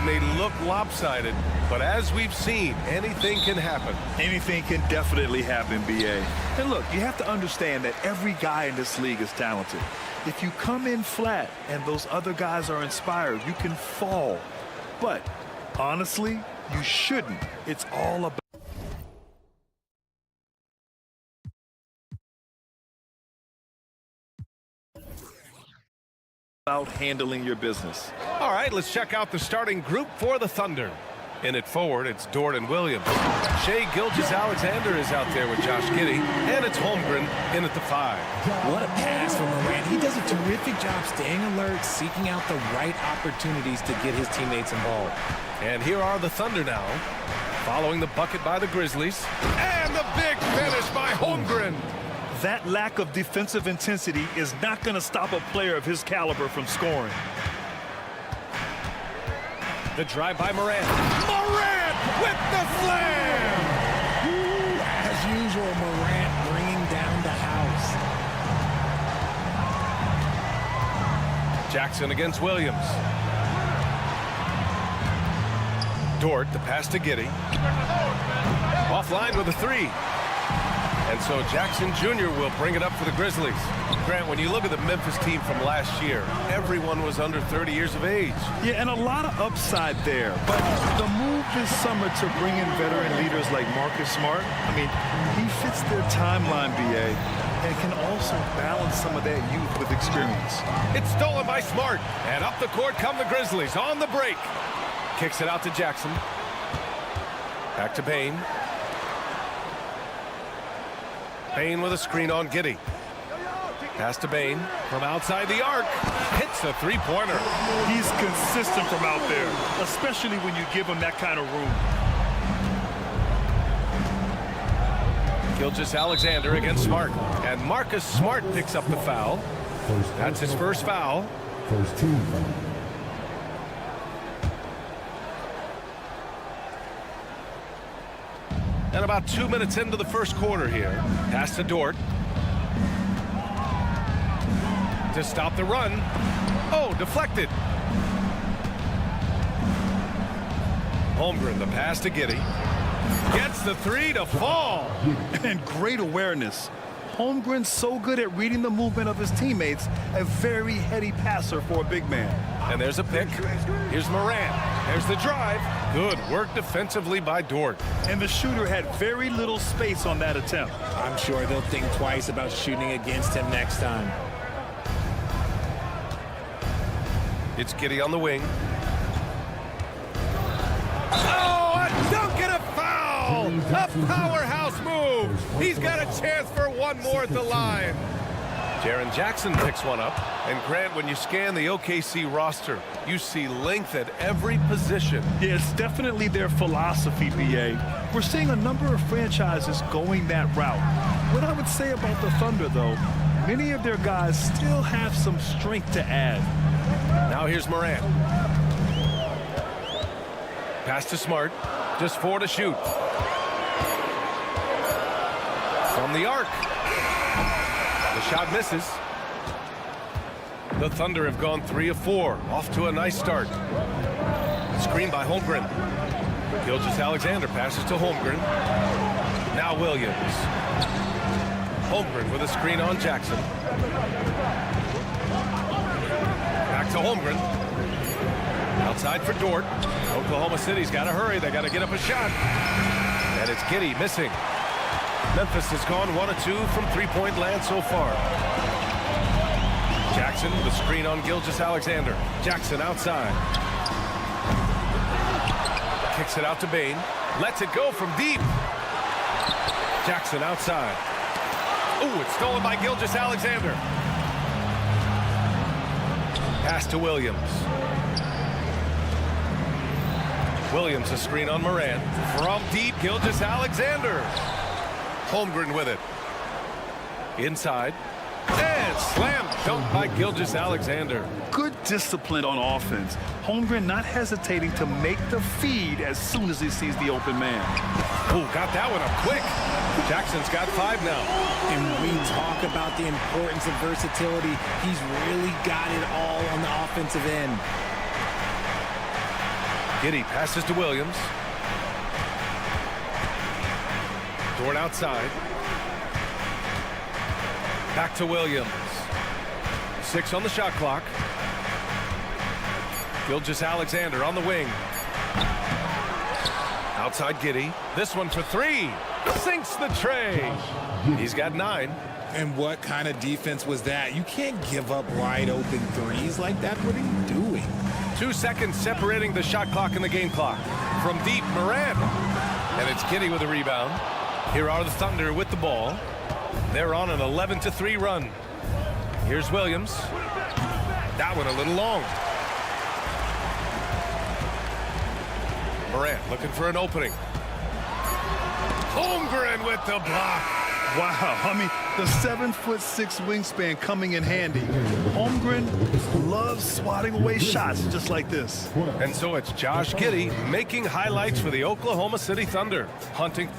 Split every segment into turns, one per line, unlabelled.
May look lopsided, but as we've seen, anything can happen.
Anything can definitely happen, BA. And look, you have to understand that every guy in this league is talented. If you come in flat and those other guys are inspired, you can fall. But honestly, you shouldn't. It's all about handling your business.
All right, let's check out the starting group for the Thunder. In it forward, it's Dort and Williams. Shai Gilgeous-Alexander is out there with Josh Giddey, and it's Holmgren in at the 5.
What a pass from Morant. He does a terrific job staying alert, seeking out the right opportunities to get his teammates involved.
And here are the Thunder now, following the bucket by the Grizzlies, and the big finish by Holmgren.
That lack of defensive intensity is not going to stop a player of his caliber from scoring.
The drive by Morant. Morant with the slam!
Ooh, as usual, Morant bringing down the house.
Jackson against Williams. Dort, the pass to Giddey. Offline with a 3. And so Jackson Jr. will bring it up for the Grizzlies. Grant, when you look at the Memphis team from last year, everyone was under 30 years of age.
Yeah, and a lot of upside there. But the move this summer to bring in veteran leaders like Marcus Smart, I mean, he fits their timeline, BA, and can also balance some of that youth with experience.
It's stolen by Smart. And up the court come the Grizzlies on the break. Kicks it out to Jackson. Back to Payne. Payne with a screen on Giddey. Pass to Payne from outside the arc. Hits a three-pointer.
He's consistent from out there, especially when you give him that kind of room.
Gilgeous-Alexander against Smart. And Marcus Smart picks up the foul. That's his first foul.
First team foul.
And about 2 minutes into the first quarter here. Pass to Dort. To stop the run. Oh, deflected. Holmgren, the pass to Giddey. Gets the 3 to fall.
And great awareness. Holmgren's so good at reading the movement of his teammates, a very heady passer for a big man.
And there's a pick. Here's Morant. There's the drive. Good work defensively by Dort.
And the shooter had very little space on that attempt.
I'm sure they'll think twice about shooting against him next time.
It's Giddey on the wing. Oh, a dunk and a foul! A powerhouse move! He's got a chance for one more at the line. Jaren Jackson picks one up. And Grant, when you scan the OKC roster, you see length at every position.
Yeah, it's definitely their philosophy, BA. We're seeing a number of franchises going that route. What I would say about the Thunder, though, many of their guys still have some strength to add.
Now here's Morant. Pass to Smart. Just 4 to shoot. From the arc. The shot misses. The Thunder have gone 3 of 4. Off to a nice start. Screen by Holmgren. Gilgeous-Alexander passes to Holmgren. Now Williams. Holmgren with a screen on Jackson. Back to Holmgren. Outside for Dort. Oklahoma City's got to hurry. They got to get up a shot. And it's Giddey missing. Memphis has gone 1 of 2 from three-point land so far. Jackson with a screen on Gilgeous-Alexander. Jackson outside. Kicks it out to Bain. Lets it go from deep. Jackson outside. Ooh, it's stolen by Gilgeous-Alexander. Pass to Williams. Williams a screen on Moran. From deep, Gilgeous-Alexander. Holmgren with it. Inside. And slam dunk by Gilgeous-Alexander.
Good discipline on offense. Holmgren not hesitating to make the feed as soon as he sees the open man.
Ooh, got that one up quick. Jackson's got 5 now.
And we talk about the importance of versatility. He's really got it all on the offensive end.
Giddey passes to Williams. Dort outside. Back to Williams. 6 on the shot clock. Gilgeous-Alexander on the wing. Outside Giddey. This one for 3. Sinks the tray. He's got 9.
And what kind of defense was that? You can't give up wide open threes like that. What are you doing?
2 seconds separating the shot clock and the game clock. From deep, Moran. And it's Giddey with a rebound. Here are the Thunder with the ball. They're on an 11-3 run. Here's Williams. That one a little long. Moran looking for an opening. Holmgren with the block.
Wow, I mean, the 7'6" wingspan coming in handy. Holmgren loves swatting away shots just like this.
And so it's Josh Giddey making highlights for the Oklahoma City Thunder. Hunting.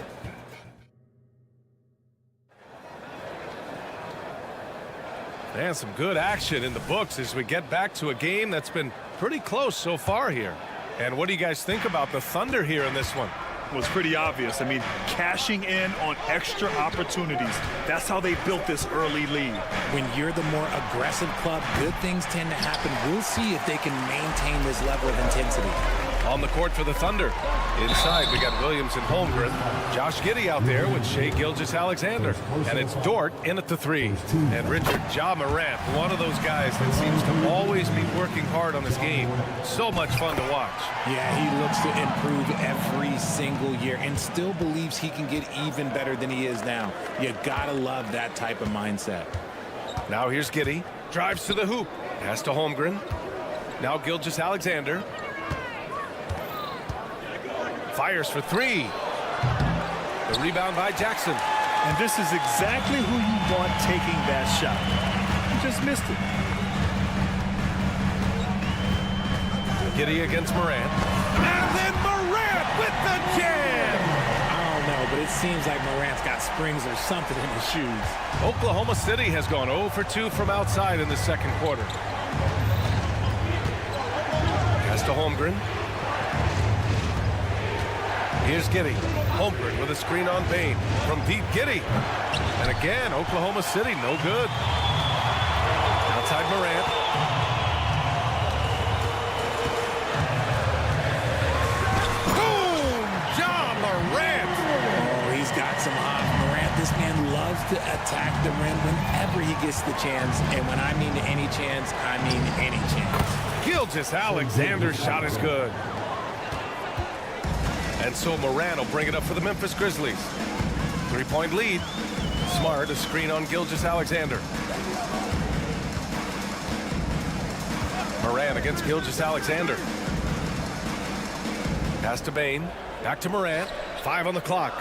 And some good action in the books as we get back to a game that's been pretty close so far here. And what do you guys think about the Thunder here in this one?
Was pretty obvious. I mean, cashing in on extra opportunities. That's how they built this early lead.
When you're the more aggressive club, good things tend to happen. We'll see if they can maintain this level of intensity.
On the court for the Thunder. Inside, we got Williams and Holmgren. Josh Giddey out there with Shai Gilgeous-Alexander. And it's Dort in at the 3. And Richard Ja Morant, one of those guys that seems to always be working hard on his game. So much fun to watch.
Yeah, he looks to improve every single year and still believes he can get even better than he is now. You gotta love that type of mindset.
Now here's Giddey. Drives to the hoop. Pass to Holmgren. Now Gilgeous-Alexander. Fires for 3. The rebound by Jackson.
And this is exactly who you want taking that shot. He just missed it.
Giddey against Morant. And then Morant with the jam!
I don't know, but it seems like Morant's got springs or something in his shoes.
Oklahoma City has gone 0 for 2 from outside in the second quarter. Pass to Holmgren. Here's Giddey. Holmgren with a screen on Bain. From deep, Giddey. And again, Oklahoma City, no good. Outside Morant. Boom! Ja Morant!
Oh, he's got some hot Morant. This man loves to attack the rim whenever he gets the chance. And when I mean any chance, I mean any chance.
Gilgeous-Alexander's shot is good. And so Moran will bring it up for the Memphis Grizzlies. 3-point lead. Smart, a screen on Gilgeous-Alexander. Moran against Gilgeous-Alexander. Pass to Bain. Back to Moran. 5 on the clock.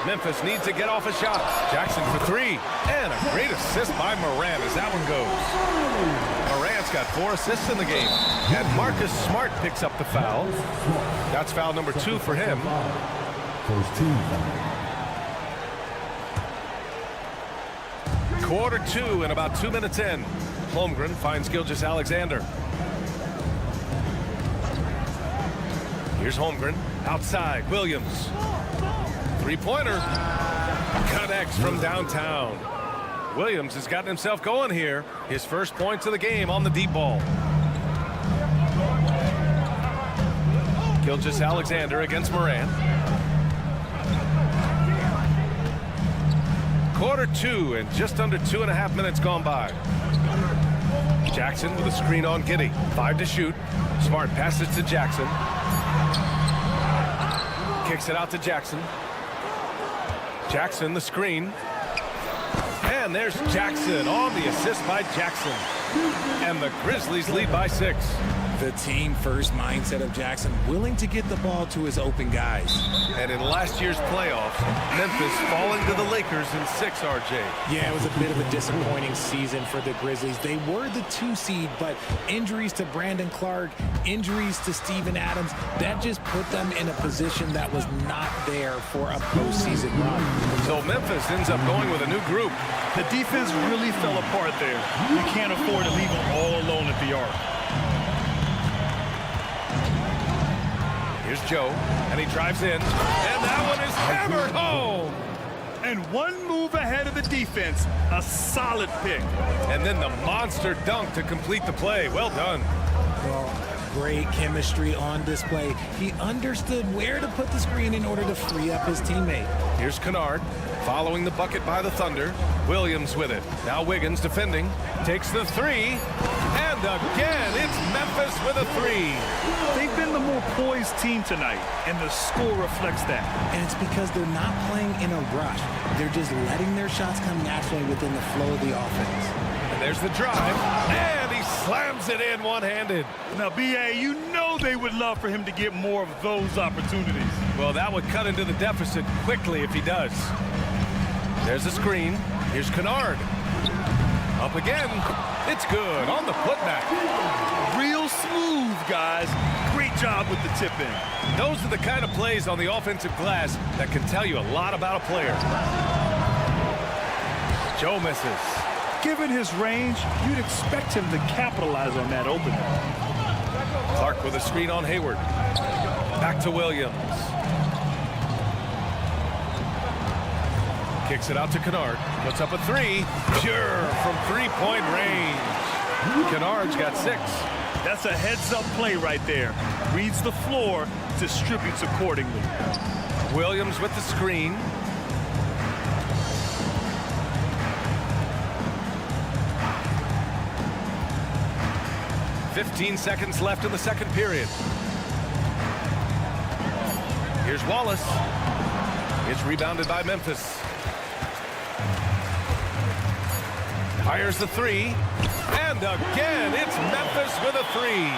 Memphis needs to get off a shot. Jackson for 3. And a great assist by Moran as that one goes. Morant's got 4 assists in the game. And Marcus Smart picks up the foul. That's foul number 2 for him. Quarter 2 and about 2 minutes in. Holmgren finds Gilgeous-Alexander. Here's Holmgren. Outside, Williams. 3-pointer. Connects from downtown. Williams has gotten himself going here. His first points of the game on the deep ball. Gilgeous-Alexander against Moran. Quarter two and just under 2.5 minutes gone by. Jackson with a screen on Giddy. 5 to shoot. Smart passes to Jackson. Kicks it out to Jackson. Jackson the screen. And there's Jackson on the assist by Jackson. And the Grizzlies lead by 6.
The team first mindset of Jackson, willing to get the ball to his open guys.
And in last year's playoffs, Memphis falling to the Lakers in 6, RJ.
Yeah, it was a bit of a disappointing season for the Grizzlies. They were the 2 seed, but injuries to Brandon Clark, injuries to Steven Adams, that just put them in a position that was not there for a postseason run.
So Memphis ends up going with a new group.
The defense really fell apart there. You can't afford to leave them all alone at the arc.
Here's Joe, and he drives in, and that one is hammered home.
And one move ahead of the defense, a solid pick.
And then the monster dunk to complete the play. Well done.
Well, great chemistry on display. He understood where to put the screen in order to free up his teammate.
Here's Kennard, following the bucket by the Thunder. Williams with it. Now Wiggins defending, takes the 3. And again, it's Memphis with a 3.
They've been the more poised team tonight, and the score reflects that.
And it's because they're not playing in a rush. They're just letting their shots come naturally within the flow of the offense.
And there's the drive, and he slams it in one-handed.
Now, B.A., you know they would love for him to get more of those opportunities.
Well, that would cut into the deficit quickly if he does. There's a screen. Here's Kennard. Up again. It's good on the putback.
Real smooth, guys. Great job with the tip-in.
Those are the kind of plays on the offensive glass that can tell you a lot about a player. Joe misses.
Given his range, you'd expect him to capitalize on that opening.
Clark with a screen on Hayward. Back to Williams. Kicks it out to Kennard. Puts up a 3. Pure from 3-point range. Kennard's got 6.
That's a heads-up play right there. Reads the floor, distributes accordingly.
Williams with the screen. "15 seconds left in the second period. Here's Wallace. It's rebounded by Memphis. Fires the 3. And again, it's Memphis with a 3.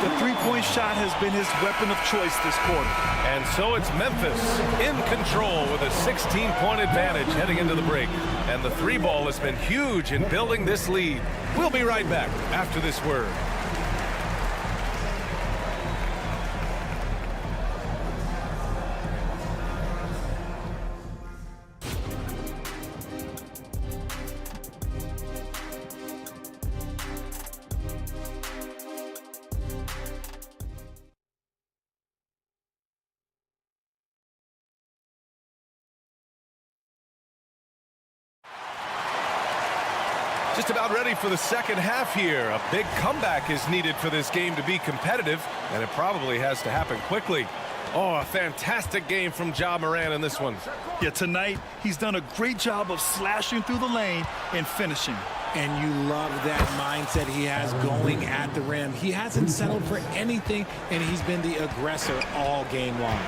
The three-point shot has been his weapon of choice this quarter.
And so it's Memphis in control with a 16-point advantage heading into the break. And the 3 ball has been huge in building this lead. We'll be right back after this word. Just about ready for the second half here. A big comeback is needed for this game to be competitive, and it probably has to happen quickly. Oh, a fantastic game from Ja Morant in this one.
Yeah, tonight he's done a great job of slashing through the lane and finishing.
And you love that mindset he has going at the rim. He hasn't settled for anything, and he's been the aggressor all game long.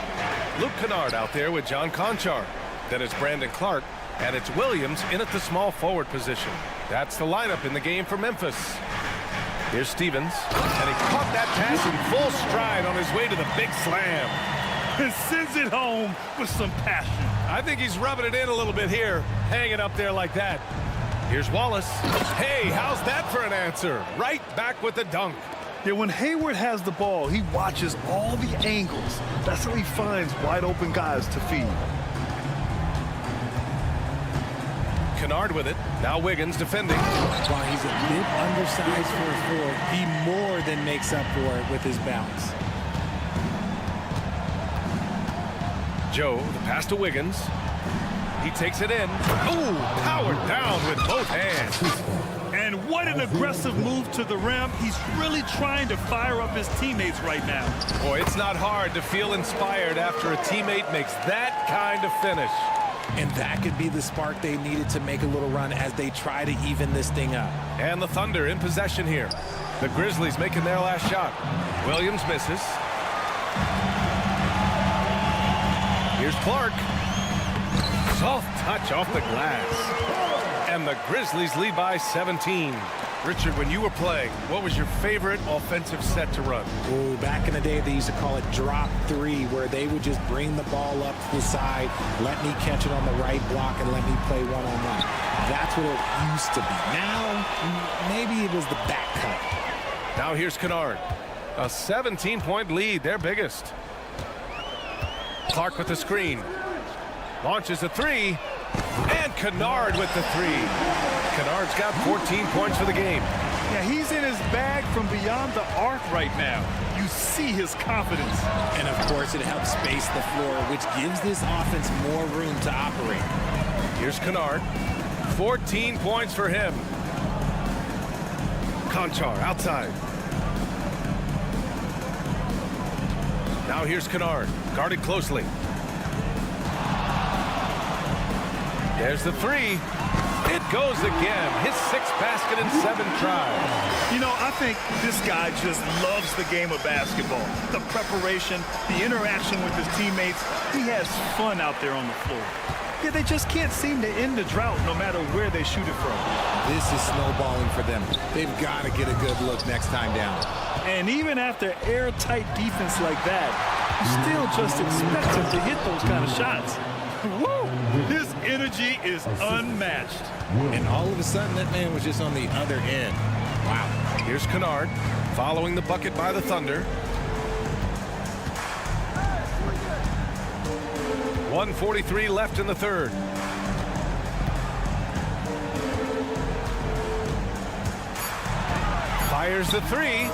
Luke Kennard out there with John Conchar. Then it's Brandon Clark, and it's Williams in at the small forward position. That's the lineup in the game for Memphis. Here's Stevens, and he caught that pass in full stride on his way to the big slam.
And sends it home with some passion.
I think he's rubbing it in a little bit here, hanging up there like that. Here's Wallace. Hey, how's that for an answer? Right back with the dunk.
Yeah, when Hayward has the ball, he watches all the angles. That's how he finds wide open guys to feed.
Kennard with it. Now Wiggins defending.
While he's a bit undersized for a forward, he more than makes up for it with his bounce.
Joe, the pass to Wiggins. He takes it in. Ooh, powered down with both hands.
And what an aggressive move to the rim. He's really trying to fire up his teammates right now.
Boy, it's not hard to feel inspired after a teammate makes that kind of finish.
And that could be the spark they needed to make a little run as they try to even this thing up.
And the Thunder in possession here. The Grizzlies making their last shot. Williams misses. Here's Clark. Soft touch off the glass. And the Grizzlies lead by 17. Richard, when you were playing, what was your favorite offensive set to run?
Ooh, back in the day, they used to call it drop three, where they would just bring the ball up to the side, let me catch it on the right block, and let me play one-on-one. That's what it used to be. Now, maybe it was the back cut.
Now here's Kennard. A 17-point lead, their biggest. Clark with the screen. Launches a three. And Kennard with the three. Kennard's got 14 points for the game.
Yeah, he's in his bag from beyond the arc right now. You see his confidence.
And, of course, it helps space the floor, which gives this offense more room to operate.
Here's Kennard. 14 points for him. Conchar outside. Now here's Kennard. Guarded closely. There's the three. It goes again. His sixth basket in 7 tries.
You know, I think this guy just loves the game of basketball. The preparation, the interaction with his teammates. He has fun out there on the floor. Yeah, they just can't seem to end the drought no matter where they shoot it from.
This is snowballing for them. They've got to get a good look next time down.
And even after airtight defense like that, you still just expect him to hit those kind of shots. Woo! His energy is unmatched.
And all of a sudden, that man was just on the other end. Wow.
Here's Kennard following the bucket by the Thunder. 1:43 left in the third. Fires the three.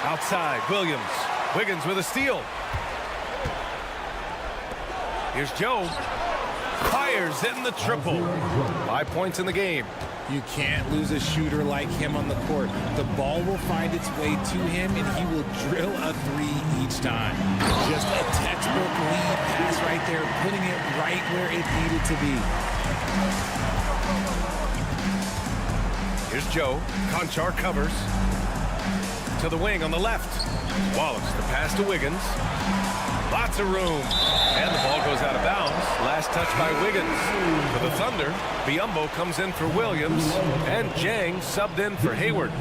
Outside, Williams. Wiggins with a steal. Here's Joe. Fires in the triple. 5 points in the game.
You can't lose a shooter like him on the court. The ball will find its way to him, and he will drill a three each time. Just a textbook lead pass right there, putting it right where it needed to be.
Here's Joe. Conchar covers. To the wing on the left. Wallace, the pass to Wiggins. Lots of room. And the ball goes out of bounds. Last touch by Wiggins. For the Thunder, Biyombo comes in for Williams. And Jang subbed in for Hayward.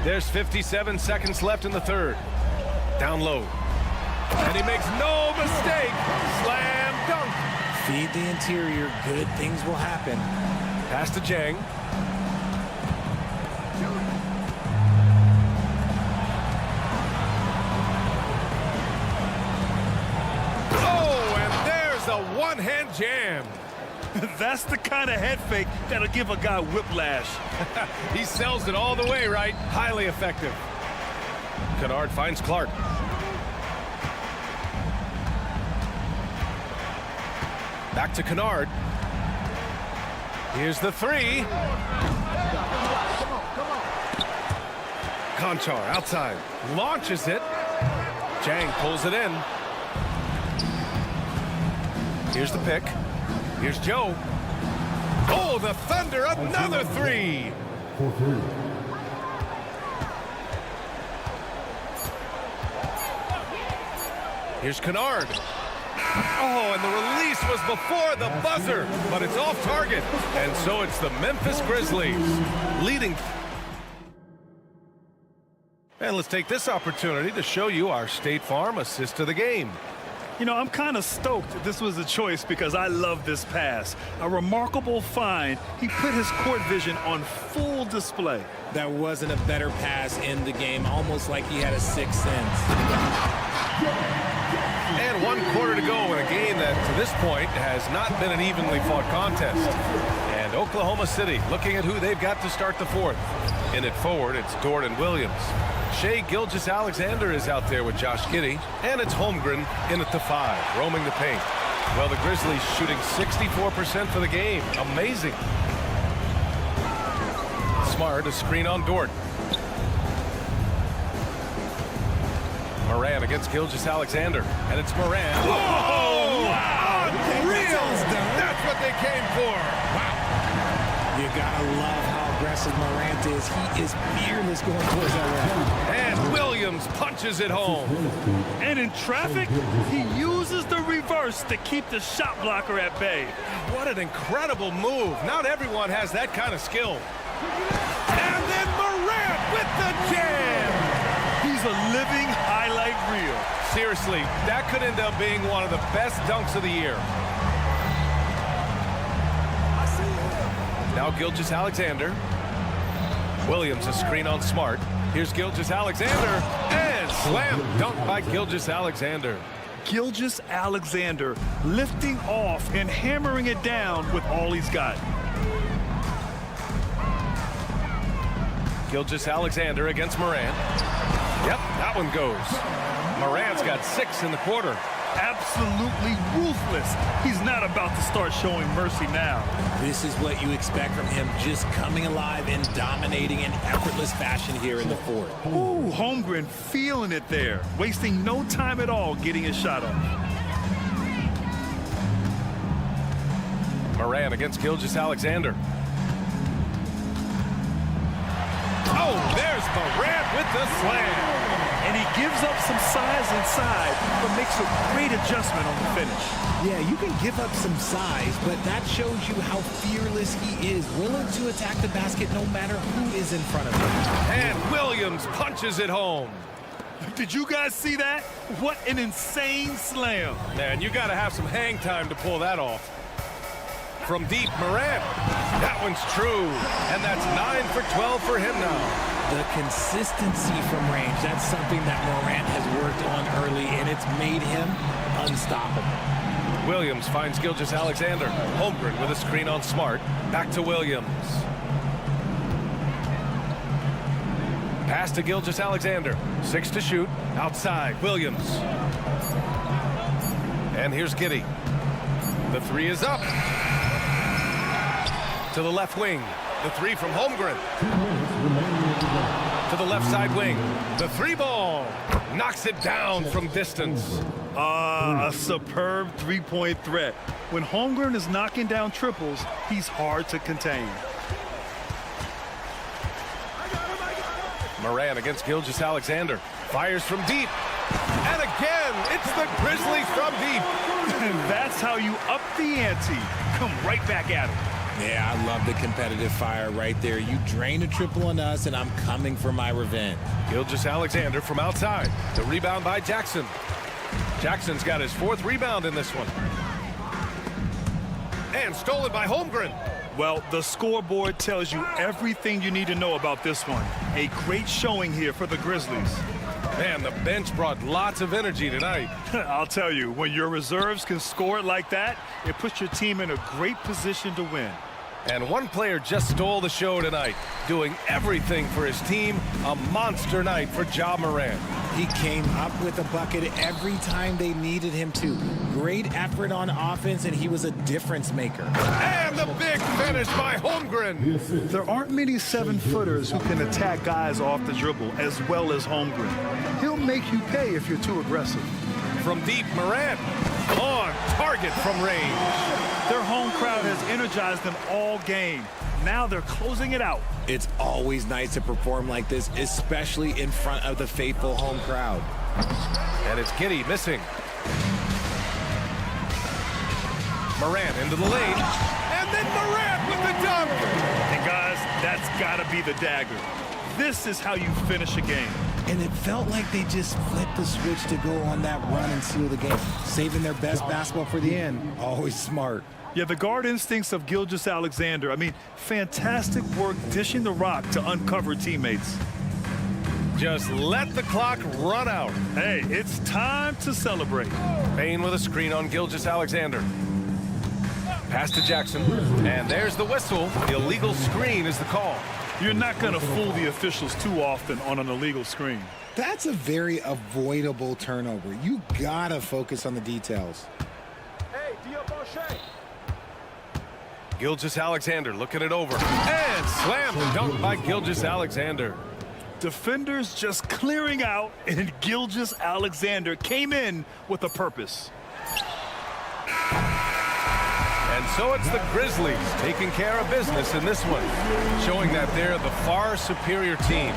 There's 57 seconds left in the third. Down low. And he makes no mistake. Slam dunk.
Feed the interior. Good things will happen.
Pass to Jang. A one-hand jam.
That's the kind of head fake that'll give a guy whiplash.
He sells it all the way, right? Highly effective. Kennard finds Clark. Back to Kennard. Here's the three. Conchar outside. Launches it. Jang pulls it in. Here's the pick. Here's Joe. Oh, the Thunder, another three. Here's Kennard. Oh, and the release was before the buzzer, but it's off target. And so it's the Memphis Grizzlies leading. And let's take this opportunity to show you our State Farm assist of the game.
You know, I'm kind of stoked that this was a choice because I love this pass. A remarkable find. He put his court vision on full display.
That wasn't a better pass in the game, almost like he had a sixth sense.
And 1 quarter to go in a game that, to this point, has not been an evenly fought contest. And Oklahoma City looking at who they've got to start the fourth. In it forward, it's Jordan Williams. Shai Gilgeous-Alexander is out there with Josh Giddey, and it's Holmgren in at the 5, roaming the paint. Well, the Grizzlies shooting 64% for the game. Amazing. Smart, a screen on Dort. Moran against Gilgeous-Alexander, and it's Moran.
Oh, wow.
Unreal! That's what they came for.
Wow. You gotta love how aggressive Morant is. He is fearless going towards that rim.
And Williams punches it home.
And in traffic, he uses the reverse to keep the shot blocker at bay.
What an incredible move. Not everyone has that kind of skill. And then Morant with the jam.
He's a living highlight reel.
Seriously, that could end up being one of the best dunks of the year. Now Gilgeous-Alexander. Williams, a screen on Smart. Here's Gilgeous-Alexander, and slam dunk by Gilgeous-Alexander.
Gilgeous-Alexander lifting off and hammering it down with all he's got.
Gilgeous-Alexander against Moran. Yep, that one goes. Moran's got 6 in the quarter.
Absolutely ruthless. He's not about to start showing mercy now.
This is what you expect from him, just coming alive and dominating in effortless fashion here in the fourth.
Ooh, Holmgren feeling it there, wasting no time at all getting his shot off.
Moran against Gilgeous-Alexander. Oh, there's Moran with the slam.
And he gives up some size inside, but makes a great adjustment on the finish.
Yeah, you can give up some size, but that shows you how fearless he is, willing to attack the basket no matter who is in front of him.
And Williams punches it home.
Did you guys see that? What an insane slam.
Man, you got to have some hang time to pull that off. From deep, Moran. That one's true. And that's 9 for 12 for him now.
The consistency from range, that's something that Morant has worked on early, and it's made him unstoppable.
Williams finds Gilgeous-Alexander. Holmgren with a screen on Smart. Back to Williams. Pass to Gilgeous-Alexander. 6 to shoot. Outside, Williams. And here's Giddey. The 3 is up. To the left wing. The 3 from Holmgren. To the left side wing. The 3 ball. Knocks it down from distance.
A superb three-point threat. When Holmgren is knocking down triples, he's hard to contain.
Moran against Gilgeous-Alexander. Fires from deep. And again, it's the Grizzlies from deep.
And that's how you up the ante. Come right back at him.
Yeah, I love the competitive fire right there. You drain a triple on us, and I'm coming for my revenge.
Gilgeous-Alexander from outside. The rebound by Jackson. Jackson's got his 4th rebound in this one. And stolen by Holmgren.
Well, the scoreboard tells you everything you need to know about this one. A great showing here for the Grizzlies.
Man, the bench brought lots of energy tonight.
I'll tell you, when your reserves can score it like that, it puts your team in a great position to win.
And one player just stole the show tonight, doing everything for his team. A monster night for Ja Morant.
He came up with a bucket every time they needed him to. Great effort on offense, and he was a difference maker.
And the big finish by Holmgren.
There aren't many 7-footers who can attack guys off the dribble as well as Holmgren. He'll make you pay if you're too aggressive.
From deep, Morant. On target from range.
Their home crowd has energized them all game. Now they're closing it out.
It's always nice to perform like this, especially in front of the faithful home crowd.
And it's Giddey missing. Morant into the lane. And then Morant with the dunk.
And guys, that's got to be the dagger. This is how you finish a game.
And it felt like they just flipped the switch to go on that run and seal the game. Saving their best basketball for the end. Always smart.
Yeah, the guard instincts of Gilgeous-Alexander. I mean, fantastic work dishing the rock to uncover teammates.
Just let the clock run out.
Hey, it's time to celebrate.
Payne with a screen on Gilgeous-Alexander. Pass to Jackson. And there's the whistle. The illegal screen is the call.
You're not going to fool the officials too often on an illegal screen.
That's a very avoidable turnover. You gotta focus on the details.
Gilgeous-Alexander looking it over. And slam dunk by Gilgeous-Alexander.
Defenders just clearing out, and Gilgeous-Alexander came in with a purpose.
And so it's the Grizzlies taking care of business in this one, showing that they're the far superior team.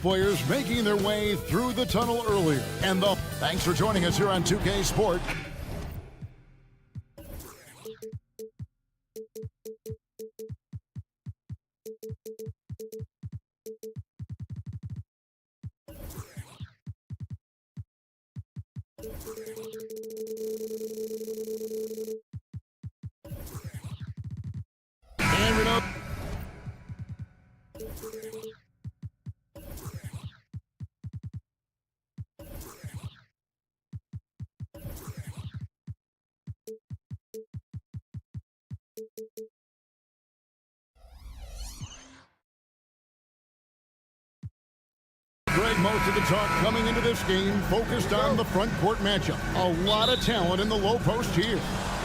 players making their way through the tunnel earlier. And thanks for joining us here on 2K Sport. And it up. Greg, most of the talk coming into this game focused on the front court matchup. A lot of talent in the low post here.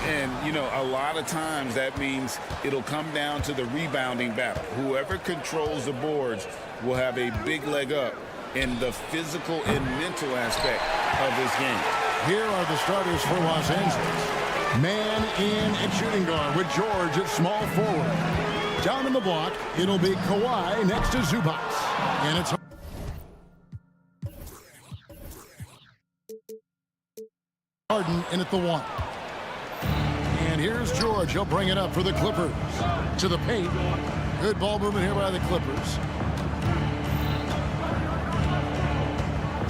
And, you know, a lot of times that means it'll come down to the rebounding battle. Whoever controls the boards will have a big leg up in the physical and mental aspect of this game.
Here are the starters for Los Angeles. Man in at shooting guard with George at small forward. Down in the block, it'll be Kawhi next to Zubac. And it's Harden in at the 1. And here's George. He'll bring it up for the Clippers. To the paint. Good ball movement here by the Clippers.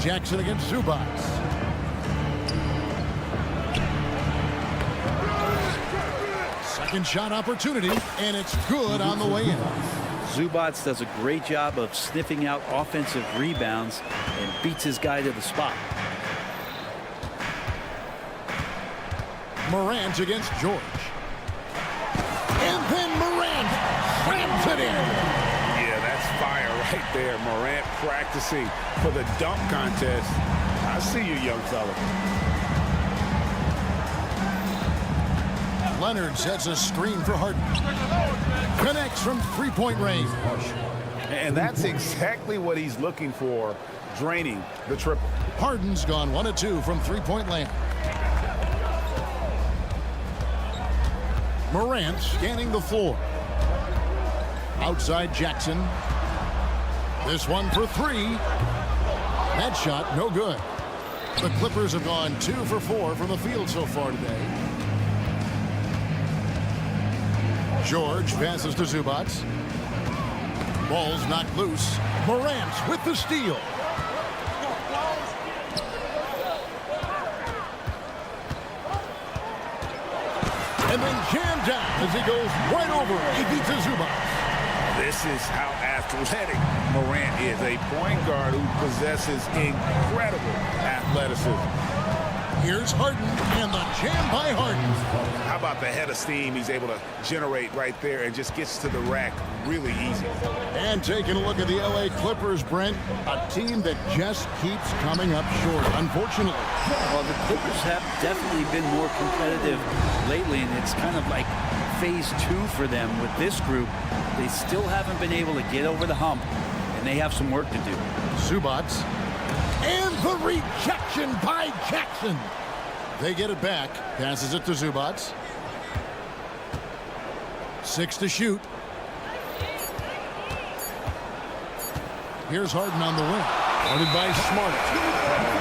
Jackson against Zubac. Second shot opportunity, and it's good on the way in.
Zubac does a great job of sniffing out offensive rebounds and beats his guy to the spot.
Morant against George. And then Morant slams it in.
Yeah, that's fire right there. Morant practicing for the dunk contest. I see you, young fella.
Leonard sets a screen for Harden. Connects from three-point range.
And that's exactly what he's looking for, draining the triple.
Harden's gone 1 of 2 from three-point land. Morant scanning the floor. Outside Jackson. This one for 3. That shot no good. The Clippers have gone 2 for 4 from the field so far today. George passes to Zubac. Ball's knocked loose. Morant with the steal. And then jammed down as he goes right over. He beats a Zubac.
This is how athletic Morant is. A point guard who possesses incredible athleticism.
Here's Harden, and the jam by Harden.
How about the head of steam he's able to generate right there and just gets to the rack really easy.
And taking a look at the LA Clippers, Brent, a team that just keeps coming up short, unfortunately.
Well, the Clippers have definitely been more competitive lately, and it's kind of like phase 2 for them with this group. They still haven't been able to get over the hump, and they have some work to do.
Zubac. And the rejection by Jackson. They get it back. Passes it to Zubac. 6 to shoot. Here's Harden on the wing. Guarded by Smart.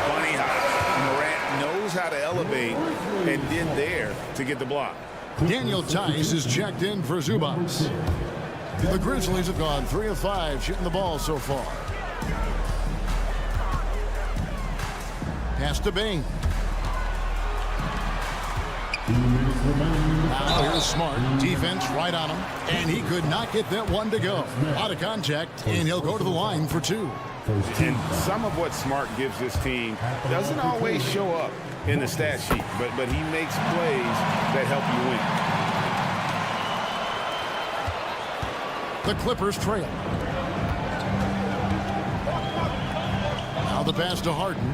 Bunny hop. Morant knows how to elevate and then there to get the block.
Daniel Tice is checked in for Zubac. The Grizzlies have gone 3 of 5 shooting the ball so far. Pass to Bing. Now here's Smart. Defense right on him. And he could not get that one to go. Out of contact, and he'll go to the line for 2.
And some of what Smart gives this team doesn't always show up in the stat sheet, but he makes plays that help you win.
The Clippers trail. Now the pass to Harden.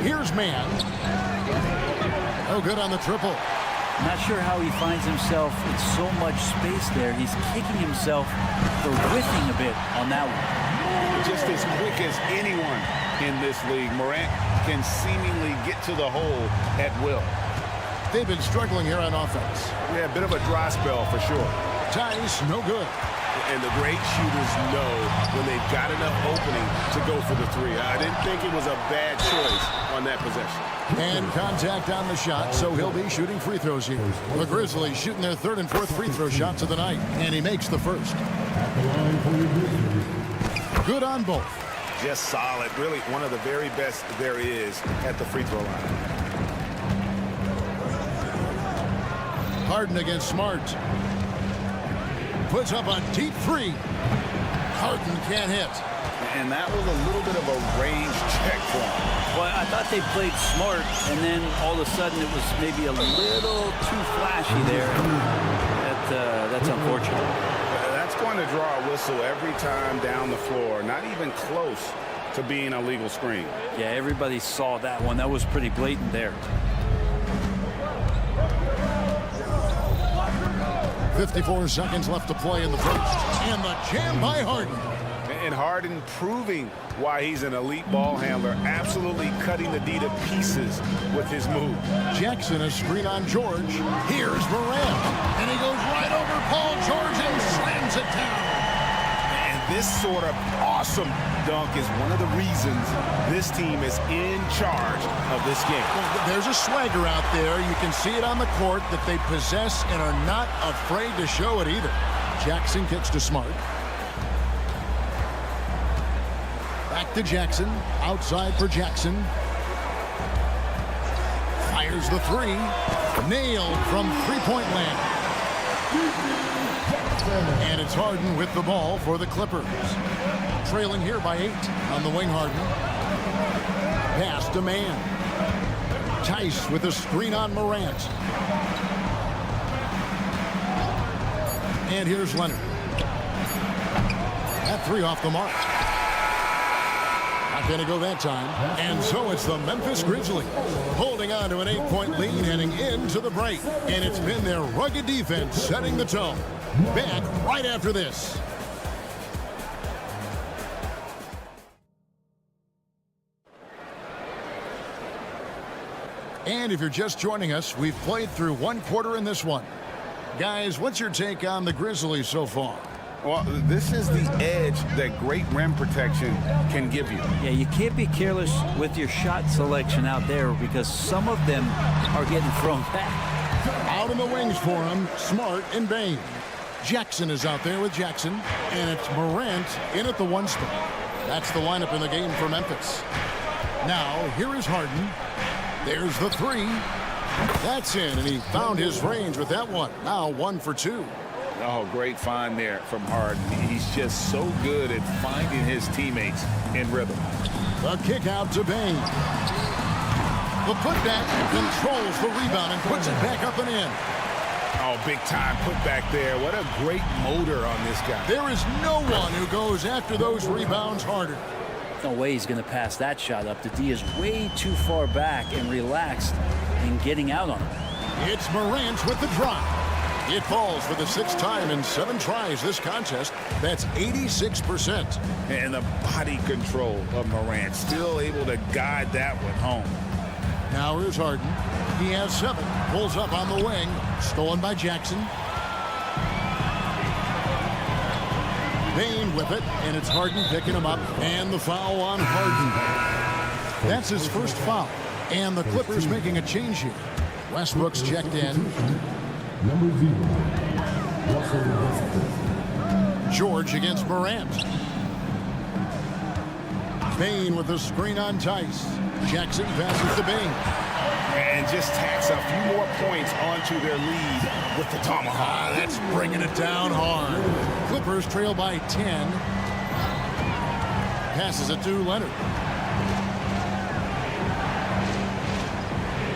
Here's Mann. Oh, good on the triple.
Not sure how he finds himself in so much space there. He's kicking himself for whiffing a bit on that one.
Just as quick as anyone in this league, Morant can seemingly get to the hole at will.
They've been struggling here on offense.
Yeah, a bit of a dry spell for sure.
Tice, no good.
And the great shooters know when they've got enough opening to go for the three. I didn't think it was a bad choice on that possession.
And contact on the shot, so he'll be shooting free throws here. The Grizzlies shooting their third and fourth free throw shots of the night, and he makes the first. Good on both.
Just solid. Really one of the very best there is at the free throw line.
Harden against Smart. Puts up a deep three. Harden can't hit.
And that was a little bit of a range check for him.
Well, I thought they played smart, and then all of a sudden it was maybe a little too flashy there. That's unfortunate.
That's going to draw a whistle every time down the floor. Not even close to being a legal screen.
Yeah, everybody saw that one. That was pretty blatant there.
54 seconds left to play in the first. And the jam by Harden.
And Harden proving why he's an elite ball handler, absolutely cutting the D to pieces with his move.
Jackson, a screen on George. Here's Morant. And he goes right over Paul George and slams it down.
And this sort of awesome dunk is one of the reasons this team is in charge of this game.
Well, there's a swagger out there. You can see it on the court that they possess and are not afraid to show it either. Jackson kicks to Smart. Back to Jackson. Outside for Jackson. Fires the three. Nailed from three-point land. And it's Harden with the ball for the Clippers. Trailing here by 8 on the wing. Harden. Pass to man. Tice with a screen on Morant. And here's Leonard. That three off the mark. Not going to go that time. And so it's the Memphis Grizzlies holding on to an 8-point lead heading into the break. And it's been their rugged defense setting the tone. Back right after this. And if you're just joining us, we've played through one quarter in this one. Guys, what's your take on the Grizzlies so far?
Well, this is the edge that great rim protection can give you.
Yeah, you can't be careless with your shot selection out there because some of them are getting thrown back.
Out in the wings for him, Smart and Bain. Jackson is out there with Jackson, and it's Morant in at the one spot. That's the lineup in the game for Memphis. Now, here is Harden. There's the three. That's in, and he found his range with that one. Now 1 for 2.
Oh, great find there from Harden. He's just so good at finding his teammates in rhythm.
The kick out to Bain. The putback controls the rebound and puts it back up and in.
Oh, big time putback there. What a great motor on this guy.
There is no one who goes after those rebounds harder.
No way he's going to pass that shot up. The D is way too far back and relaxed in getting out on him.
It's Morant with the drop. It falls for the 6th time in 7 tries this contest. That's 86%.
And the body control of Morant, still able to guide that one home.
Now here's Harden. He has 7. Pulls up on the wing. Stolen by Jackson. Bain with it, and it's Harden picking him up. And the foul on Harden. That's his first foul. And the Clippers making a change here. Westbrook's checked in.
Number 0,
George against Morant. Bain with the screen on Tice. Jackson passes to Bain.
And just tacks a few more points onto their lead with the tomahawk.
That's bringing it down hard. Clippers trail by 10. Passes it to Leonard.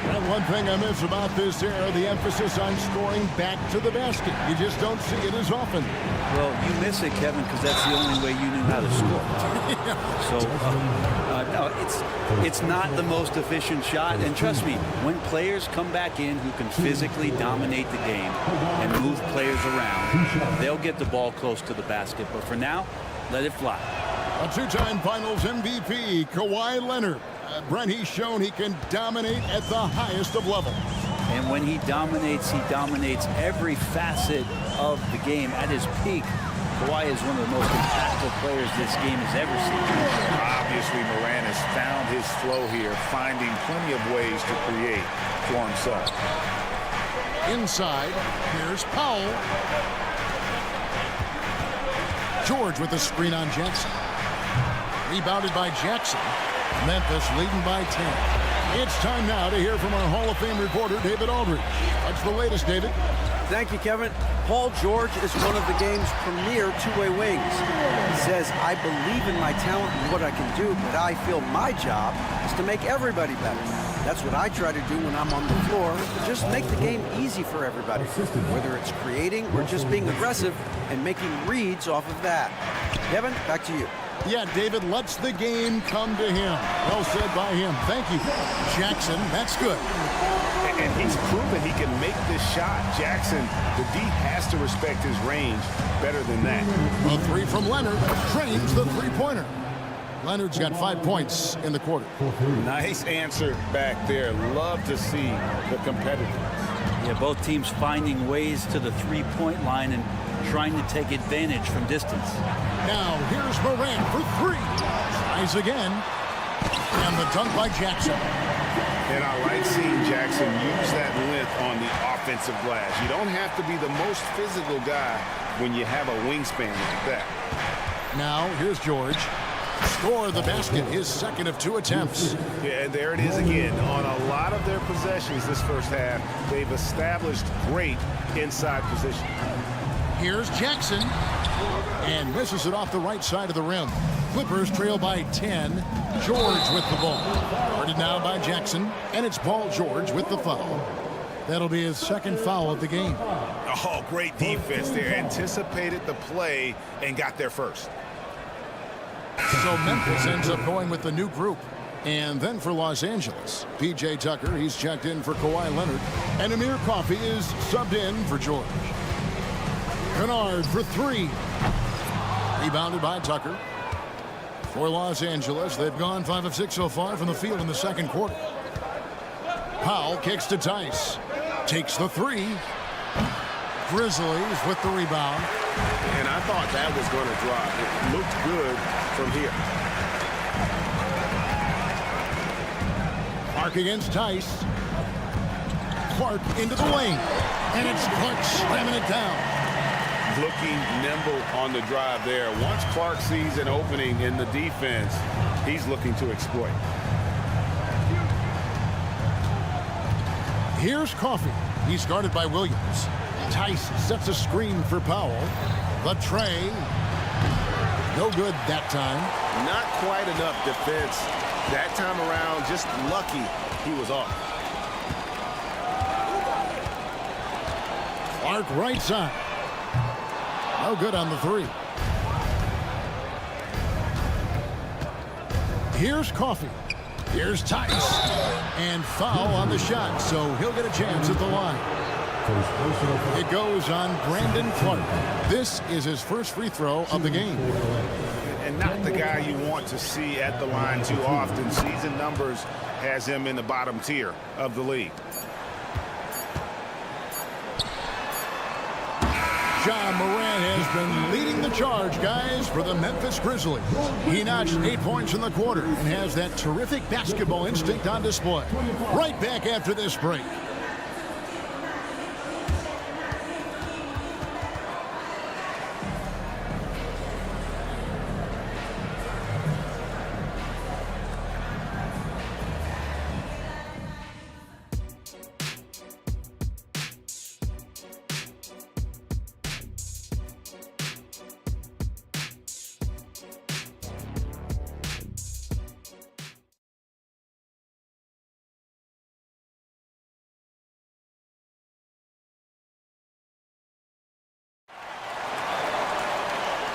And one thing I miss about this era, the emphasis on scoring back to the basket. You just don't see it as often.
Well, you miss it, Kevin, because that's the only way you knew how to score. So, no, it's not the most efficient shot. And trust me, when players come back in who can physically dominate the game and move players around, they'll get the ball close to the basket. But for now, let it fly.
A 2-time Finals MVP, Kawhi Leonard. Brent, he's shown he can dominate at the highest of levels.
And when he dominates every facet of the game at his peak. Kawhi is one of the most impactful players this game has ever seen.
Obviously, Morant has found his flow here, finding plenty of ways to create for himself.
Inside, here's Powell. George with the screen on Jackson. Rebounded by Jackson. Memphis leading by 10. It's time now to hear from our Hall of Fame reporter, David Aldridge. What's the latest, David?
Thank you, Kevin. Paul George is one of the game's premier two-way wings. He says, I believe in my talent and what I can do, but I feel my job is to make everybody better. That's what I try to do when I'm on the floor, just make the game easy for everybody, whether it's creating or just being aggressive and making reads off of that. Kevin, back to you.
Yeah, David lets the game come to him. Well said by him. Thank you. Jackson, that's good.
And he's proven he can make this shot. Jackson, the D has to respect his range better than that.
A three from Leonard trains the three-pointer. Leonard's got 5 points in the quarter.
Nice answer back there. Love to see the competitor.
Yeah, both teams finding ways to the three-point line and trying to take advantage from distance.
Now, here's Morant for three. Tries again. And the dunk by Jackson.
And I like seeing Jackson use that length on the offensive glass. You don't have to be the most physical guy when you have a wingspan like that.
Now, here's George. Score the basket, his second of 2 attempts.
Yeah, and there it is again. On a lot of their possessions this first half, they've established great inside position.
Here's Jackson. And misses it off the right side of the rim. Clippers trail by 10. George with the ball. Guarded now by Jackson. And it's Paul George with the foul. That'll be his second foul of the game.
Oh, great defense there. Anticipated the play and got there first.
So Memphis ends up going with the new group. And then for Los Angeles, P.J. Tucker, he's checked in for Kawhi Leonard. And Amir Coffey is subbed in for George. Kennard for three. Rebounded by Tucker. For Los Angeles, they've gone 5 of 6 so far from the field in the second quarter. Powell kicks to Tice. Takes the three. Grizzlies with the rebound.
And I thought that was going to drop. It looked good from here.
Clark against Tice. Clark into the lane. And it's Clark slamming it down.
Looking nimble on the drive there. Once Clark sees an opening in the defense, he's looking to exploit.
Here's Coffey. He's guarded by Williams. Tice sets a screen for Powell. The tray. No good that time.
Not quite enough defense that time around. Just lucky he was off.
Clark right side. No good on the three. Here's Coffey. Here's Tice. And foul on the shot, so he'll get a chance at the line. It goes on Brandon Clark. This is his first free throw of the game.
And not the guy you want to see at the line too often. Season numbers has him in the bottom tier of the league.
Ja Morant has been leading the charge, guys, for the Memphis Grizzlies. He notched 8 points in the quarter and has that terrific basketball instinct on display. Right back after this break.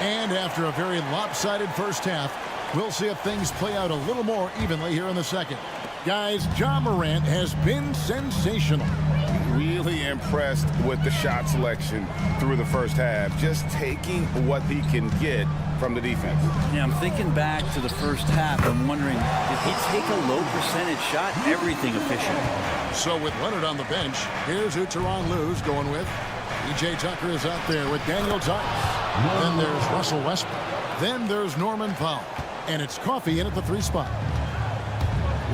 And after a very lopsided first half, we'll see if things play out a little more evenly here in the second. Guys, Ja Morant has been sensational.
Really impressed with the shot selection through the first half. Just taking what he can get from the defense.
Yeah, I'm thinking back to the first half. I'm wondering, did he take a low percentage shot? Everything efficient.
So with Leonard on the bench, here's who Tyronn Lue's going with. PJ Tucker is out there with Daniel Tice. Then there's Russell Westbrook. Then there's Norman Powell. And it's Coffey in at the 3 spot.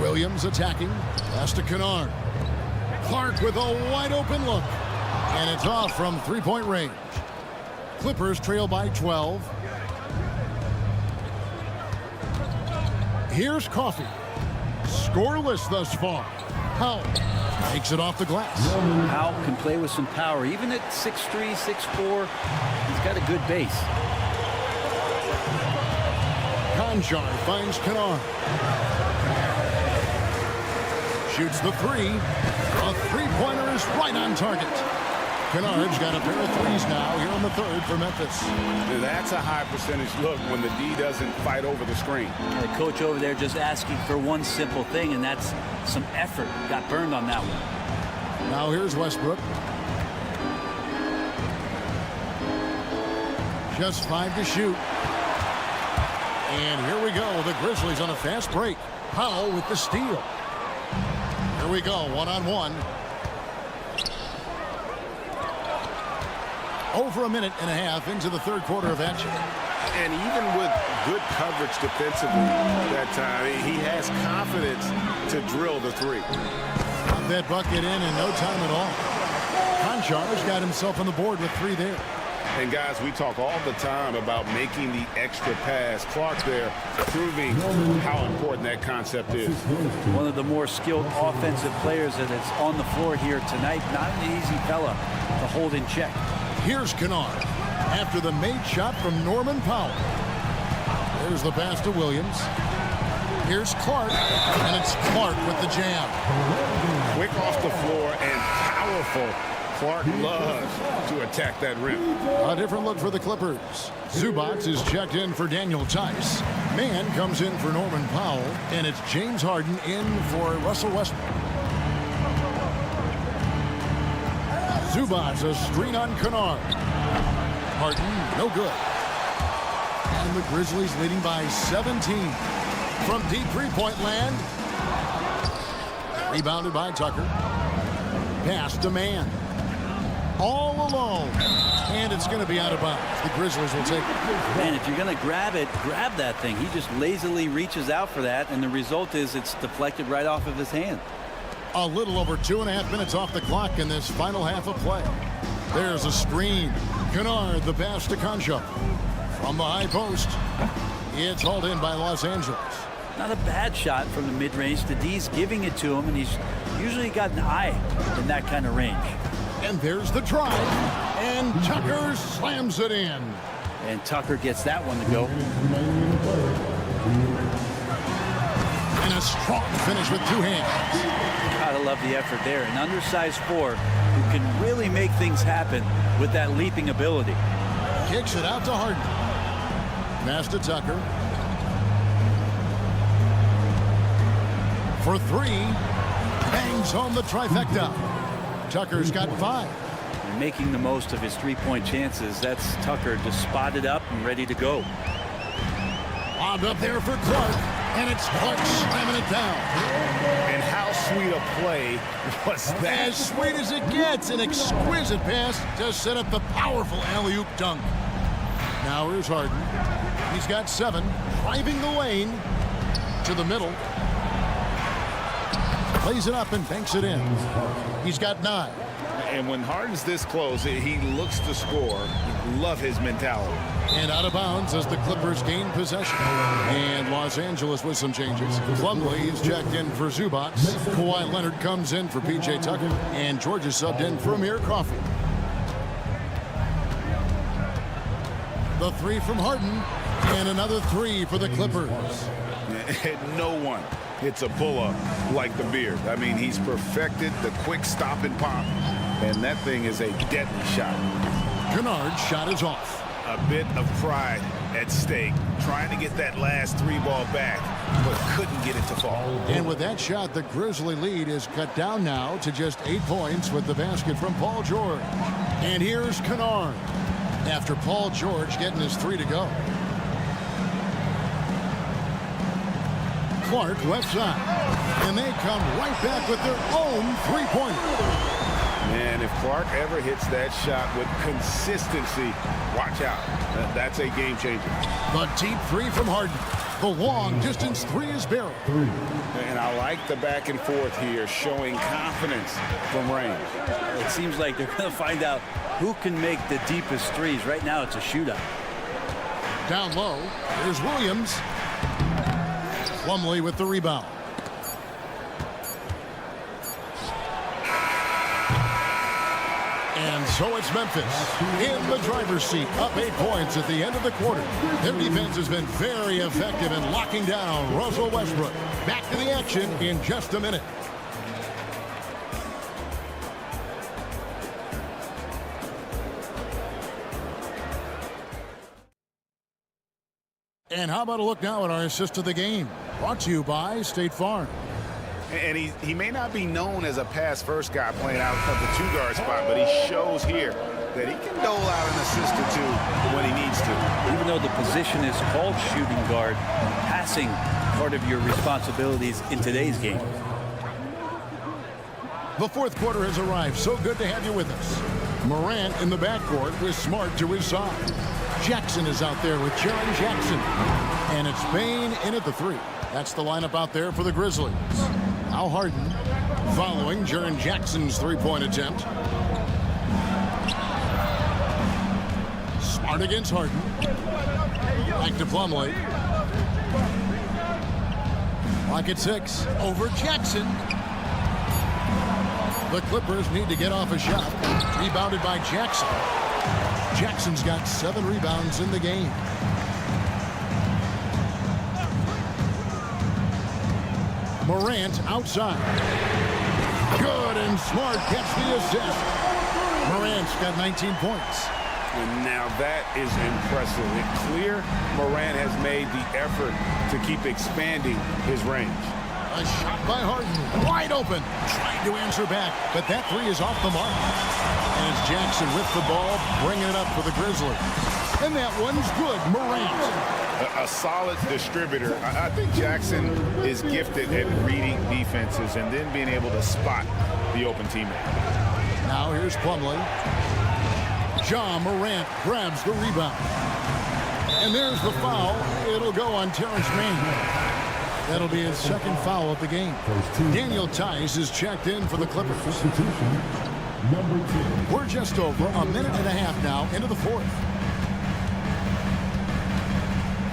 Williams attacking. Pass to Kennard. Clark with a wide open look. And it's off from 3-point range. Clippers trail by 12. Here's Coffey. Scoreless thus far. Powell takes it off the glass.
Powell can play with some power. Even at 6'3", 6'4", he's got a good base.
Conchar finds Kennard. Shoots the 3. A three-pointer is right on target. Kennard's got a pair of threes now here on the 3rd for Memphis.
That's a high percentage look when the D doesn't fight over the screen.
The coach over there just asking for one simple thing, and that's some effort. Got burned on that one.
Now here's Westbrook. Just 5 to shoot. And here we go. The Grizzlies on a fast break. Powell with the steal. Here we go. 1-on-1. Over a minute and a half into the 3rd quarter of action.
And even with good coverage defensively that time, he has confidence to drill the 3.
Got that bucket in no time at all. Conchar's got himself on the board with 3 there.
And guys, we talk all the time about making the extra pass. Clark there proving how important that concept is.
One of the more skilled offensive players that is on the floor here tonight. Not an easy fella to hold in check.
Here's Kennard after the made shot from Norman Powell. There's the pass to Williams. Here's Clark, and it's Clark with the jam.
Quick off the floor and powerful. Clark loves to attack that rim.
A different look for the Clippers. Zubac is checked in for Daniel Tice. Mann comes in for Norman Powell, and it's James Harden in for Russell Westbrook. Zubac a screen on Kennard. Harden, no good. And the Grizzlies leading by 17. From deep 3-point land. Rebounded by Tucker. Pass to Mann. All alone. And it's going to be out of bounds. The Grizzlies will take it.
Man, if you're going to grab it, grab that thing. He just lazily reaches out for that, and the result is it's deflected right off of his hand.
A little over 2.5 minutes off the clock in this final half of play. There's a screen. Kennard, the pass to Concha. From the high post. It's hauled in by Los Angeles.
Not a bad shot from the mid-range. The D's giving it to him, and he's usually got an eye in that kind of range.
And there's the drive. And Tucker slams it in.
And Tucker gets that one to go.
And a strong finish with 2 hands.
Gotta love the effort there. An undersized 4 who can really make things happen with that leaping ability.
Kicks it out to Harden. Pass to Tucker. For 3. Bangs home the trifecta. Tucker's got 5.
And making the most of his 3-point chances. That's Tucker just spotted up and ready to go.
Lobbed up there for Clark. And it's Clark slamming it down.
And how sweet a play was that?
As sweet as it gets. An exquisite pass to set up the powerful alley-oop dunk. Now here's Harden. He's got 7. Driving the lane to the middle. Plays it up and banks it in. He's got 9.
And when Harden's this close, he looks to score. Love his mentality.
And out of bounds as the Clippers gain possession. And Los Angeles with some changes. Plumlee is checked in for Zubac. Kawhi Leonard comes in for PJ Tucker. And George is subbed in for Amir Coffey. The 3 from Harden. And another 3 for the Clippers.
No one hits a pull-up like the Beard. I mean, he's perfected the quick stop and pop. And that thing is a deadly shot.
Kennard's shot is off.
a bit of pride at stake, trying to get that last 3-ball back, but couldn't get it to fall.
And with that shot, the Grizzly lead is cut down now to just 8 points with the basket from Paul George. And here's Kennard after Paul George getting his 3 to go. Clark left side, and they come right back with their own 3-pointer.
Man, if Clark ever hits that shot with consistency, watch out. That's a game changer.
The deep 3 from Harden. The long distance 3 is barreled.
And I like the back and forth here, showing confidence from range.
It seems like they're going to find out who can make the deepest threes. Right now, it's a shootout.
Down low, here's Williams. Plumlee with the rebound. And so it's Memphis in the driver's seat, up 8 points at the end of the quarter. Their defense has been very effective in locking down Russell Westbrook. Back to the action in just a minute. And how about a look now at our assist of the game? Brought to you by State Farm.
And he may not be known as a pass-first guy playing out of the 2-guard spot, but he shows here that he can dole out an assist or 2 when he needs to.
Even though the position is called shooting guard, passing part of your responsibilities in today's game.
The 4th quarter has arrived. So good to have you with us. Morant in the backcourt with Smart to his side. Jackson is out there with Jaren Jackson. And it's Bane in at the 3. That's the lineup out there for the Grizzlies. Now Harden following Jaren Jackson's 3-point attempt. Smart against Harden. Back to Plumlee. Clock at 6. Over Jackson. The Clippers need to get off a shot. Rebounded by Jackson. Jackson's got 7 rebounds in the game. Morant outside. Good, and Smart gets the assist. Morant's got 19 points.
And now that is impressive. It's clear Morant has made the effort to keep expanding his range.
A shot by Harden, wide open, trying to answer back, but that 3 is off the mark. And it's Jackson with the ball, bringing it up for the Grizzlies. And that one's good, Morant.
A solid distributor. I think Jackson is gifted at reading defenses and then being able to spot the open teammate.
Now here's Plumlee. Ja Morant grabs the rebound. And there's the foul. It'll go on Terrence Mann. That'll be his 2nd foul of the game. Daniel Tice is checked in for the Clippers. We're just over a minute and a half now into the 4th.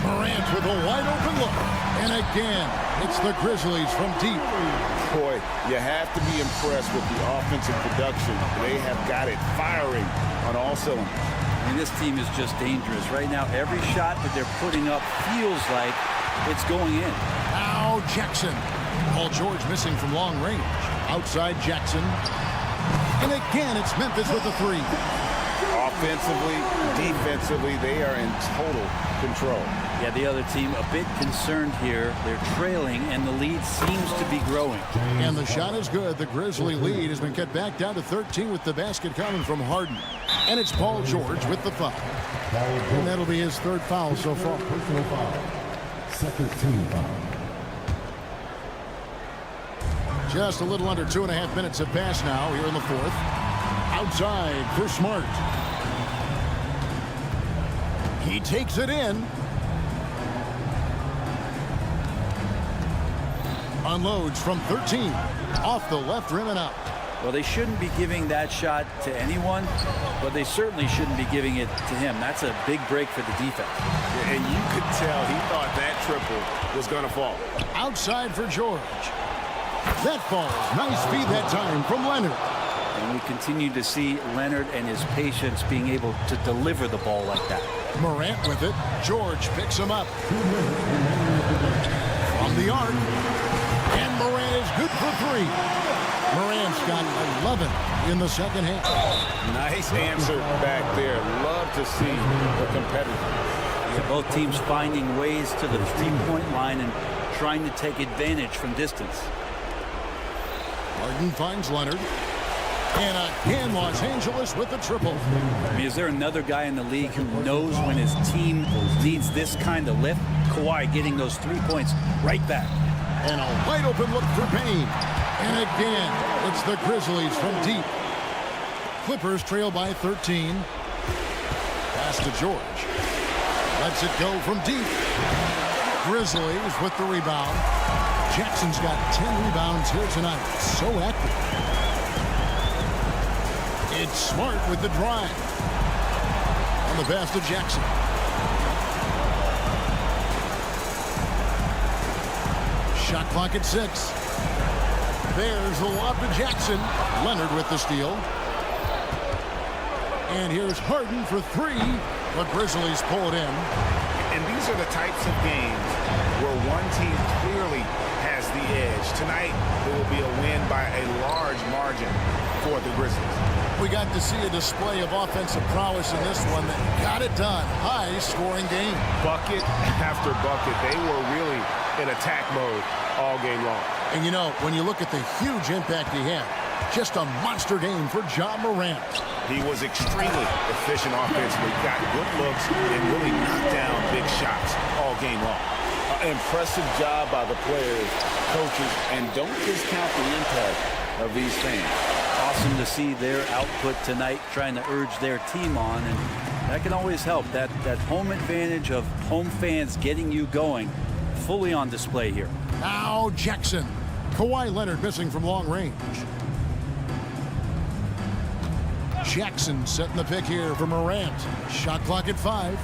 Morant with a wide open look. And again, it's the Grizzlies from deep.
Boy, you have to be impressed with the offensive production. They have got it firing on all cylinders.
I mean, this team is just dangerous. Right now, every shot that they're putting up feels like it's going in.
Now Jackson. Paul George missing from long range. Outside Jackson. And again, it's Memphis with the 3.
Offensively, defensively, they are in total control.
Yeah, the other team a bit concerned here. They're trailing, and the lead seems to be growing.
And the shot is good. The Grizzly lead has been cut back down to 13 with the basket coming from Harden. And it's Paul George with the foul. And that'll be his 3rd foul so far.
Personal foul. 2nd team foul.
Just a little under 2.5 minutes have passed now here in the 4th. Outside for Smart. He takes it in. Unloads from 13. Off the left rim and out.
Well, they shouldn't be giving that shot to anyone, but they certainly shouldn't be giving it to him. That's a big break for the defense.
And you could tell he thought that triple was going to fall.
Outside for George. That falls. Nice feed that time from Leonard.
And we continue to see Leonard and his patience being able to deliver the ball like that.
Morant with it. George picks him up. From the arc. And Morant is good for 3. Morant's got 11 in the second half.
Nice answer back there. Love to see the competitor.
Both teams finding ways to the three-point line and trying to take advantage from distance.
Harden finds Leonard. And again, Los Angeles with the triple.
I mean, is there another guy in the league who knows when his team needs this kind of lift? Kawhi getting those 3 points right back.
And a wide open look for Payne. And again, it's the Grizzlies from deep. Clippers trail by 13. Pass to George. Lets it go from deep. Grizzlies with the rebound. Jackson's got 10 rebounds here tonight. So active. It's Smart with the drive. On the pass to Jackson. Shot clock at 6. There's the lob to Jackson. Leonard with the steal. And here's Harden for 3. The Grizzlies pull it in.
And these are the types of games where one team clearly has the edge. Tonight, it will be a win by a large margin for the Grizzlies.
We got to see a display of offensive prowess in this one that got it done. High-scoring game.
Bucket after bucket. They were really in attack mode all game long.
And you know, when you look at the huge impact he had, just a monster game for Ja Morant.
He was extremely efficient offensively, got good looks, and really knocked down big shots all game long. Impressive job by the players, coaches, and don't discount the impact of these fans.
Awesome to see their output tonight, trying to urge their team on, and that can always help. That home advantage of home fans getting you going, fully on display here.
Now Jackson. Kawhi Leonard missing from long range. Jackson setting the pick here for Morant. Shot clock at 5.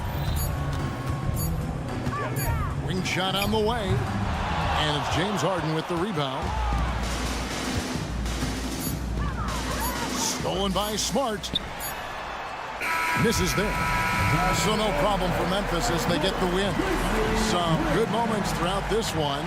Wing shot on the way. And it's James Harden with the rebound. Stolen by Smart. Misses there. So no problem for Memphis as they get the win. Some good moments throughout this one.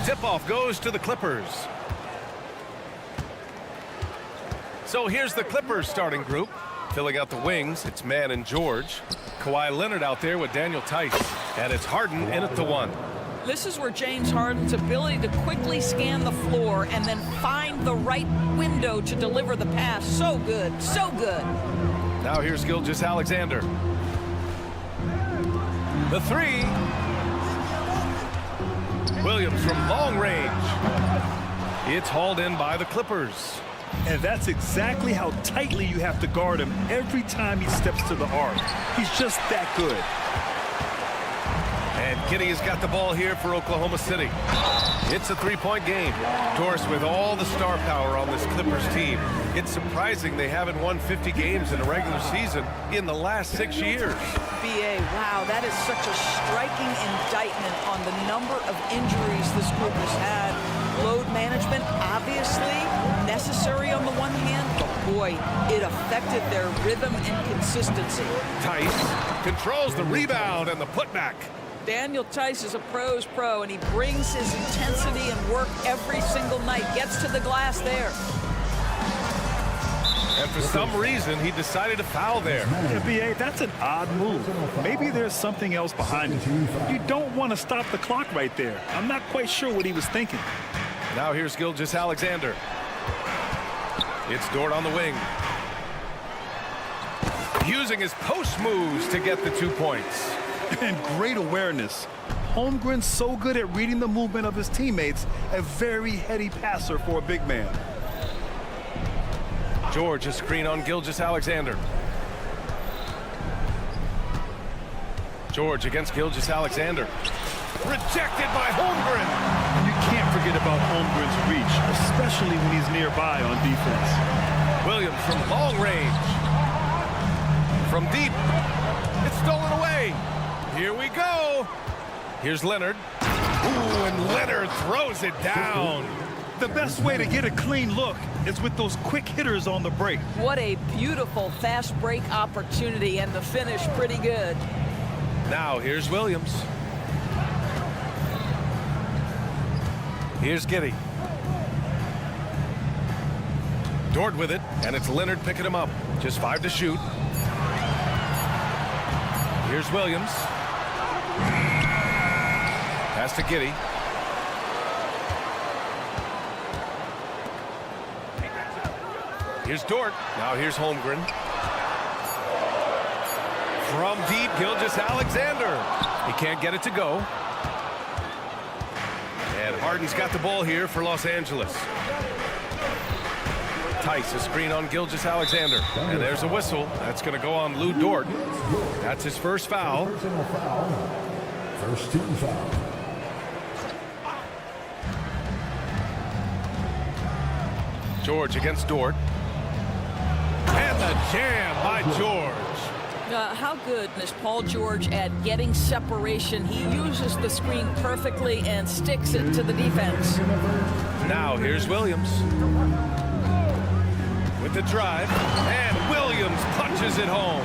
Tip-off goes to the Clippers. So here's the Clippers starting group. Filling out the wings, it's Mann and George. Kawhi Leonard out there with Daniel Tice. And it's Harden in at the 1.
This is where James Harden's ability to quickly scan the floor and then find the right window to deliver the pass. So good, so good.
Now here's Gilgeous-Alexander. The 3. Williams from long range. It's hauled in by the Clippers.
And that's exactly how tightly you have to guard him every time he steps to the arc. He's just that good.
And Giddey has got the ball here for Oklahoma City. It's a 3-point game. Doris, with all the star power on this Clippers team, it's surprising they haven't won 50 games in a regular season in the last 6 years.
BA, wow, that is such a striking indictment on the number of injuries this group has had. Load management, obviously, necessary on the one hand, but boy, it affected their rhythm and consistency.
Tice controls the rebound and the putback.
Daniel Tice is a pro's pro, and he brings his intensity and work every single night. Gets to the glass there.
And for some reason, he decided to foul there.
Yeah, B.A., that's an odd move. Maybe there's something else behind it. You don't want to stop the clock right there. I'm not quite sure what he was thinking.
Now here's Gilgeous-Alexander. It's Dort on the wing. Using his post moves to get the 2 points.
And great awareness. Holmgren's so good at reading the movement of his teammates, a very heady passer for a big man.
George, a screen on Gilgeous-Alexander. George against Gilgeous-Alexander. Rejected by Holmgren.
You can't forget about Holmgren's reach, especially when he's nearby on defense.
Williams from long range. From deep. It's stolen away. Here we go. Here's Leonard. Ooh, and Leonard throws it down.
The best way to get a clean look is with those quick hitters on the break.
What a beautiful fast break opportunity, and the finish pretty good.
Now here's Williams. Here's Giddey. Dort with it, and it's Leonard picking him up. Just 5 to shoot. Here's Williams. Pass to Giddey. Here's Dort. Now here's Holmgren. From deep, Gilgeous-Alexander. He can't get it to go. And Harden's got the ball here for Los Angeles. Tice, a screen on Gilgeous-Alexander. And there's a whistle. That's going to go on Lou Dort. That's his first foul.
First team foul.
George against Dort. And the jam by George.
How good is Paul George at getting separation? He uses the screen perfectly and sticks it to the defense.
Now here's Williams. With the drive. And Williams punches it home.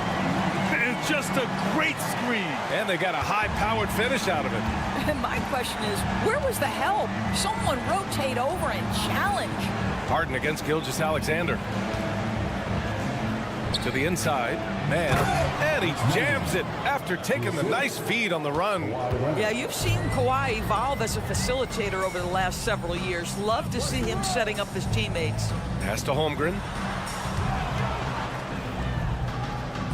And just a great screen.
And they got a high-powered finish out of it.
And my question is, where was the help? Someone rotate over and challenge.
Harden against Gilgeous-Alexander. To the inside, man, and he jams it after taking the nice feed on the run.
Yeah, you've seen Kawhi evolve as a facilitator over the last several years. Love to see him setting up his teammates.
Pass to Holmgren.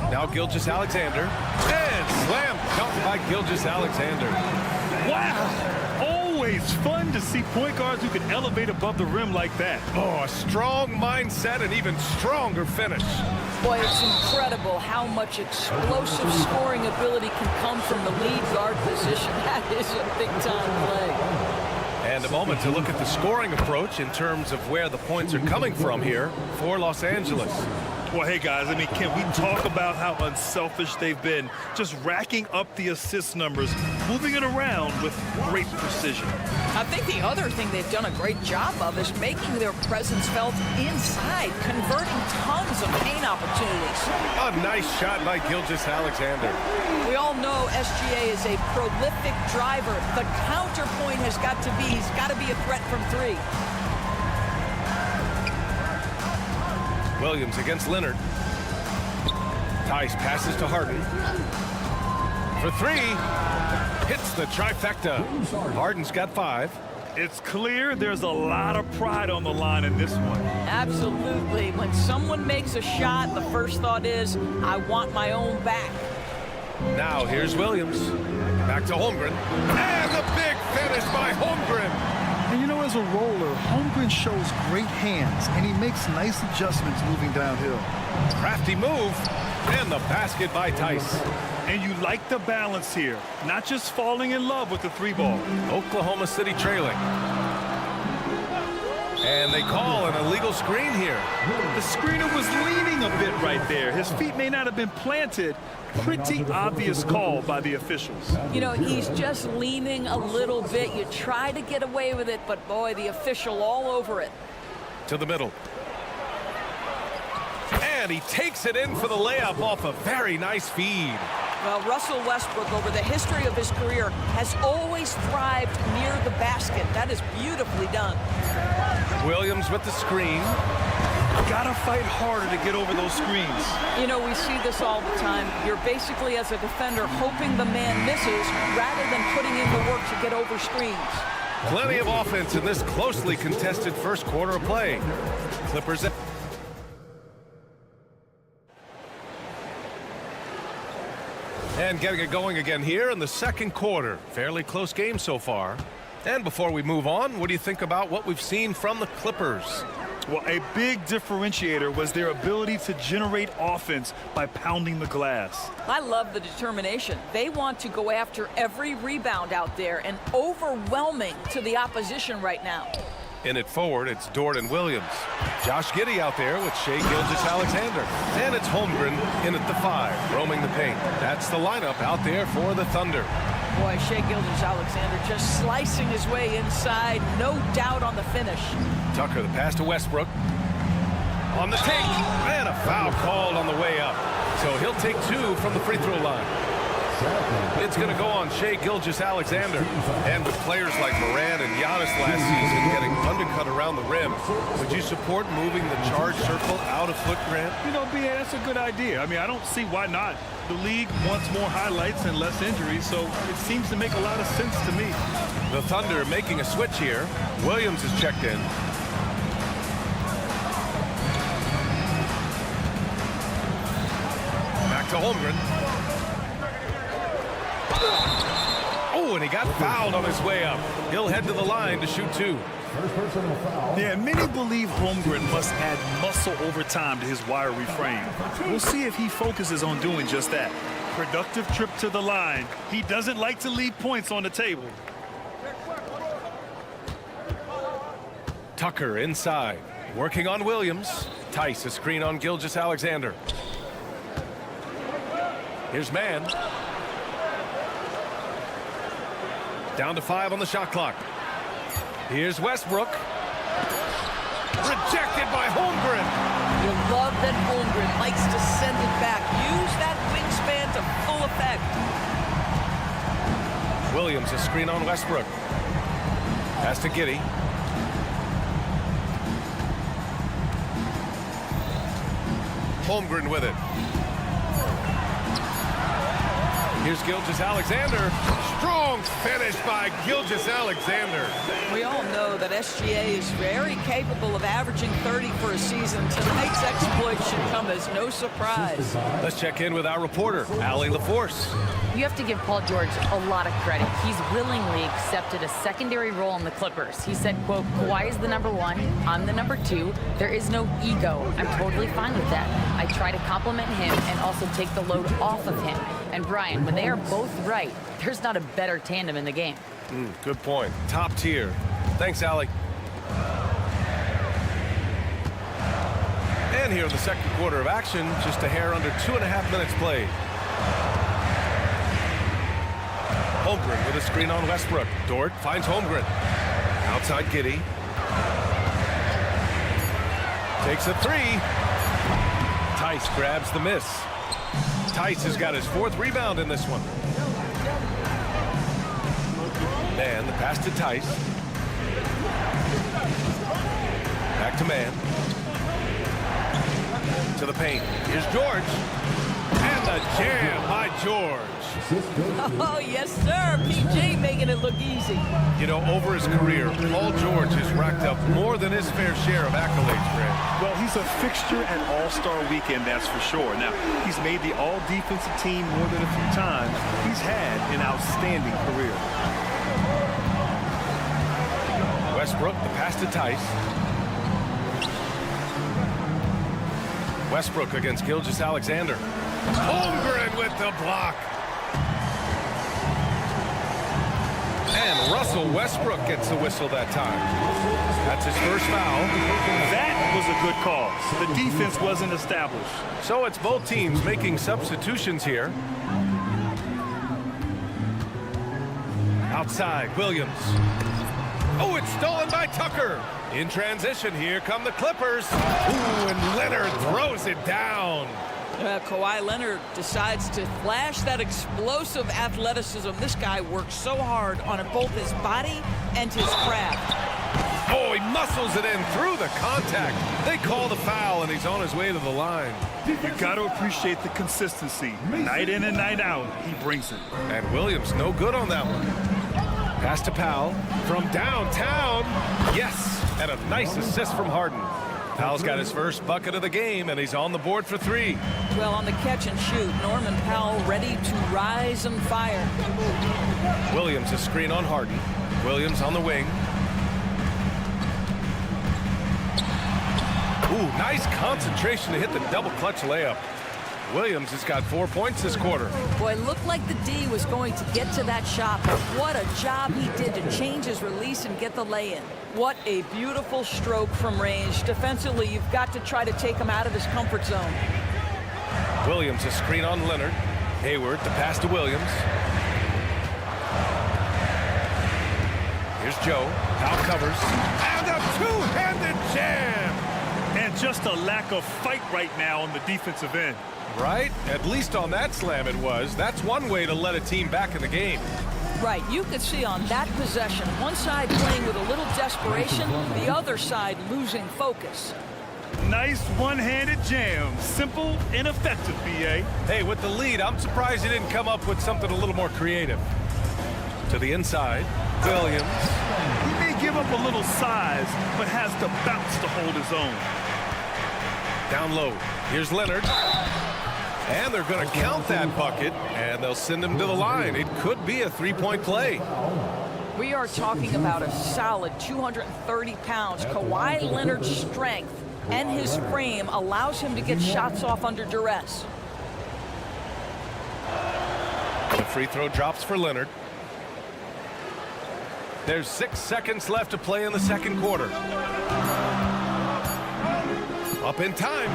Now Gilgeous-Alexander. And slam dunk by Gilgeous-Alexander.
Wow! Always fun to see point guards who can elevate above the rim like that.
Oh, a strong mindset and even stronger finish.
Boy, it's incredible how much explosive scoring ability can come from the lead guard position. That is a big-time play.
And a moment to look at the scoring approach in terms of where the points are coming from here for Los Angeles.
Well, hey, guys, I mean, can we talk about how unselfish they've been? Just racking up the assist numbers, moving it around with great precision.
I think the other thing they've done a great job of is making their presence felt inside, converting tons of paint opportunities.
A nice shot by Gilgeous-Alexander.
We all know SGA is a prolific driver. The counterpoint has got to be, he's got to be a threat from three.
Williams against Leonard. Tice passes to Harden. For three. Hits the trifecta. Harden's got 5.
It's clear there's a lot of pride on the line in this one.
Absolutely. When someone makes a shot, the first thought is, I want my own back.
Now here's Williams. Back to Holmgren. And the big finish by Holmgren.
And you know, as a roller, Holmgren shows great hands, and he makes nice adjustments moving downhill.
Crafty move. And the basket by Tice.
And you like the balance here, not just falling in love with the 3-ball.
Oklahoma City trailing. And they call an illegal screen here.
The screener was leaning a bit right there. His feet may not have been planted. Pretty obvious call by the officials.
You know, he's just leaning a little bit. You try to get away with it, but boy, the official all over it.
To the middle. And he takes it in for the layup off a very nice feed.
Well, Russell Westbrook, over the history of his career, has always thrived near the basket. That is beautifully done.
Williams with the screen.
Gotta fight harder to get over those screens.
You know, we see this all the time. You're basically, as a defender, hoping the man misses rather than putting in the work to get over screens.
Plenty of offense in this closely contested first quarter of play. Clippers. And getting it going again here in the second quarter. Fairly close game so far. And before we move on, what do you think about what we've seen from the Clippers?
Well, a big differentiator was their ability to generate offense by pounding the glass.
I love the determination. They want to go after every rebound out there and overwhelming to the opposition right now.
In it forward, it's Dort and Williams. Josh Giddey out there with Shai Gilgeous-Alexander. And it's Holmgren in at the 5, roaming the paint. That's the lineup out there for the Thunder.
Boy, Shai Gilgeous-Alexander just slicing his way inside. No doubt on the finish.
Tucker, the pass to Westbrook. On the take. And a foul called on the way up. So he'll take 2 from the free throw line. It's going to go on Shai Gilgeous-Alexander. And with players like Morant and Giannis last season getting undercut around the rim, would you support moving the charge circle out of foot, Grant?
You know, B.A., that's a good idea. I mean, I don't see why not. The league wants more highlights and less injuries, so it seems to make a lot of sense to me.
The Thunder making a switch here. Williams is checked in. Back to Holmgren. Oh, and he got fouled on his way up. He'll head to the line to shoot 2.
Yeah, many believe Holmgren must add muscle over time to his wiry frame. We'll see if he focuses on doing just that. Productive trip to the line. He doesn't like to leave points on the table.
Tucker inside, working on Williams. Tice a screen on Gilgeous-Alexander. Here's Mann. Down to 5 on the shot clock. Here's Westbrook. Rejected by Holmgren.
You love that Holmgren likes to send it back. Use that wingspan to full effect.
Williams a screen on Westbrook. Pass to Giddey. Holmgren with it. Here's Gilgeous-Alexander. Strong finish by Gilgeous-Alexander.
We all know that SGA is very capable of averaging 30 for a season. Tonight's exploit should come as no surprise.
Let's check in with our reporter, Allie LaForce.
You have to give Paul George a lot of credit. He's willingly accepted a secondary role in the Clippers. He said, quote, Kawhi is the number 1, I'm the number 2. There is no ego. I'm totally fine with that. I try to compliment him and also take the load off of him. And Brian, when they are both right, there's not a better tandem in the game.
Good point. Top tier. Thanks, Allie. again here in the second quarter of action. Just a hair under 2.5 minutes played. Holmgren with a screen on Westbrook. Dort finds Holmgren. Outside Giddey. Takes a three. Tice grabs the miss. Tice has got his 4th rebound in this one. Man, the pass to Tice. Back to Man. To the paint. Here's George. And the jam by George.
Oh, yes, sir. PJ making it look easy.
You know, over his career, Paul George has racked up more than his fair share of accolades, Greg.
Well, he's a fixture at All-Star Weekend, that's for sure. Now, he's made the All-Defensive Team more than a few times. He's had an outstanding career.
Westbrook, the pass to Tice. Westbrook against Gilgeous-Alexander. Holmgren with the block. And Russell Westbrook gets the whistle that time. That's his first foul.
That was a good call. The defense wasn't established.
So it's both teams making substitutions here. Outside, Williams. Oh, it's stolen by Tucker. In transition, here come the Clippers. Ooh, and Leonard throws it down.
Kawhi Leonard decides to flash that explosive athleticism. This guy works so hard on both his body and his craft.
Oh, he muscles it in through the contact. They call the foul, and he's on his way to the line.
You got to appreciate the consistency. Night in and night out, he brings it.
And Williams no good on that one. Pass to Powell from downtown. Yes, and a nice assist from Harden. Powell's got his first bucket of the game, and he's on the board for 3.
Well, on the catch and shoot, Norman Powell ready to rise and fire.
Williams a screen on Harden. Williams on the wing. Ooh, nice concentration to hit the double clutch layup. Williams has got 4 points this quarter.
Boy, it looked like the D was going to get to that shot, but what a job he did to change his release and get the lay-in. What a beautiful stroke from range. Defensively, you've got to try to take him out of his comfort zone.
Williams a screen on Leonard. Hayward, the pass to Williams. Here's Joe. Powell covers. And a two-handed jam!
And just a lack of fight right now on the defensive end.
Right? At least on that slam it was. That's one way to let a team back in the game.
Right. You could see on that possession, one side playing with a little desperation, the other side losing focus.
Nice one-handed jam. Simple and effective, B.A.
Hey, with the lead, I'm surprised he didn't come up with something a little more creative. To the inside, Williams.
He may give up a little size, but has the bounce to hold his own.
Down low. Here's Leonard. And they're going to count that bucket, and they'll send him to the line. It could be a 3-point play.
We are talking about a solid 230 pounds. Kawhi Leonard's strength and his frame allows him to get shots off under duress.
The free throw drops for Leonard. There's 6 seconds left to play in the second quarter. Up in time.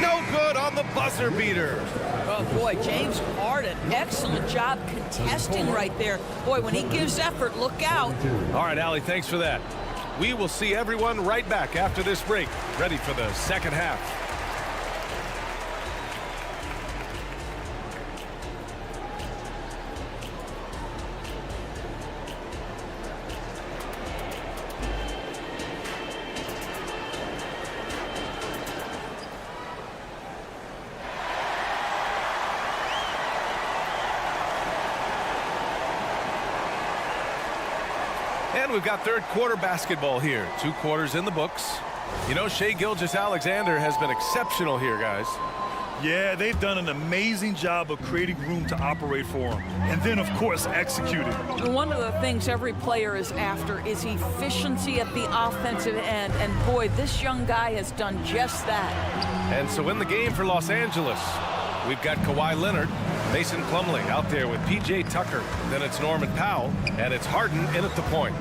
No good on the buzzer beater.
Oh, boy, James Harden, excellent job contesting right there. Boy, when he gives effort, look out.
All right, Allie, thanks for that. We will see everyone right back after this break, ready for the second half. And we've got third quarter basketball here. 2 quarters in the books. You know, Shai Gilgeous-Alexander has been exceptional here, guys.
Yeah, they've done an amazing job of creating room to operate for him. And then, of course, executing.
One of the things every player is after is efficiency at the offensive end. And, boy, this young guy has done just that.
And so in the game for Los Angeles, we've got Kawhi Leonard, Mason Plumlee out there with P.J. Tucker. Then it's Norman Powell, and it's Harden in at the point.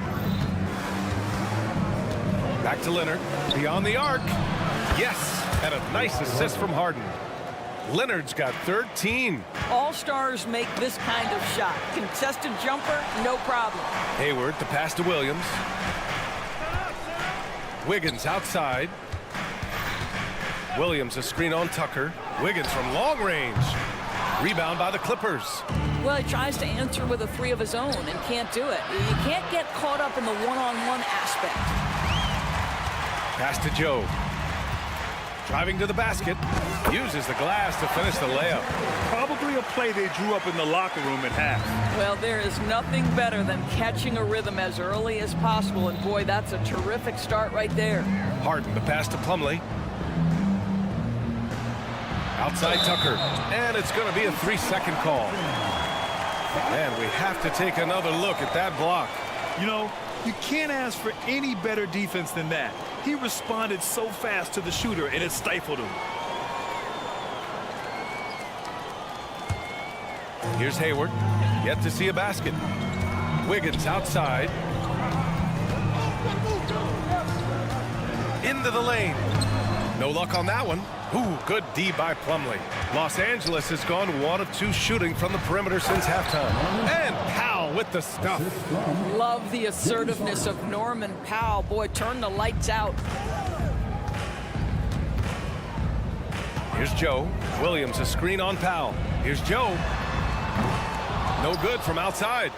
Back to Leonard, beyond the arc. Yes, and a nice assist from Harden. Leonard's got 13.
All-stars make this kind of shot. Contested jumper, no problem.
Hayward, the pass to Williams. Wiggins outside. Williams a screen on Tucker. Wiggins from long range. Rebound by the Clippers.
Well, he tries to answer with a three of his own and can't do it. You can't get caught up in the one-on-one aspect.
Pass to Joe. Driving to the basket. Uses the glass to finish the layup.
Probably a play they drew up in the locker room at half.
Well, there is nothing better than catching a rhythm as early as possible. And boy, that's a terrific start right there.
Harden, the pass to Plumlee. Outside Tucker. And it's going to be a 3-second call. And we have to take another look at that block.
You know, you can't ask for any better defense than that. He responded so fast to the shooter, and it stifled him.
Here's Hayward. Yet to see a basket. Wiggins outside. Into the lane. No luck on that one. Ooh, good D by Plumlee. Los Angeles has gone 1 of 2 shooting from the perimeter since halftime. And Powell with the stuff.
Love the assertiveness of Norman Powell. Boy, turn the lights out.
Here's Joe. Williams a screen on Powell. Here's Joe. No good from outside.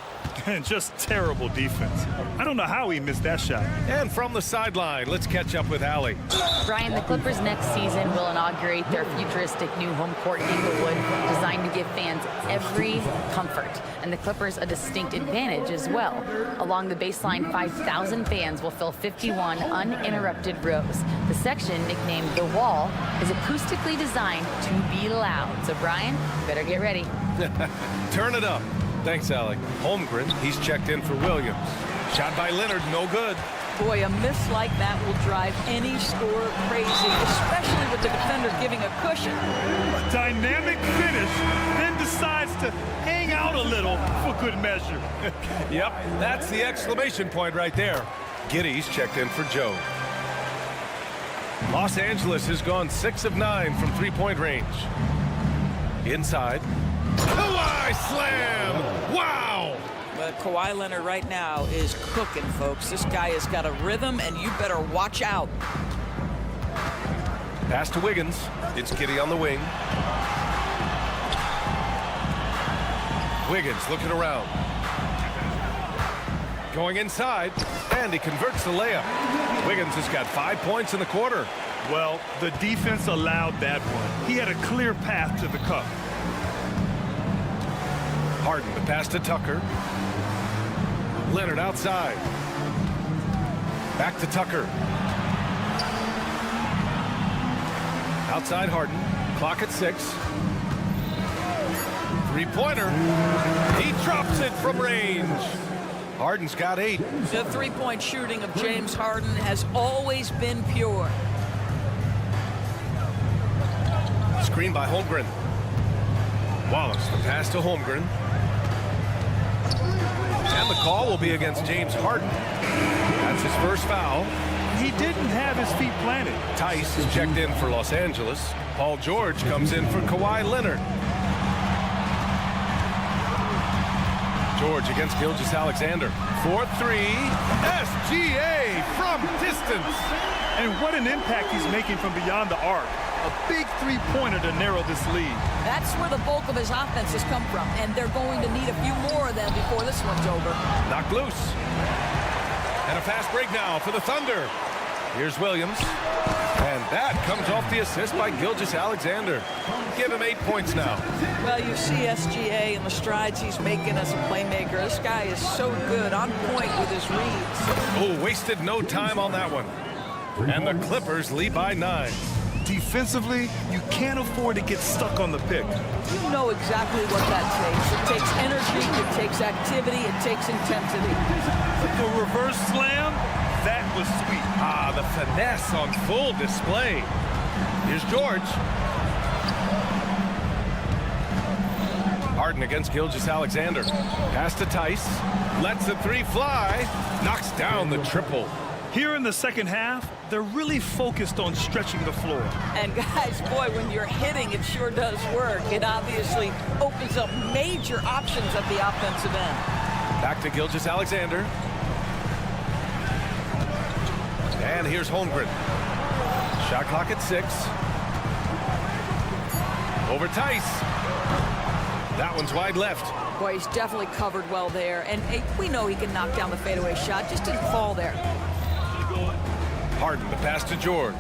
And just terrible defense. I don't know how he missed that shot.
And from the sideline, let's catch up with Allie.
Brian, the Clippers next season will inaugurate their futuristic new home court in Inglewood, designed to give fans every comfort. And the Clippers a distinct advantage as well. Along the baseline, 5,000 fans will fill 51 uninterrupted rows. The section, nicknamed The Wall, is acoustically designed to be loud. So, Brian, better get ready.
Turn it up. Thanks, Allie. Holmgren, he's checked in for Williams. Shot by Leonard, no good.
Boy, a miss like that will drive any scorer crazy, especially with the defender giving a cushion.
A dynamic finish, then decides to hang out a little for good measure.
Yep, that's the exclamation point right there. Giddey's checked in for Joe. Los Angeles has gone 6 of 9 from three-point range. Inside. Kawhi slam! Wow!
But Kawhi Leonard right now is cooking, folks. This guy has got a rhythm, and you better watch out.
Pass to Wiggins. It's Giddey on the wing. Wiggins looking around. Going inside, and he converts the layup. Wiggins has got 5 points in the quarter.
Well, the defense allowed that one. He had a clear path to the cup.
Harden, the pass to Tucker. Leonard outside. Back to Tucker. Outside Harden. Clock at 6. Three-pointer. He drops it from range. Harden's got 8.
The three-point shooting of James Harden has always been pure.
Screen by Holmgren. Wallace, the pass to Holmgren. And the call will be against James Harden. That's his first foul.
He didn't have his feet planted.
Tice is checked in for Los Angeles. Paul George comes in for Kawhi Leonard. George against Gilgeous-Alexander. 4-3. SGA from distance.
And what an impact he's making from beyond the arc. A big three-pointer to narrow this lead.
That's where the bulk of his offense has come from, and they're going to need a few more of them before this one's over.
Knocked loose. And a fast break now for the Thunder. Here's Williams. And that comes off the assist by Gilgeous-Alexander. Give him 8 points now.
Well, you see SGA and the strides he's making as a playmaker. This guy is so good, on point with his reads.
Oh, wasted no time on that one. And the Clippers lead by 9.
Defensively, you can't afford to get stuck on the pick.
You know exactly what that takes. It takes energy, it takes activity, it takes intensity.
But the reverse slam, that was sweet.
Ah, the finesse on full display. Here's George. Harden against Gilgeous-Alexander. Pass to Tice. Lets the three fly. Knocks down the triple.
Here in the second half, they're really focused on stretching the floor.
And guys, boy, when you're hitting, it sure does work. It obviously opens up major options at the offensive end.
Back to Gilgeous-Alexander. And here's Holmgren. Shot clock at 6. Over Tice. That one's wide left.
Boy, he's definitely covered well there. And hey, we know he can knock down the fadeaway shot. Just didn't fall there.
Harden, the pass to George.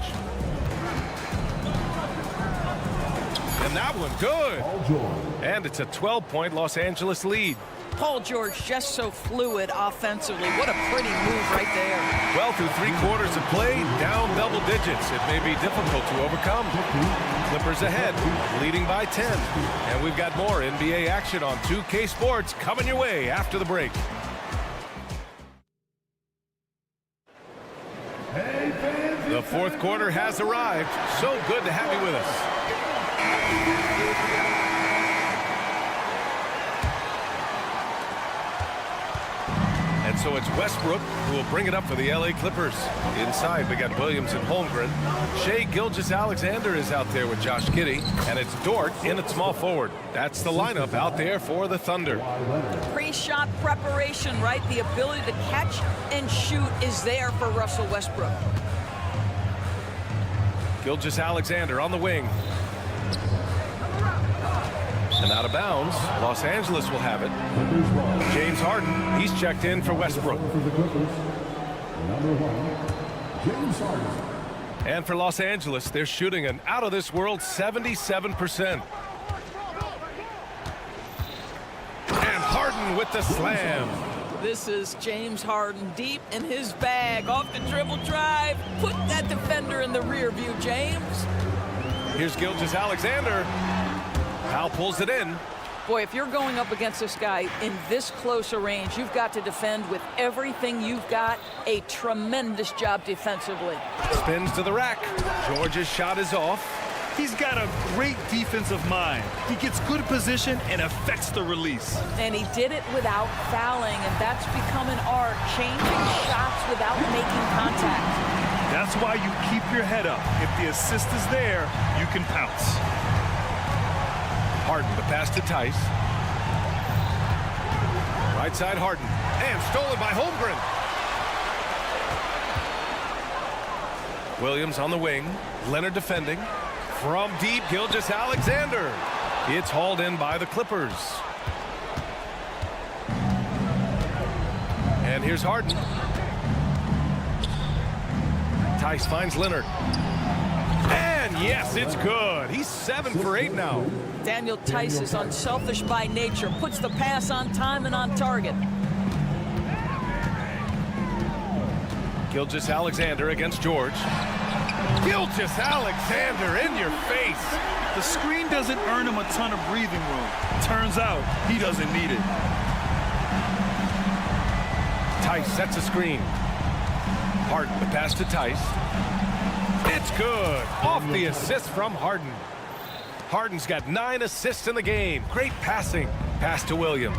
And that one, good. And it's a 12-point Los Angeles lead.
Paul George just so fluid offensively. What a pretty move right there.
Well, through 3 quarters of play, down double digits. It may be difficult to overcome. Clippers ahead, leading by 10. And we've got more NBA action on 2K Sports coming your way after the break. The fourth quarter has arrived. So good to have you with us. And so it's Westbrook who will bring it up for the LA Clippers. Inside, we got Williams and Holmgren. Shai Gilgeous-Alexander is out there with Josh Giddey. And it's Dort in at small forward. That's the lineup out there for the Thunder.
Pre-shot preparation, right? The ability to catch and shoot is there for Russell Westbrook.
Gilgeous-Alexander on the wing. And out of bounds, Los Angeles will have it. James Harden, he's checked in for Westbrook. And for Los Angeles, they're shooting an out-of-this-world 77%. And Harden with the slam.
This is James Harden deep in his bag. Off the dribble drive. Put that defender in the rear view, James.
Here's Gilgeous-Alexander. Powell pulls it in.
Boy, if you're going up against this guy in this close a range, you've got to defend with everything you've got. A tremendous job defensively.
Spins to the rack. George's shot is off.
He's got a great defensive mind. He gets good position and affects the release.
And he did it without fouling, and that's become an art, changing shots without making contact.
That's why you keep your head up. If the assist is there, you can pounce.
Harden, the pass to Tice. Right side, Harden. And stolen by Holmgren. Williams on the wing. Leonard defending. From deep, Gilgeous-Alexander. It's hauled in by the Clippers. And here's Harden. Tice finds Leonard. And yes, it's good. He's 7 for 8 now.
Daniel Tice is unselfish by nature. Puts the pass on time and on target.
Gilgeous-Alexander against George. Gilgeous-Alexander in your face.
The screen doesn't earn him a ton of breathing room. Turns out he doesn't need it.
Tice sets a screen. Harden, the pass to Tice. It's good. Off the assist from Harden. Harden's got 9 assists in the game. Great passing. Pass to Williams.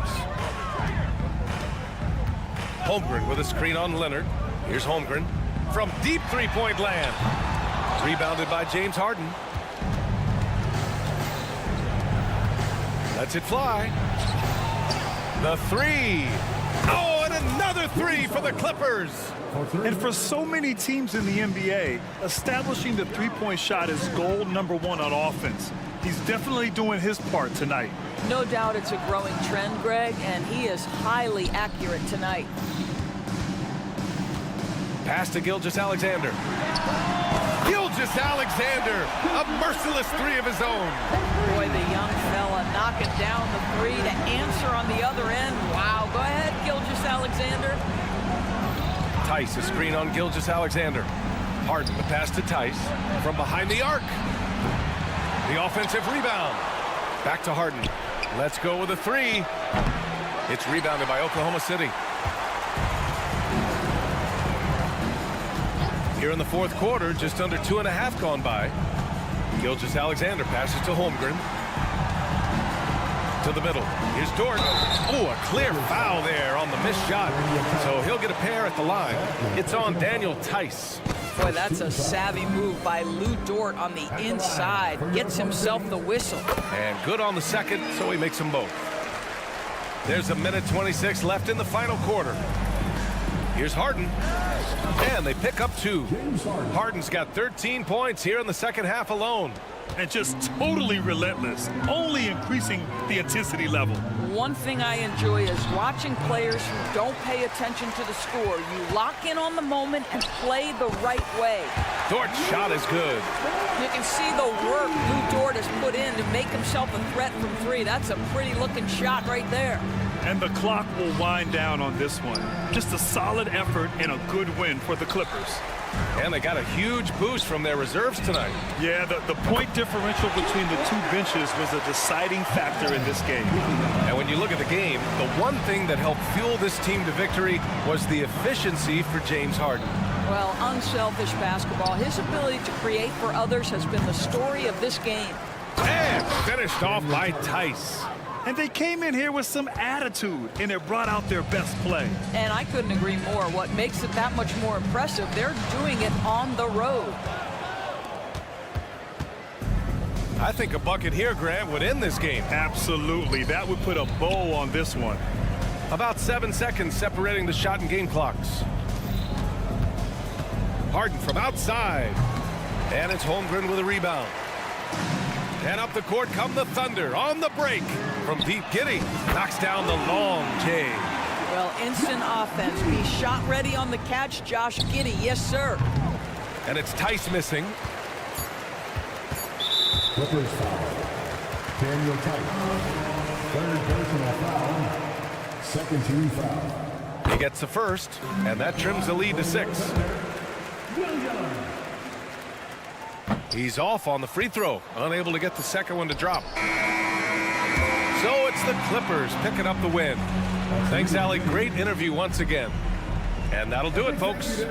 Holmgren with a screen on Leonard. Here's Holmgren from deep three-point land. Rebounded by James Harden. Lets it fly. The 3. Oh, and another 3 for the Clippers.
And for so many teams in the NBA, establishing the three-point shot is goal number 1 on offense. He's definitely doing his part tonight.
No doubt it's a growing trend, Greg, and he is highly accurate tonight.
Pass to Gilgeous-Alexander. Gilgeous-Alexander, a merciless 3 of his own.
Boy, the young fella knocking down the 3 to answer on the other end. Wow, go ahead, Gilgeous-Alexander.
Tice, a screen on Gilgeous-Alexander. Harden, the pass to Tice from behind the arc. The offensive rebound. Back to Harden. Let's go with a 3. It's rebounded by Oklahoma City. Here in the fourth quarter, just under 2.5 gone by. Gilgeous-Alexander passes to Holmgren. to the middle. Here's Dort. Oh, a clear foul there on the missed shot. So he'll get a pair at the line. It's on Daniel Tice.
Boy, that's a savvy move by Lou Dort on the inside. Gets himself the whistle.
And good on the second, so he makes them both. There's a minute 26 left in the final quarter. Here's Harden. And they pick up 2. Harden's got 13 points here in the second half alone.
And just totally relentless, only increasing the intensity level.
One thing I enjoy is watching players who don't pay attention to the score. You lock in on the moment and play the right way.
Dort's shot is good.
You can see the work Lou Dort has put in to make himself a threat from 3. That's a pretty looking shot right there.
And the clock will wind down on this one. Just a solid effort and a good win for the Clippers.
And they got a huge boost from their reserves tonight.
Yeah, the point differential between the two benches was a deciding factor in this game.
And when you look at the game, the one thing that helped fuel this team to victory was the efficiency for James Harden.
Well, unselfish basketball. His ability to create for others has been the story of this game.
And finished off by Tice.
And they came in here with some attitude, and it brought out their best play.
And I couldn't agree more. What makes it that much more impressive, they're doing it on the road.
I think a bucket here, Grant, would end this game.
Absolutely. That would put a bow on this one.
About 7 seconds separating the shot and game clocks. Harden from outside. And it's Holmgren with a rebound. And up the court come the Thunder on the break. From deep, Giddey knocks down the long J.
Well, instant offense. Be shot ready on the catch, Josh Giddey. Yes, sir.
And it's Tice missing.
Clippers foul. Daniel Tice. Third personal foul. Second team foul.
He gets the first, and that trims the lead to 6. He's off on the free throw, unable to get the second one to drop. So it's the Clippers picking up the win. Thanks, Allie. Great interview once again. And that'll do it, folks.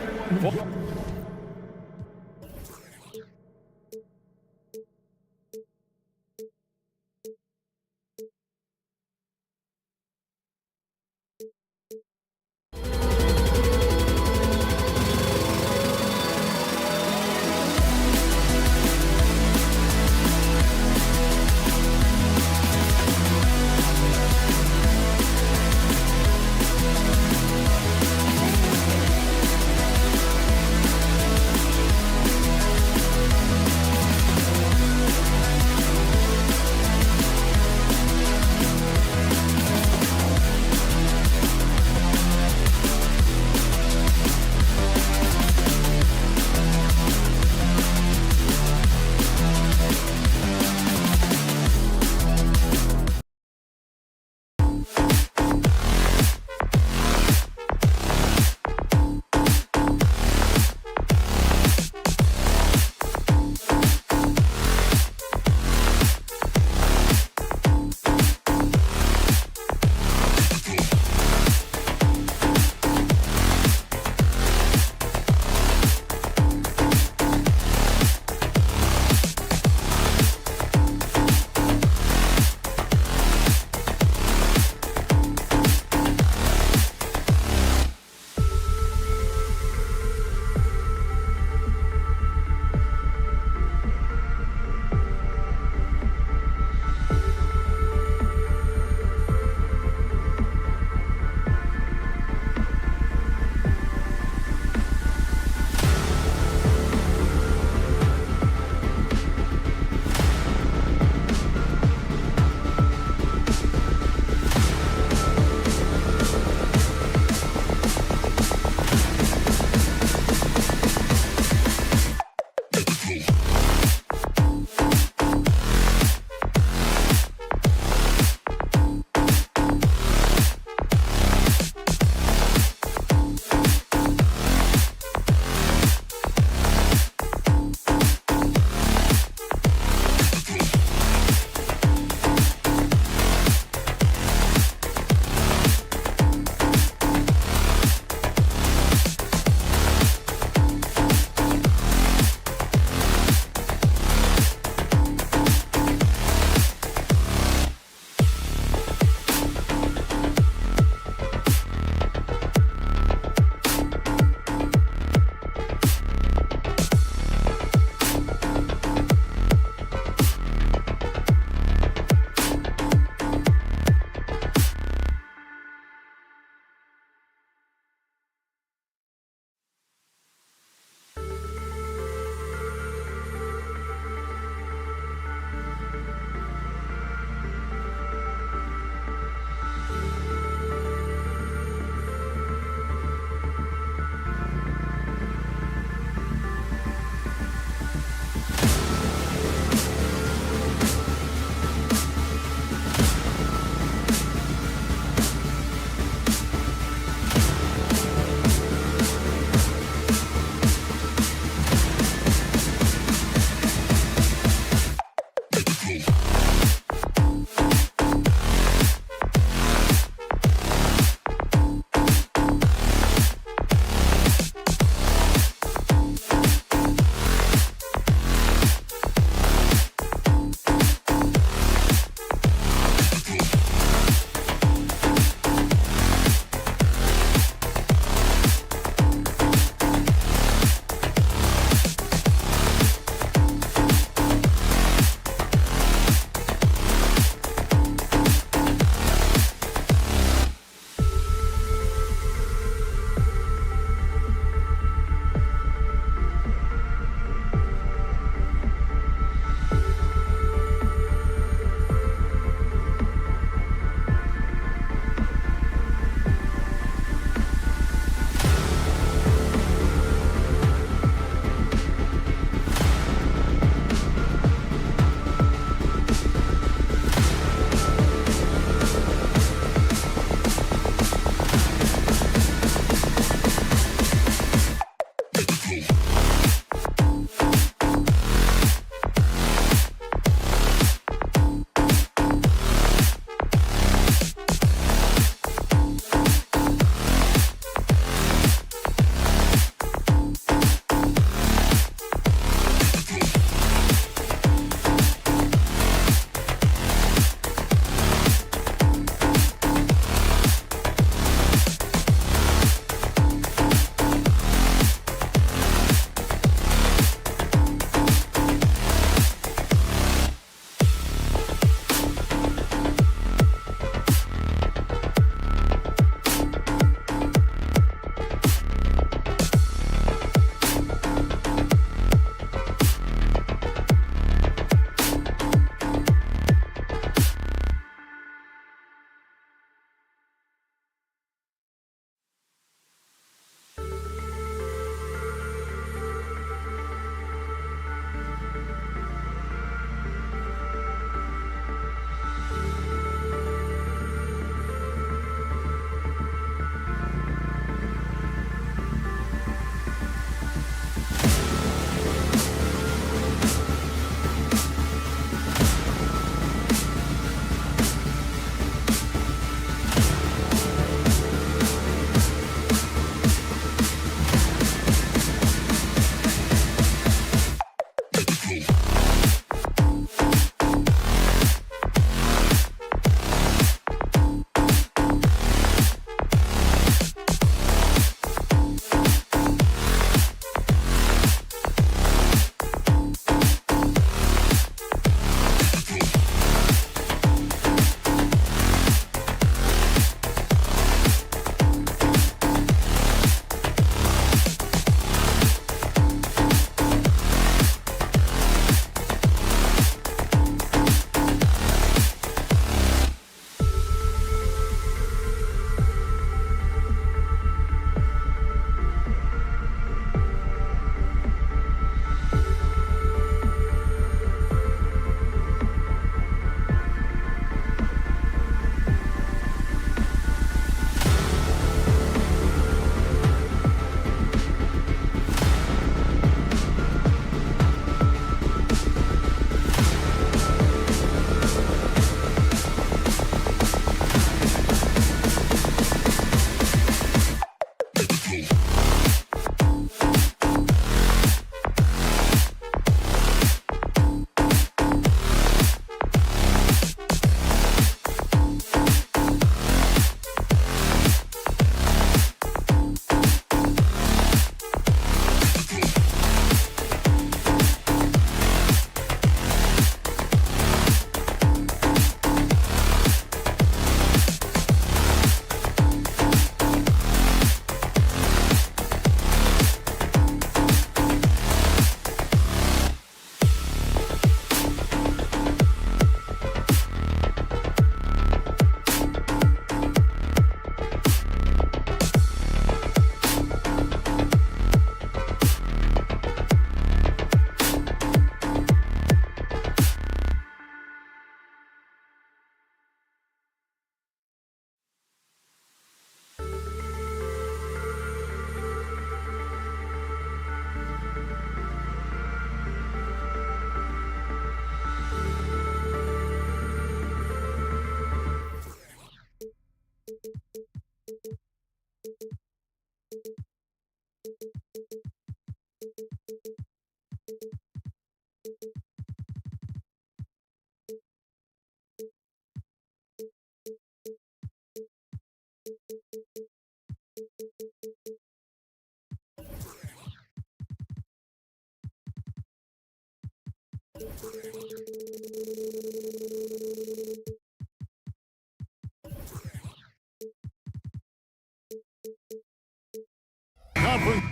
Conference.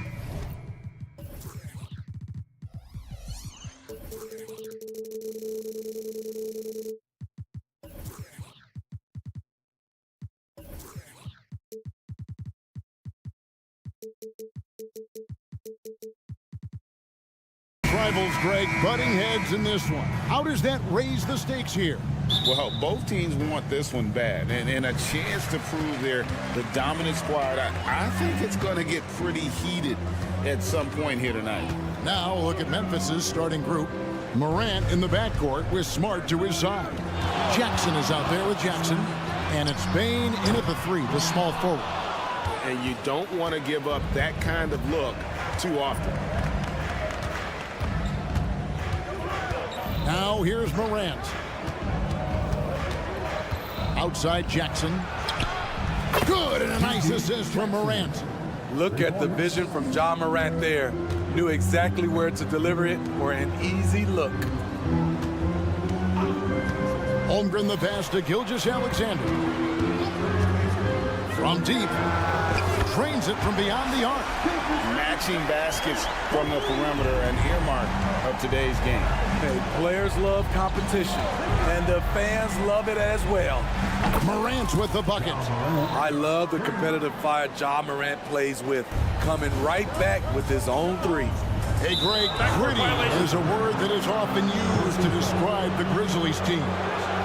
Rivals, Greg, butting heads in this one. How does that raise the stakes here?
Well, both teams want this one bad, and a chance to prove they're the dominant squad. I think it's going to get pretty heated at some point here tonight.
Now look at Memphis's starting group. Morant in the backcourt with Smart to his side. Jackson is out there with Jackson, and it's Bane in at the 3, the small forward.
And you don't want to give up that kind of look too often.
Now here's Morant. Outside Jackson. Good, and a nice assist from Morant.
Look at the vision from Ja Morant there. Knew exactly where to deliver it for an easy look.
Holmgren the pass to Gilgeous-Alexander. From deep. Trains it from beyond the arc.
Matching baskets from the perimeter, an earmark of today's game.
Hey, players love competition, and the fans love it as well.
Morant with the bucket.
I love the competitive fire Ja Morant plays with, coming right back with his own 3.
Hey, Greg, gritty is a word that is often used to describe the Grizzlies team.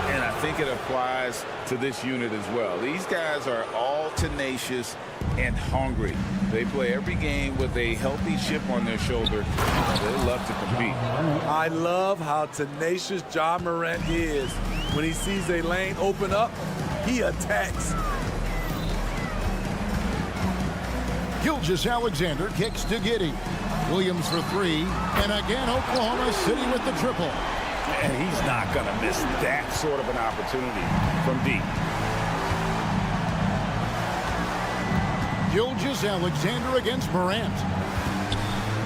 And I think it applies to this unit as well. These guys are all tenacious and hungry. They play every game with a healthy chip on their shoulder. They love to compete.
I love how tenacious Ja Morant is. When he sees a lane open up, he attacks.
Gilgeous-Alexander kicks to Giddey. Williams for 3, and again Oklahoma City with the triple.
And he's not going to miss that sort of an opportunity from deep.
Gilgeous-Alexander against Morant.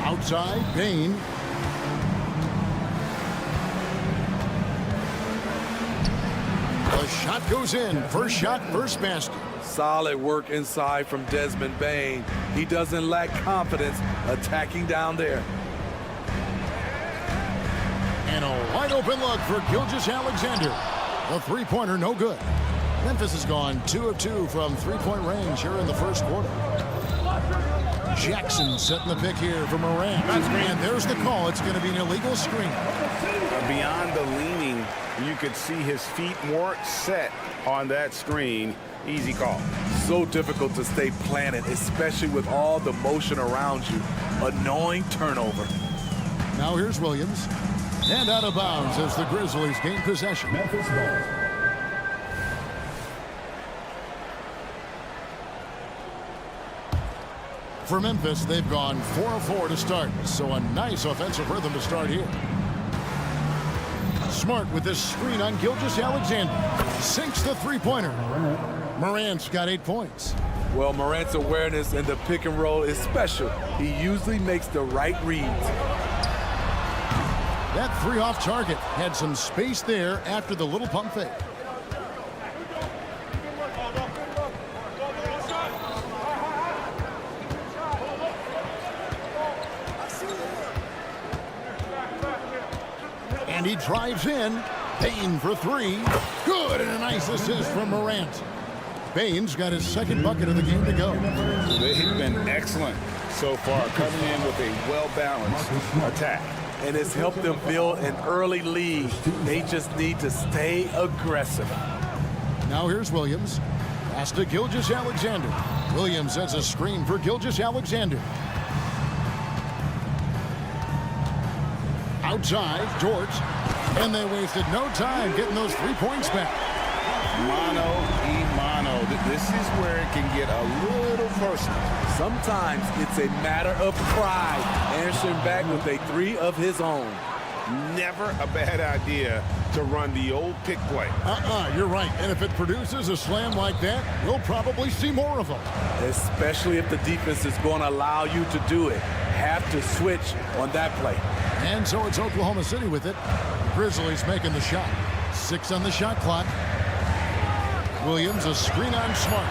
Outside, Bane. The shot goes in. First shot, first basket.
Solid work inside from Desmond Bane. He doesn't lack confidence attacking down there.
And a wide open look for Gilgeous-Alexander. The three-pointer no good. Memphis has gone 2 of 2 from three-point range here in the first quarter. Jackson setting the pick here for Morant. And there's the call. It's going to be an illegal screen.
Beyond the leaning, you could see his feet more set on that screen. Easy call.
So difficult to stay planted, especially with all the motion around you. Annoying turnover.
Now here's Williams. And out of bounds as the Grizzlies gain possession.
Memphis ball.
For Memphis, they've gone 4 of 4 to start, so a nice offensive rhythm to start here. Smart with this screen on Gilgeous-Alexander. Sinks the three-pointer. Morant's got 8 points.
Well, Morant's awareness in the pick and roll is special. He usually makes the right reads.
That 3 off target had some space there after the little pump fake. And he drives in. Bane for 3. Good, and a nice assist from Morant. Bane's got his second bucket of the game to go.
They've been excellent so far, coming in with a well-balanced attack.
And it's helped them build an early lead. They just need to stay aggressive.
Now here's Williams. Pass to Gilgeous-Alexander. Williams sets a screen for Gilgeous-Alexander. Outside, George. And they wasted no time getting those 3 points back.
Mano. This is where it can get a little personal.
Sometimes it's a matter of pride, answering back with a 3 of his own.
Never a bad idea to run the old pick play.
You're right. And if it produces a slam like that, we'll probably see more of them.
Especially if the defense is going to allow you to do it. have to switch on that play.
And so it's Oklahoma City with it. Grizzlies making the shot. 6 on the shot clock. Williams, a screen on Smart.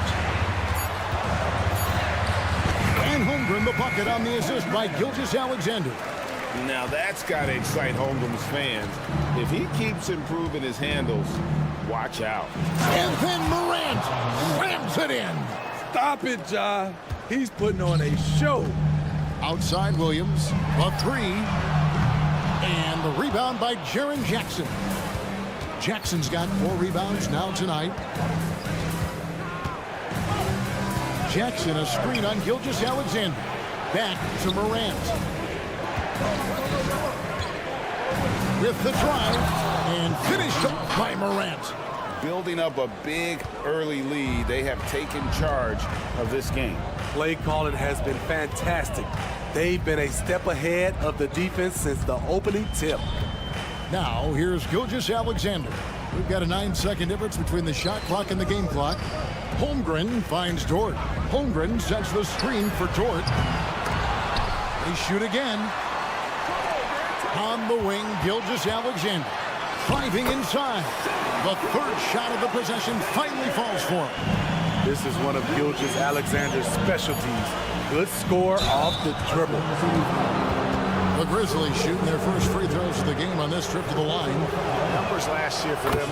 And Holmgren the bucket on the assist by Gilgeous-Alexander.
Now that's got to excite Holmgren's fans. If he keeps improving his handles, watch out.
And then Morant rams it in.
Stop it, Ja. He's putting on a show.
Outside Williams, a 3. And the rebound by Jaren Jackson. Jackson's got 4 rebounds now tonight. Jackson, a screen on Gilgeous-Alexander. Back to Morant. With the drive, and finished up by Morant.
Building up a big early lead, they have taken charge of this game.
Play calling has been fantastic. They've been a step ahead of the defense since the opening tip.
Now, here's Gilgeous-Alexander. We've got a 9-second difference between the shot clock and the game clock. Holmgren finds Dort. Holmgren sets the screen for Dort. They shoot again. On the wing, Gilgeous-Alexander. Driving inside. The third shot of the possession finally falls for him.
This is one of Gilgeous-Alexander's specialties. Good score off the dribble.
The Grizzlies shooting their first free throws of the game on this trip to the line.
Numbers last year for them,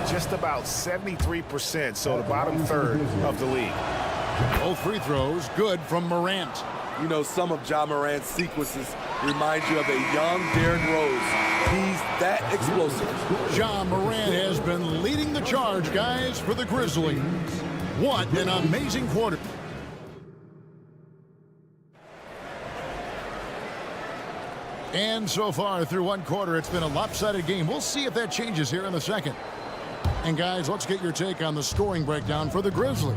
just about 73%, so the bottom third of the league.
Both free throws good from Morant.
You know, some of Ja Morant's sequences remind you of a young Derrick Rose. He's that explosive.
Ja Morant has been leading the charge, guys, for the Grizzlies. What an amazing quarter. And so far through one quarter, it's been a lopsided game. We'll see if that changes here in the second. And guys, let's get your take on the scoring breakdown for the Grizzlies.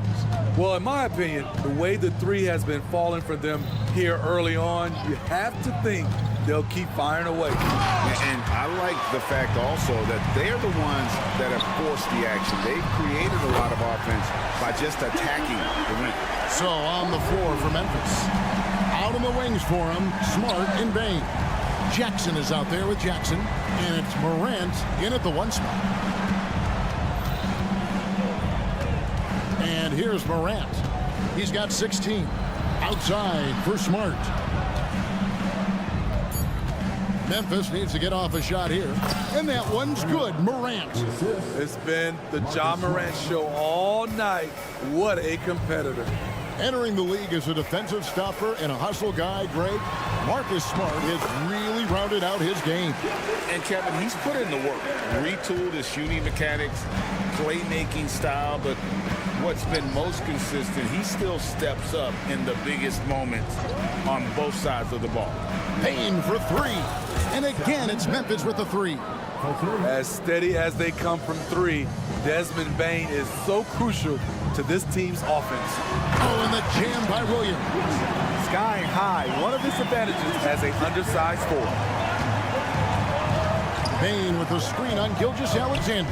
Well, in my opinion, the way the three has been falling for them here early on, you have to think they'll keep firing away.
And I like the fact also that they're the ones that have forced the action. They've created a lot of offense by just attacking the rim.
So on the floor for Memphis. Out on the wings for him, Smart and Bain. Jackson is out there with Jackson, and it's Morant in at the 1 spot. And here's Morant. He's got 16. Outside for Smart. Memphis needs to get off a shot here. And that one's good. Morant.
It's been the Ja Morant show all night. What a competitor.
Entering the league as a defensive stopper and a hustle guy, Greg, Marcus Smart has really rounded out his game.
And Kevin, he's put in the work. Retooled his shooting mechanics, playmaking style, but what's been most consistent, he still steps up in the biggest moments on both sides of the ball.
Bain for 3. And again, it's Memphis with the 3.
As steady as they come from 3, Desmond Bain is so crucial to this team's offense.
Oh, and the jam by Williams.
Skying high, one of his advantages as a undersized forward.
Bain with the screen on Gilgeous-Alexander.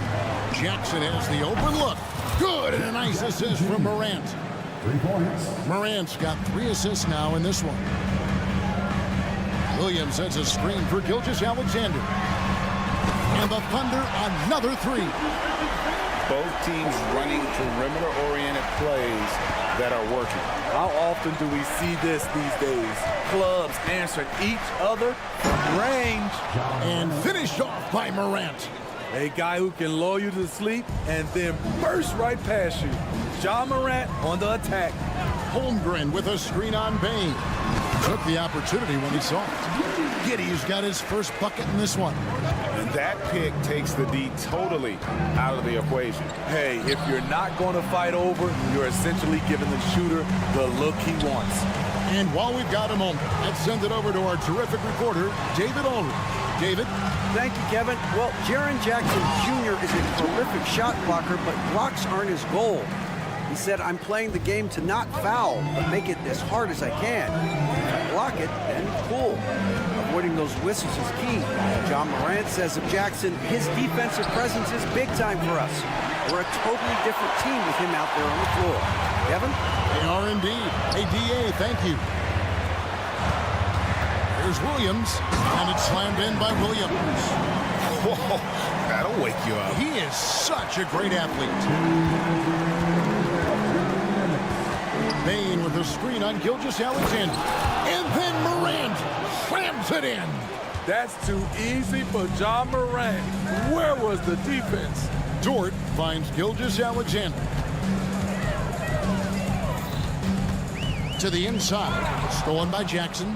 Jackson has the open look. Good, and a nice assist from Morant.
3 points.
Morant's got 3 assists now in this one. Williams sets a screen for Gilgeous-Alexander. And the Thunder another 3.
Both teams running perimeter-oriented plays that are working.
How often do we see this these days? Clubs answering each other from range.
And finished off by Morant.
A guy who can lull you to sleep and then burst right past you. Ja Morant on the attack.
Holmgren with a screen on Bain. Took the opportunity when he saw it. Giddey's got his first bucket in this one.
And that pick takes the D totally out of the equation.
Hey, if you're not going to fight over, you're essentially giving the shooter the look he wants.
And while we've got a moment, let's send it over to our terrific reporter, David Aldridge. David?
Thank you, Kevin. Well, Jaren Jackson Jr. is a prolific shot blocker, but blocks aren't his goal. He said, I'm playing the game to not foul, but make it as hard as I can. If I block it, then cool. Avoiding those whistles is key. John Morant says of Jackson, his defensive presence is big time for us. We're a totally different team with him out there on the floor. Kevin?
They are indeed. Hey, DA, thank you. Here's Williams, and it's slammed in by Williams.
Whoa, that'll wake you up.
He is such a great athlete. Bain with a screen on Gilgeous-Alexander. And then Morant slams it in.
That's too easy for John Morant. Where was the defense?
Dort finds Gilgeous-Alexander. To the inside, stolen by Jackson.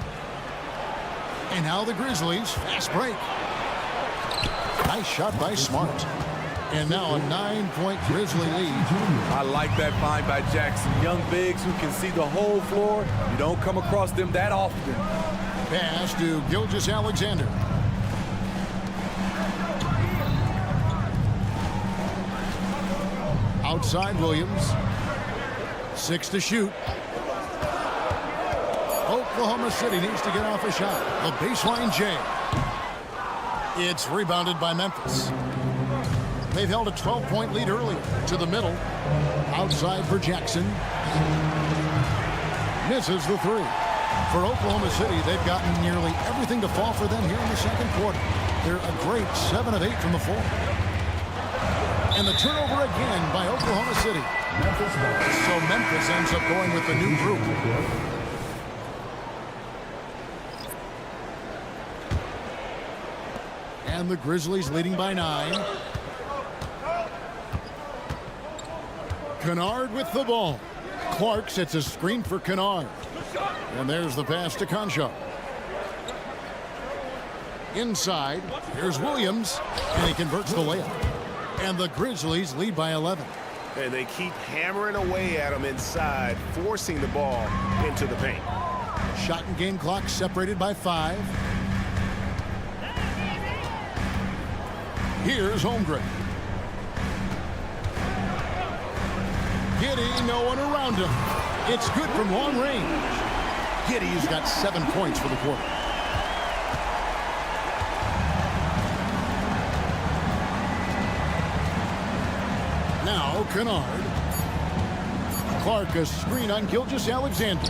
And now the Grizzlies, fast break. Nice shot by Smart. And now a 9-point Grizzly lead.
I like that find by Jackson. Young bigs who can see the whole floor. You don't come across them that often.
Pass to Gilgeous-Alexander. Outside Williams. 6 to shoot. Oklahoma City needs to get off a shot. A baseline J. It's rebounded by Memphis. They've held a 12-point lead earlier. To the middle. Outside for Jackson. Misses the three. For Oklahoma City, they've gotten nearly everything to fall for them here in the second quarter. They're a great 7 of 8 from the floor. And the turnover again by Oklahoma City. So Memphis ends up going with the new group. And the Grizzlies leading by 9. Kennard with the ball. Clark sets a screen for Kennard. And there's the pass to Concho. Inside, here's Williams, and he converts the layup. And the Grizzlies lead by 11.
And they keep hammering away at him inside, forcing the ball into the paint.
Shot and game clock separated by 5. Here's Holmgren. Giddey, no one around him. It's good from long range. Giddey's got 7 points for the quarter. Now Kennard. Clark a screen on Gilgeous-Alexander.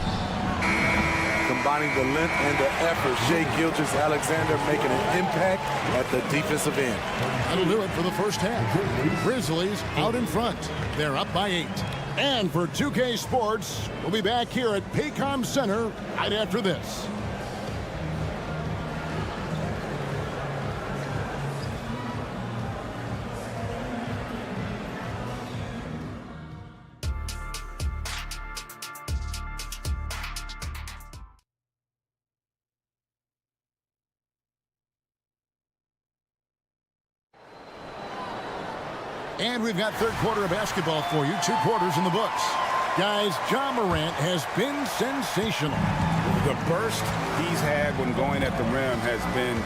Combining the length and the effort, Shai Gilgeous-Alexander making an impact at the defensive end.
That'll do it for the first half. Grizzlies out in front. They're up by 8. And for 2K Sports, we'll be back here at Paycom Center right after this. And we've got third quarter of basketball for you. 2 quarters in the books. Guys, Ja Morant has been sensational.
The burst he's had when going at the rim has been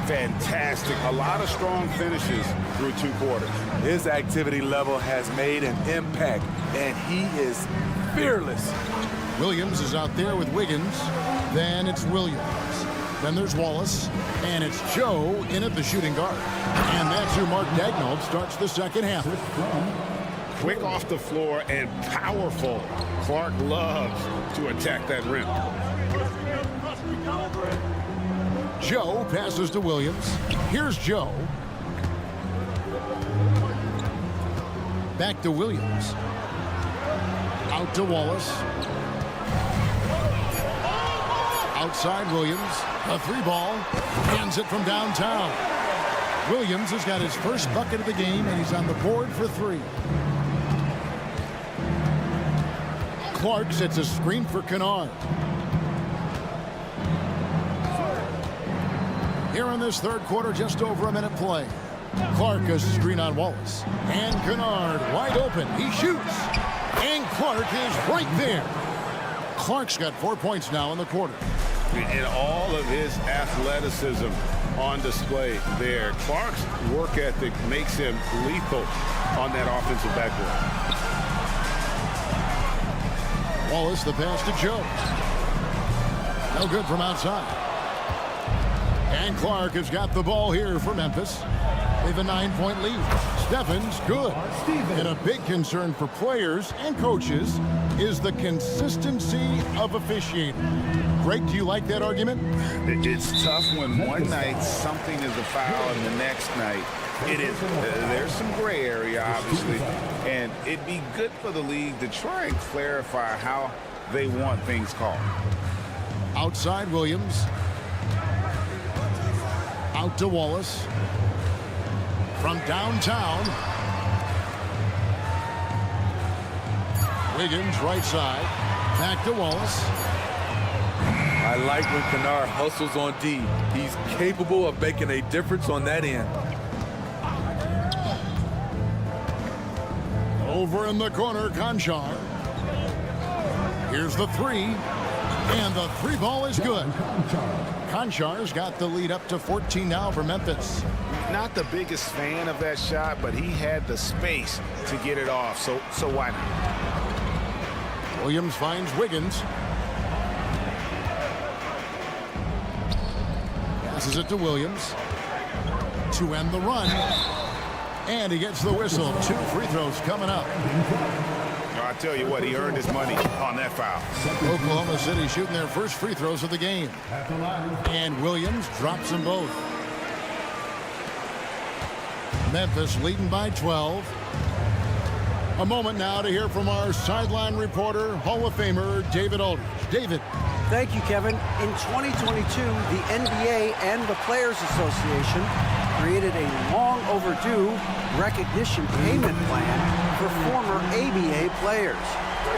fantastic. A lot of strong finishes through 2 quarters.
His activity level has made an impact, and he is fearless.
Williams is out there with Wiggins. Then it's Williams. Then there's Wallace. And it's Joe in at the shooting guard. And that's who Mark Daigneault starts the second half.
Quick off the floor and powerful. Clark loves to attack that rim.
Joe passes to Williams. Here's Joe. Back to Williams. Out to Wallace. Outside Williams. A 3-ball. Hands it from downtown. Williams has got his first bucket of the game, and he's on the board for 3. Clark sets a screen for Kennard. Here in this third quarter, just over a minute play. Clark a screen on Wallace. And Kennard wide open. He shoots. And Clark is right there. Clark's got 4 points now in the quarter.
And all of his athleticism on display there. Clark's work ethic makes him lethal on that offensive backboard. Wallace,
the pass to Joe. No good from outside. And Clark has got the ball here for Memphis. They have a 9-point lead. Stephens, good. And a big concern for players and coaches is the consistency of officiating. Greg, do you like that argument?
It's tough when one night something is a foul and the next night it is. There's some gray area, obviously, and it'd be good for the league to try and clarify how they want things called.
Outside Williams. Out to Wallace. From downtown. Wiggins, right side. Back to Wallace.
I like when Kennard hustles on D. He's capable of making a difference on that end.
Over in the corner, Conchar. Here's the three. And the three ball is good. Conchar's got the lead up to 14 now for Memphis.
Not the biggest fan of that shot, but he had the space to get it off, so why not?
Williams finds Wiggins. Passes it to Williams to end the run. And he gets the whistle. 2 free throws coming up.
I tell you what, he earned his money on that foul.
Oklahoma City shooting their first free throws of the game. And Williams drops them both. Memphis leading by 12. A moment now to hear from our sideline reporter, Hall of Famer David Aldridge. David.
Thank you, Kevin. In 2022, the NBA and the Players Association created a long overdue recognition payment plan for former ABA players.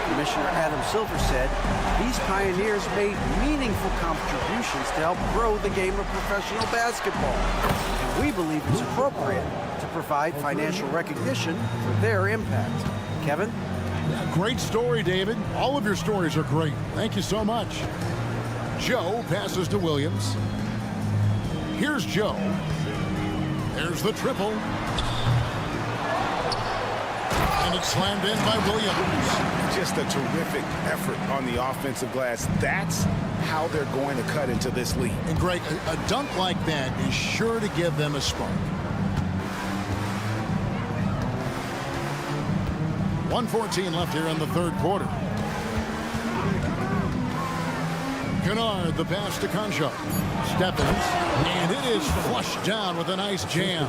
Commissioner Adam Silver said these pioneers made meaningful contributions to help grow the game of professional basketball. And we believe it's appropriate to provide financial recognition for their impact. Kevin?
Great story, David. All of your stories are great. Thank you so much. Joe passes to Williams. Here's Joe. There's the triple. And it's slammed in by Williams.
Just a terrific effort on the offensive glass. That's how they're going to cut into this league.
And Greg, a dunk like that is sure to give them a spark. 1:14 left here in the third quarter. Kennard, the pass to Conchar. Stephens, and it is flushed down with a nice jam.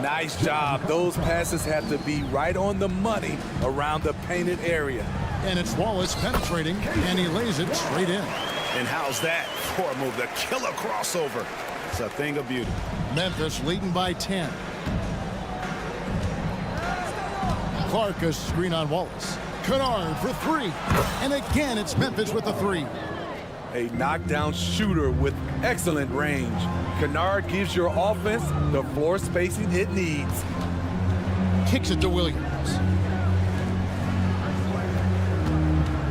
Nice job. Those passes have to be right on the money around the painted area.
And it's Wallace penetrating, and he lays it straight in.
And how's that for a move? The killer crossover. It's a thing of beauty.
Memphis leading by 10. Clark, a screen on Wallace. Kennard for 3. And again, it's Memphis with the 3.
A knockdown shooter with excellent range. Kennard gives your offense the floor spacing it needs.
Kicks it to Williams.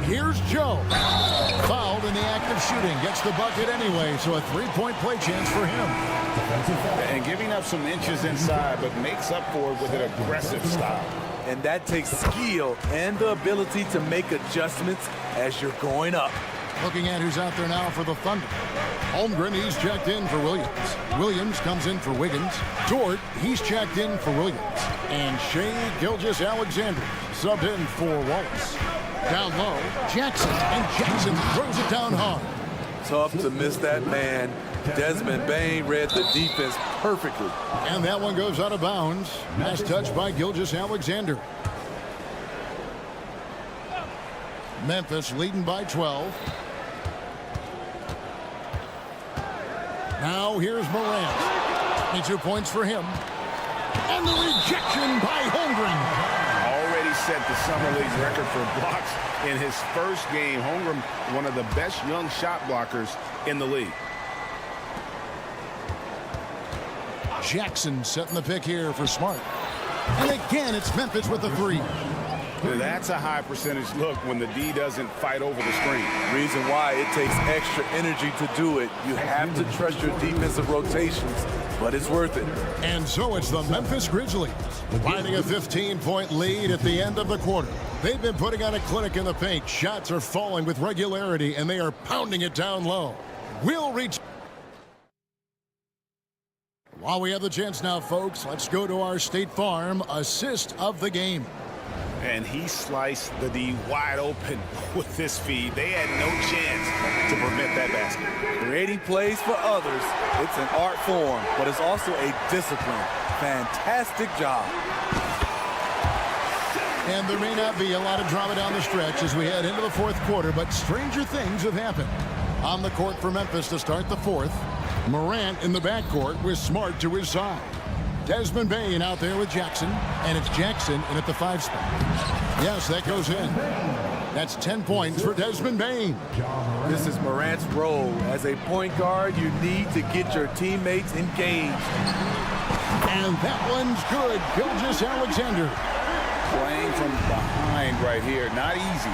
Here's Joe. Fouled in the act of shooting. Gets the bucket anyway, so a 3-point play chance for him.
And giving up some inches inside, but makes up for it with an aggressive style.
And that takes skill and the ability to make adjustments as you're going up.
Looking at who's out there now for the Thunder. Holmgren, he's checked in for Williams. Williams comes in for Wiggins. Dort, he's checked in for Williams. And Shea Gilgeous-Alexander subbed in for Wallace. Down low, Jackson. And Jackson throws it down hard.
Tough to miss that man. Desmond Bain read the defense perfectly.
And that one goes out of bounds. Nice touch by Gilgeous-Alexander. Memphis leading by 12. Now here's Morant. 22 points for him. And the rejection by Holmgren.
Already set the Summer League record for blocks in his first game. Holmgren, one of the best young shot blockers in the league.
Jackson setting the pick here for Smart. And again, it's Memphis with the 3.
That's a high percentage look when the D doesn't fight over the screen.
Reason why it takes extra energy to do it. You have to trust your defensive rotations, but it's worth it.
And so it's the Memphis Grizzlies finding a 15-point lead at the end of the quarter. They've been putting on a clinic in the paint. Shots are falling with regularity, and they are pounding it down low. We'll reach While we have the chance now, folks, let's go to our State Farm assist of the game.
And he sliced the D wide open with this feed. They had no chance to prevent that basket.
Creating plays for others, it's an art form, but it's also a discipline. Fantastic job.
And there may not be a lot of drama down the stretch as we head into the fourth quarter, but stranger things have happened. On the court for Memphis to start the fourth, Morant in the backcourt with Smart to his side. Desmond Bain out there with Jackson, and it's Jackson in at the 5 spot. Yes, that goes in. That's 10 points for Desmond Bain.
This is Morant's role. As a point guard, you need to get your teammates engaged.
And that one's good. Gilgeous-Alexander.
Playing from behind right here. Not easy,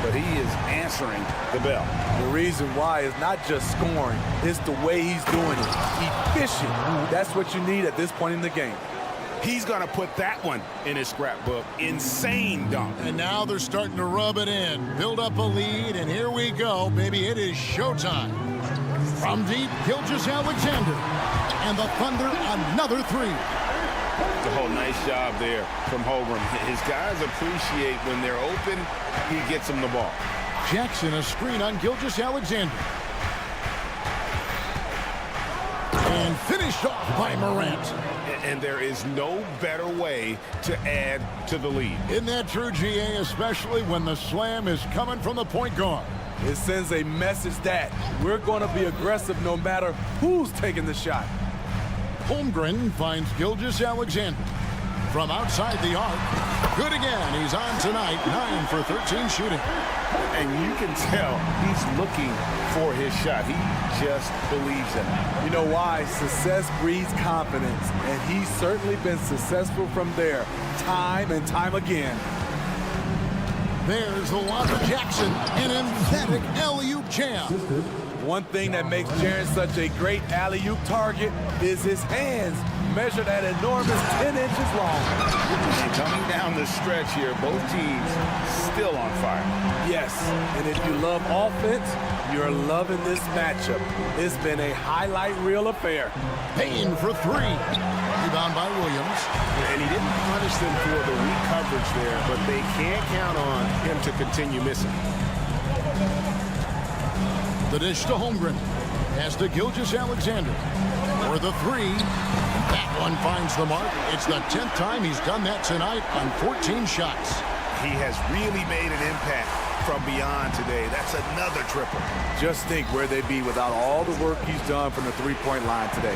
but he is answering the bell.
The reason why is not just scoring, it's the way he's doing it. Efficient. That's what you need at this point in the game.
He's going to put that one in his scrapbook. Insane dunk.
And now they're starting to rub it in. Build up a lead, and here we go, baby. It is showtime. From deep, Gilgeous-Alexander. And the Thunder, another 3.
Oh, nice job there from Holmgren. His guys appreciate when they're open, he gets them the ball.
Jackson, a screen on Gilgeous-Alexander. And finished off by Morant.
And there is no better way to add to the lead.
Isn't that true, GA, especially when the slam is coming from the point guard?
It sends a message that we're going to be aggressive no matter who's taking the shot.
Holmgren finds Gilgeous-Alexander. From outside the arc. Good again. He's on tonight. 9 for 13 shooting.
And you can tell he's looking for his shot. He just believes in it.
You know why? Success breeds confidence. And he's certainly been successful from there. Time and time again.
There's the lob to Jackson. An emphatic alley-oop jam.
One thing that makes Jaren such a great alley-oop target is his hands, measured at enormous 10 inches long.
And coming down the stretch here, both teams still on fire.
Yes, and if you love offense, you're loving this matchup. It's been a highlight reel affair.
Payne for 3. Rebound by Williams.
And he didn't punish them for the weak coverage there, but they can't count on him to continue missing.
The dish to Holmgren. Pass to Gilgeous-Alexander. For the 3. That one finds the mark. It's the 10th time he's done that tonight on 14 shots.
He has really made an impact from beyond today. That's another triple.
Just think where they'd be without all the work he's done from the three-point line today.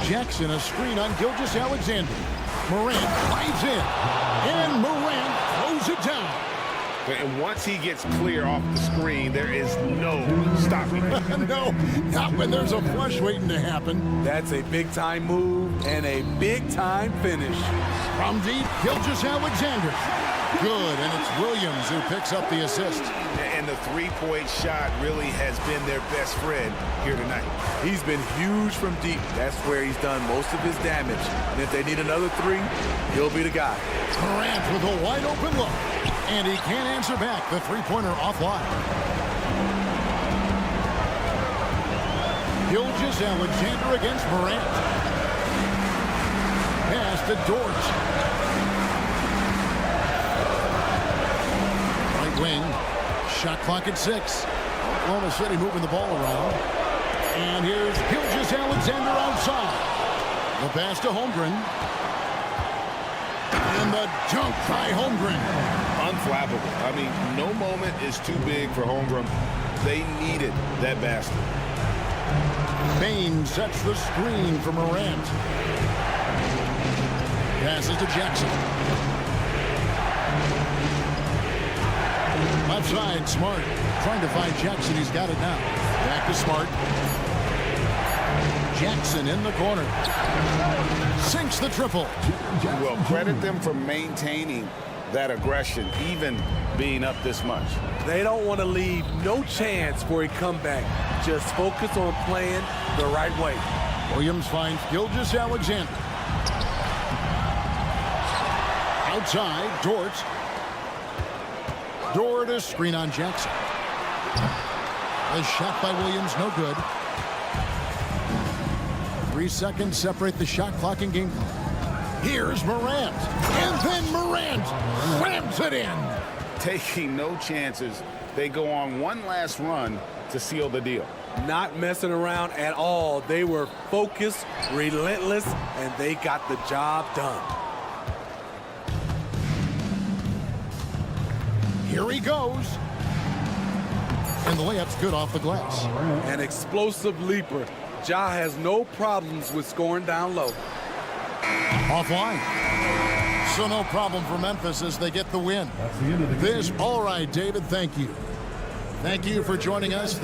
Jackson, a screen on Gilgeous-Alexander. Morant drives in. And Morant throws it down.
And once he gets clear off the screen, there is no stopping him.
No, not when there's a flush waiting to happen.
That's a big-time move and a big-time finish.
From deep, Gilgeous-Alexander. Good, and it's Williams who picks up the assist.
And the three-point shot really has been their best friend here tonight.
He's been huge from deep. That's where he's done most of his damage. And if they need another 3, he'll be the guy.
Morant with a wide-open look. And he can't answer back. The three-pointer offline. Gilgeous-Alexander against Morant. Pass to Dort. Right wing. Shot clock at 6. Oklahoma City moving the ball around. And here's Gilgeous-Alexander outside. The pass to Holmgren. And the dunk by Holmgren.
Unflappable. I mean, no moment is too big for Holmgren. They needed that basket.
Bain sets the screen for Morant. Passes to Jackson. Left side, Smart. Trying to find Jackson. He's got it now. Back to Smart. Jackson in the corner. Sinks the triple.
Well, credit them for maintaining that aggression, even being up this much.
They don't want to leave no chance for a comeback. Just focus on playing the right way.
Williams finds Gilgeous-Alexander. Outside, Dort. Dort, a screen on Jackson. A shot by Williams, no good. 3 seconds separate the shot clock and game clock. Here's Morant. And then Morant slams it in.
Taking no chances. They go on one last run to seal the deal.
Not messing around at all. They were focused, relentless, and they got the job done.
Here he goes. And the layup's good off the glass.
An explosive leaper. Ja has no problems with scoring down low.
Offline. So no problem for Memphis as they get the win.
That's the end of the game.
All right, David, thank you. Thank you for joining us.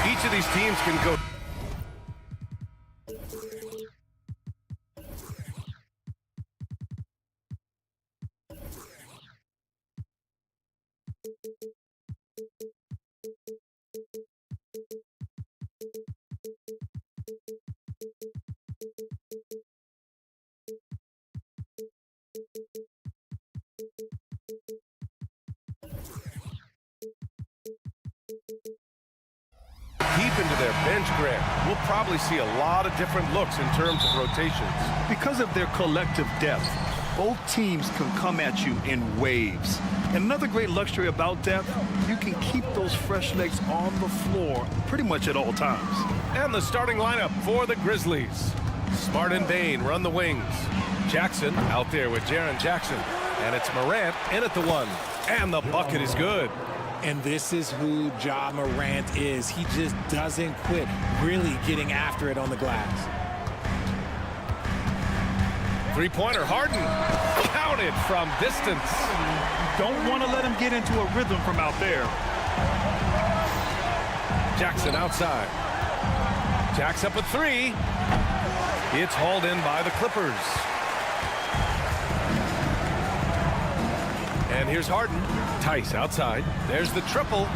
Each of these teams can go. Deep into their bench, Grant. We'll probably see a lot of different looks in terms of rotations.
Because of their collective depth, both teams can come at you in waves. And another great luxury about depth, you can keep those fresh legs on the floor pretty much at all times.
And the starting lineup for the Grizzlies. Smart and Bain run the wings. Jackson out there with Jaren Jackson. And it's Morant in at the one. And the bucket is good.
And this is who Ja Morant is. He just doesn't quit, really getting after it on the glass.
Three-pointer, Harden. Counted from distance.
Don't want to let him get into a rhythm from out there.
Jackson outside. Jack's up a three. It's hauled in by the Clippers. And here's Harden. Tice outside. There's the triple.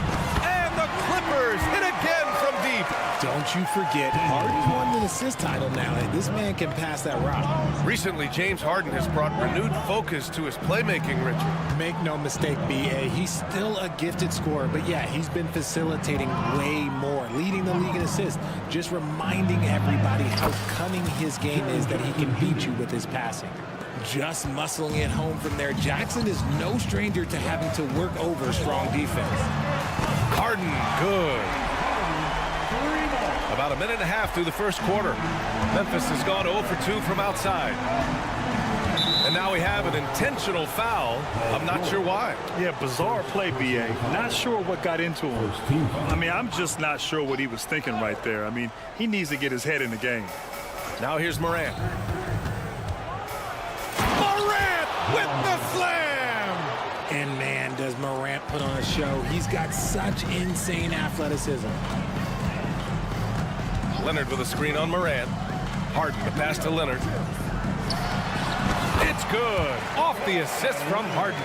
And the Clippers hit again from deep.
Don't you forget, Harden won the assist title now. This man can pass that rock.
Recently, James Harden has brought renewed focus to his playmaking, Richard.
Make no mistake, B.A., he's still a gifted scorer. But, yeah, he's been facilitating way more, leading the league in assists, just reminding everybody how cunning his game is, that he can beat you with his passing. Just muscling it home from there. Jackson is no stranger to having to work over strong defense.
Harden, good. About a minute and a half through the first quarter. Memphis has gone 0 for 2 from outside. And now we have an intentional foul. I'm not sure why.
Yeah, bizarre play, B.A. Not sure what got into him. I mean, I'm just not sure what he was thinking right there. I mean, he needs to get his head in the game.
Now here's Morant. With the slam!
And man, does Morant put on a show. He's got such insane athleticism.
Leonard with a screen on Morant. Harden the pass to Leonard. It's good. Off the assist from Harden.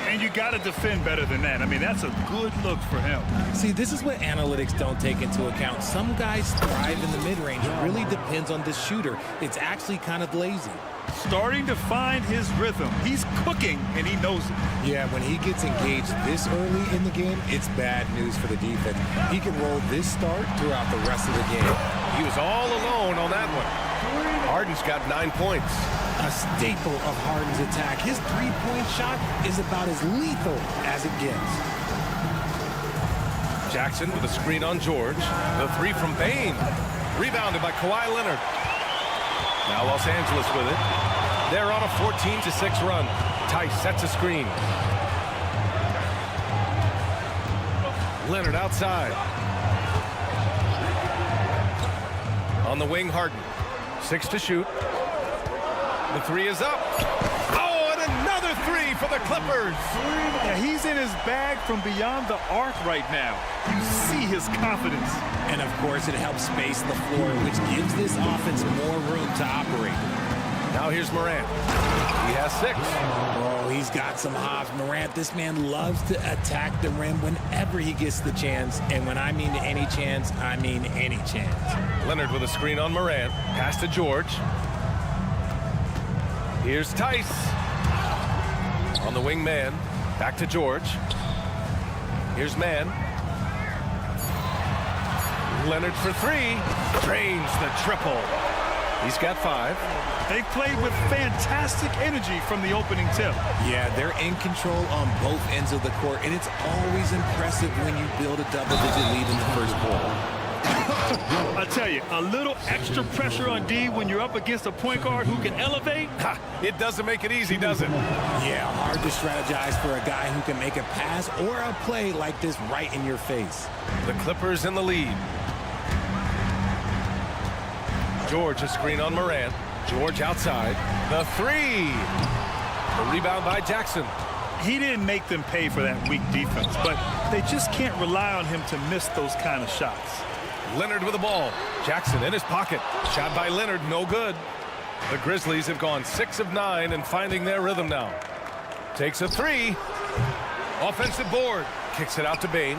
And you got to defend better than that. I mean, that's a good look for him.
See, this is what analytics don't take into account. Some guys thrive in the mid-range. It really depends on the shooter. It's actually kind of lazy.
Starting to find his rhythm. He's cooking, and he knows it.
Yeah, when he gets engaged this early in the game, it's bad news for the defense. He can roll this start throughout the rest of the game.
He was all alone on that one. Harden's got 9 points.
A staple of Harden's attack. His three-point shot is about as lethal as it gets.
Jackson with a screen on George. The three from Bain. Rebounded by Kawhi Leonard. Now Los Angeles with it. They're on a 14-6 run. Tice sets a screen. Leonard outside. On the wing, Harden. 6 to shoot. The three is up. Oh, and another three for the Clippers.
Yeah, he's in his bag from beyond the arc right now. You see his confidence.
And, of course, it helps space the floor, which gives this offense more room to operate.
Now here's Morant. He has 6.
Oh, he's got some hops. Morant, this man loves to attack the rim whenever he gets the chance. And when I mean any chance, I mean any chance.
Leonard with a screen on Morant. Pass to George. Here's Tice. On the wing man. Back to George. Here's Man. Leonard for 3. Drains the triple. He's got 5.
They played with fantastic energy from the opening tip.
Yeah, they're in control on both ends of the court, and it's always impressive when you build a double-digit lead in the first quarter.
I tell you, a little extra pressure on D when you're up against a point guard who can elevate.
It doesn't make it easy, does it?
Yeah, hard to strategize for a guy who can make a pass or a play like this right in your face.
The Clippers in the lead. George a screen on Morant. George outside. The 3. The rebound by Jackson.
he didn't make them pay for that weak defense, but they just can't rely on him to miss those kind of shots.
Leonard with the ball. Jackson in his pocket. Shot by Leonard, no good. The Grizzlies have gone 6 of 9 and finding their rhythm now. Takes a 3. Offensive board. Kicks it out to Bane.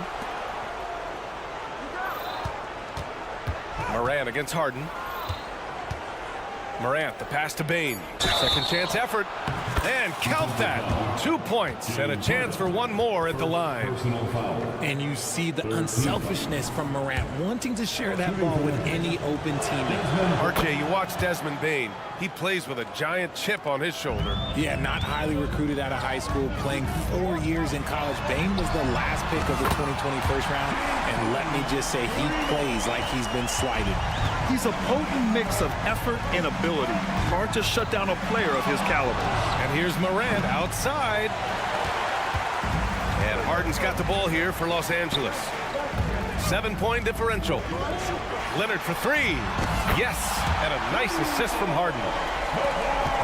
Morant against Harden. Morant, the pass to Bane. Second chance effort. And count that. 2 points and a chance for one more at the line.
And you see the unselfishness from Morant, wanting to share that ball with any open teammate.
RJ, you watch Desmond Bane. He plays with a giant chip on his shoulder.
Yeah, not highly recruited out of high school, playing 4 years in college. Bane was the last pick of the 2020 first round, and let me just say, he plays like he's been slighted.
He's a potent mix of effort and ability. Hard to shut down a player of his caliber.
And here's Morant outside. And Harden's got the ball here for Los Angeles. 7-point differential. Leonard for 3. Yes, and a nice assist from Harden.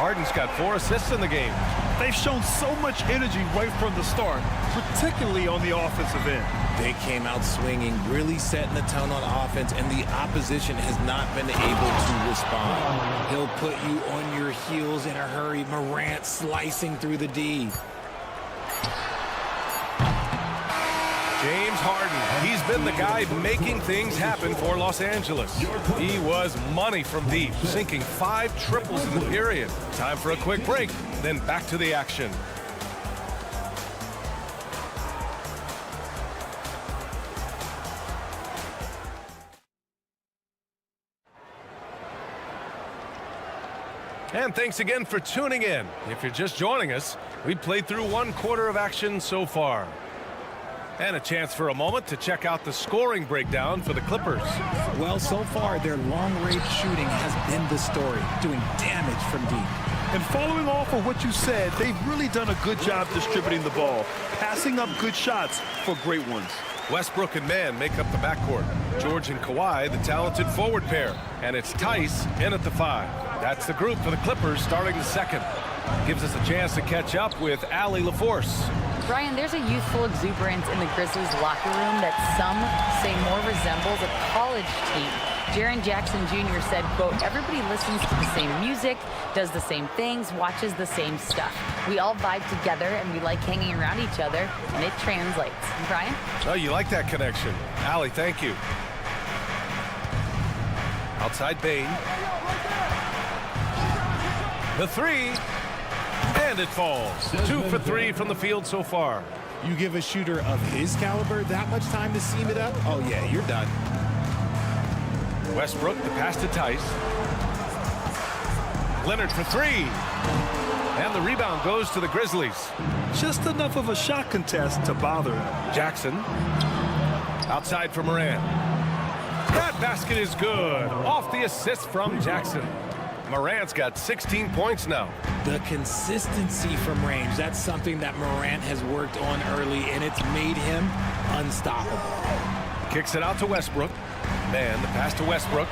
Harden's got 4 assists in the game.
They've shown so much energy right from the start, particularly on the offensive end.
They came out swinging, really setting the tone on offense, and the opposition has not been able to respond. He'll put you on your heels in a hurry. Morant slicing through the D.
James Harden, he's been the guy making things happen for Los Angeles. He was money from deep, sinking 5 triples in the period. Time for a quick break, then back to the action. And thanks again for tuning in. If you're just joining us, we played through 1 quarter of action so far. And a chance for a moment to check out the scoring breakdown for the Clippers.
Well, so far, their long-range shooting has been the story, doing damage from deep.
And following off of what you said, they've really done a good job distributing the ball, passing up good shots for great ones.
Westbrook and Mann make up the backcourt. George and Kawhi, the talented forward pair. And it's Tice in at the 5. That's the group for the Clippers starting the second. Gives us a chance to catch up with Allie LaForce.
Brian, there's a youthful exuberance in the Grizzlies locker room that some say more resembles a college team. Jaren Jackson Jr. said, quote, everybody listens to the same music, does the same things, watches the same stuff. We all vibe together and we like hanging around each other, and it translates. Brian?
Oh, you like that connection. Allie, thank you. Outside Bane. The 3. And it falls. 2 for 3 from the field so far.
You give a shooter of his caliber that much time to seam it up? Oh, yeah, you're done.
Westbrook, the pass to Tice. Leonard for 3. And the rebound goes to the Grizzlies.
Just enough of a shot contest to bother him.
Jackson. Outside for Morant. That basket is good. Off the assist from Jackson. Morant's got 16 points now.
The consistency from range, that's something that Morant has worked on early, and it's made him unstoppable.
Kicks it out to Westbrook. Man, the pass to Westbrook.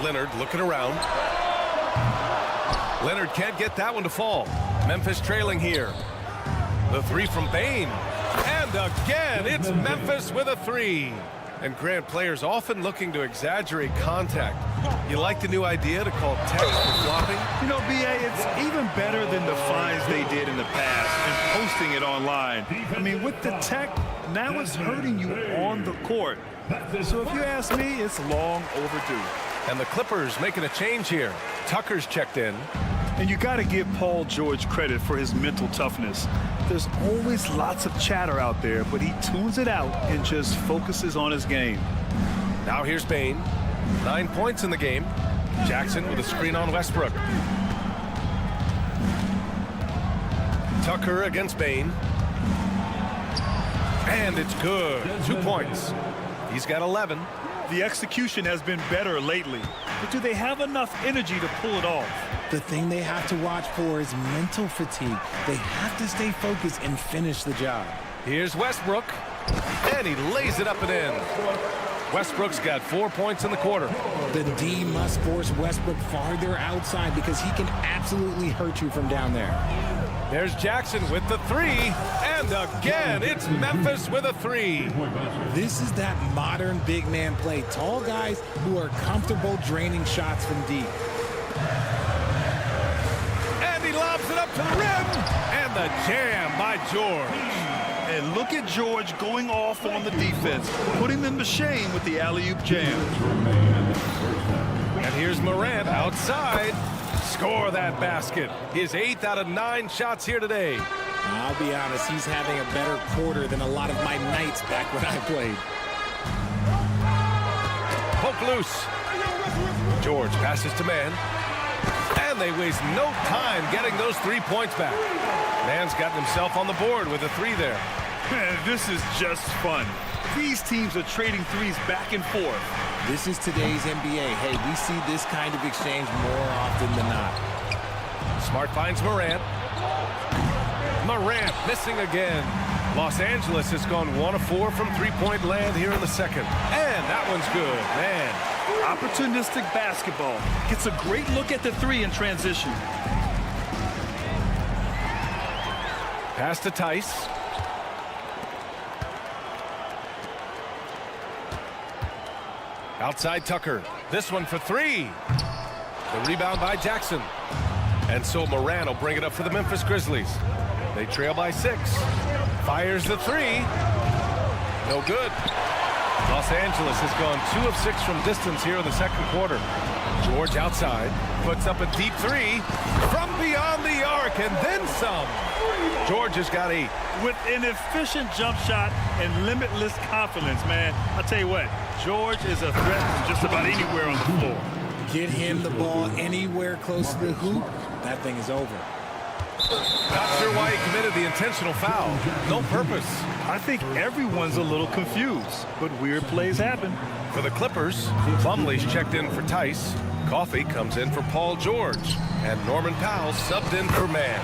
Leonard looking around. Leonard can't get that one to fall. Memphis trailing here. The 3 from Bane. And again, it's Memphis with a 3. And Grant, players often looking to exaggerate contact. You like the new idea to call text for flopping?
You know, B.A., it's even better than the fines they did in the past and posting it online. I mean, with the tech, now it's hurting you on the court. So if you ask me, it's long overdue.
And the Clippers making a change here. Tucker's checked in.
And you got to give Paul George credit for his mental toughness. There's always lots of chatter out there, but he tunes it out and just focuses on his game.
Now here's Bane. 9 points in the game. Jackson with a screen on Westbrook. Tucker against Bane. And it's good. 2 points. He's got 11.
The execution has been better lately, but do they have enough energy to pull it off?
The thing they have to watch for is mental fatigue. They have to stay focused and finish the job.
Here's Westbrook, and he lays it up and in. Westbrook's got 4 points in the quarter.
The D must force Westbrook farther outside because he can absolutely hurt you from down there.
There's Jackson with the three. And again, it's Memphis with a three.
This is that modern big man play. Tall guys who are comfortable draining shots from deep.
And he lobs it up to the rim. And the jam by George.
And look at George going off on the defense, putting them to shame with the alley-oop jam.
And here's Morant outside. Score that basket. His 8th out of 9 shots here today.
I'll be honest, he's having a better quarter than a lot of my nights back when I played.
Poke loose. George passes to man. And they waste no time getting those 3 points back. Man's gotten himself on the board with a three there.
Man, this is just fun. These teams are trading threes back and forth.
This is today's NBA. Hey, we see this kind of exchange more often than not.
Smart finds Morant. Morant missing again. Los Angeles has gone 1 of 4 from three-point land here in the second. And that one's good, man.
Opportunistic basketball. Gets a great look at the three in transition.
Pass to Tice. Outside Tucker. This one for three. The rebound by Jackson. And so Morant will bring it up for the Memphis Grizzlies. They trail by 6. Fires the three. No good. Los Angeles has gone 2 of 6 from distance here in the second quarter. George outside. Puts up a deep three from beyond the arc and then some. George has got 8.
With an efficient jump shot and limitless confidence, man. I'll tell you what, George is a threat from just about anywhere on the floor.
Get him the ball anywhere close to the hoop, that thing is over.
Not sure why he committed the intentional foul. No purpose.
I think everyone's a little confused, but weird plays happen.
For the Clippers, Plumlee's checked in for Tice. Coffee comes in for Paul George. And Norman Powell subbed in for Man.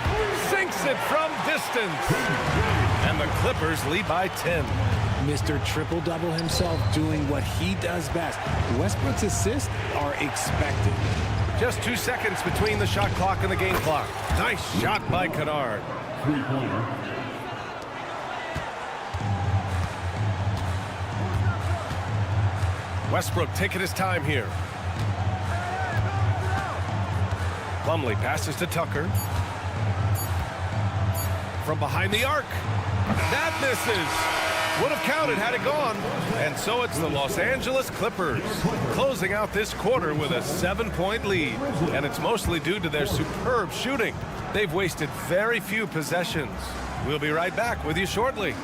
Sinks it from distance. And the Clippers lead by 10.
Mr. Triple-Double himself doing what he does best. Westbrook's assists are expected.
Just 2 seconds between the shot clock and the game clock. Nice shot by Kennard.
Three-pointer.
Westbrook taking his time here. Plumlee passes to Tucker. From behind the arc. That misses. Would have counted had it gone. And so it's the Los Angeles Clippers closing out this quarter with a 7-point lead. And it's mostly due to their superb shooting. They've wasted very few possessions. We'll be right back with you shortly.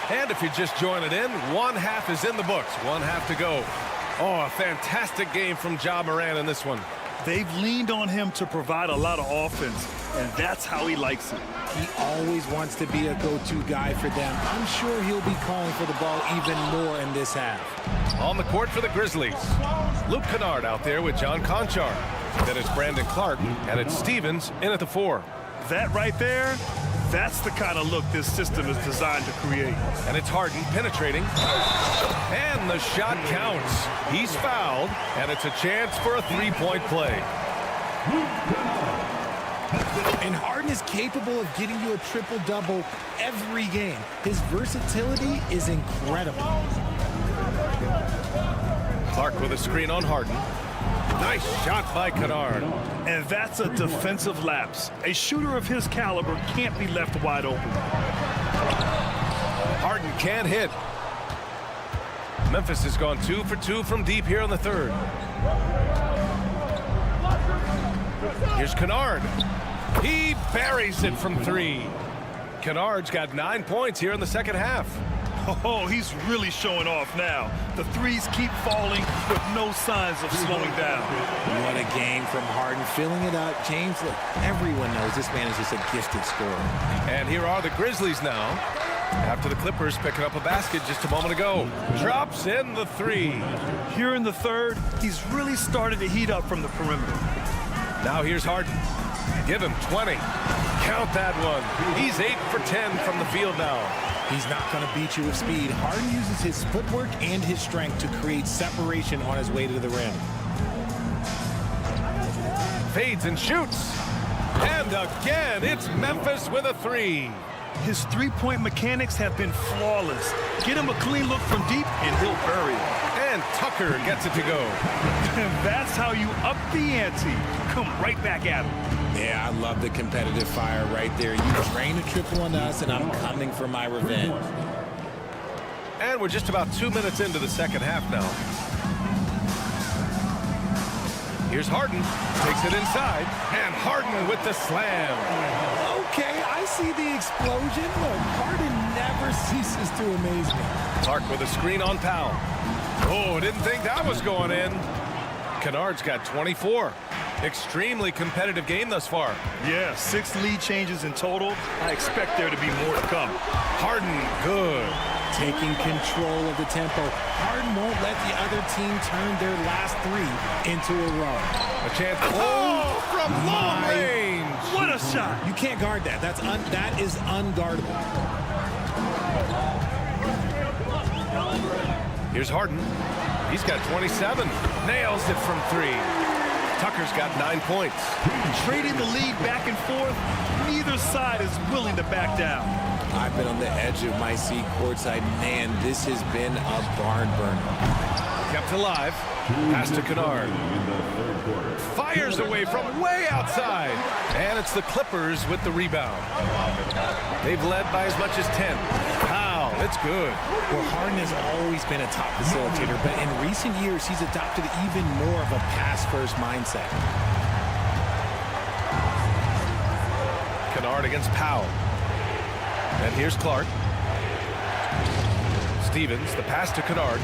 And if you're just joining in, 1 half is in the books. 1 half to go. Oh, a fantastic game from Ja Morant in this one.
They've leaned on him to provide a lot of offense, and that's how he likes it.
He always wants to be a go-to guy for them. I'm sure he'll be calling for the ball even more in this half.
On the court for the Grizzlies, Luke Kennard out there with John Conchar. Then it's Brandon Clark, and it's Stevens in at the 4.
That right there, that's the kind of look this system is designed to create.
And it's Harden penetrating. And the shot counts. He's fouled, and it's a chance for a 3-point play.
And Harden is capable of getting you a triple-double every game. His versatility is incredible.
Clark with a screen on Harden. Nice shot by Kennard.
And that's a defensive lapse. A shooter of his caliber can't be left wide open.
Harden can't hit. Memphis has gone 2 for 2 from deep here in the third. Here's Kennard. He buries it from 3. Kennard's got 9 points here in the second half.
Oh, he's really showing off now. The threes keep falling with no signs of slowing down.
What a game from Harden, filling it up. James, look, everyone knows this man is just a gifted scorer.
And here are the Grizzlies now. After the Clippers picking up a basket just a moment ago. Drops in the three.
Here in the third, he's really started to heat up from the perimeter.
Now here's Harden. Give him 20. Count that one. He's 8 for 10 from the field now.
He's not going to beat you with speed. Harden uses his footwork and his strength to create separation on his way to the rim.
Fades and shoots. And again, it's Memphis with a three.
His three-point mechanics have been flawless. Get him a clean look from deep, and he'll bury it.
And Tucker gets it to go.
That's how you up the ante. Come right back at him.
Yeah, I love the competitive fire right there. You drain a triple on us, and I'm coming for my revenge.
And we're just about 2 minutes into the second half now. Here's Harden. Takes it inside. And Harden with the slam.
Okay, I see the explosion. Look, Harden never ceases to amaze me.
Clark with a screen on Powell. Oh, didn't think that was going in. Kennard's got 24. Extremely competitive game thus far.
Yeah, 6 lead changes in total. I expect there to be more to come.
Harden, good.
Taking control of the tempo. Harden won't let the other team turn their last three into a run.
A chance. Oh, from long range.
What a shot.
You can't guard that. That is unguardable.
Here's Harden. He's got 27. Nails it from three. Tucker's got 9 points.
Trading the lead back and forth, neither side is willing to back down.
I've been on the edge of my seat courtside. Man, this has been a barn burner.
Kept alive. Pass to Kennard. Fires away from way outside. And it's the Clippers with the rebound. They've led by as much as 10. Wow, it's good.
Well, Harden has always been a top facilitator, but in recent years, he's adopted even more of a pass-first mindset.
Kennard against Powell. And here's Clark. Stevens, the pass to Kennard.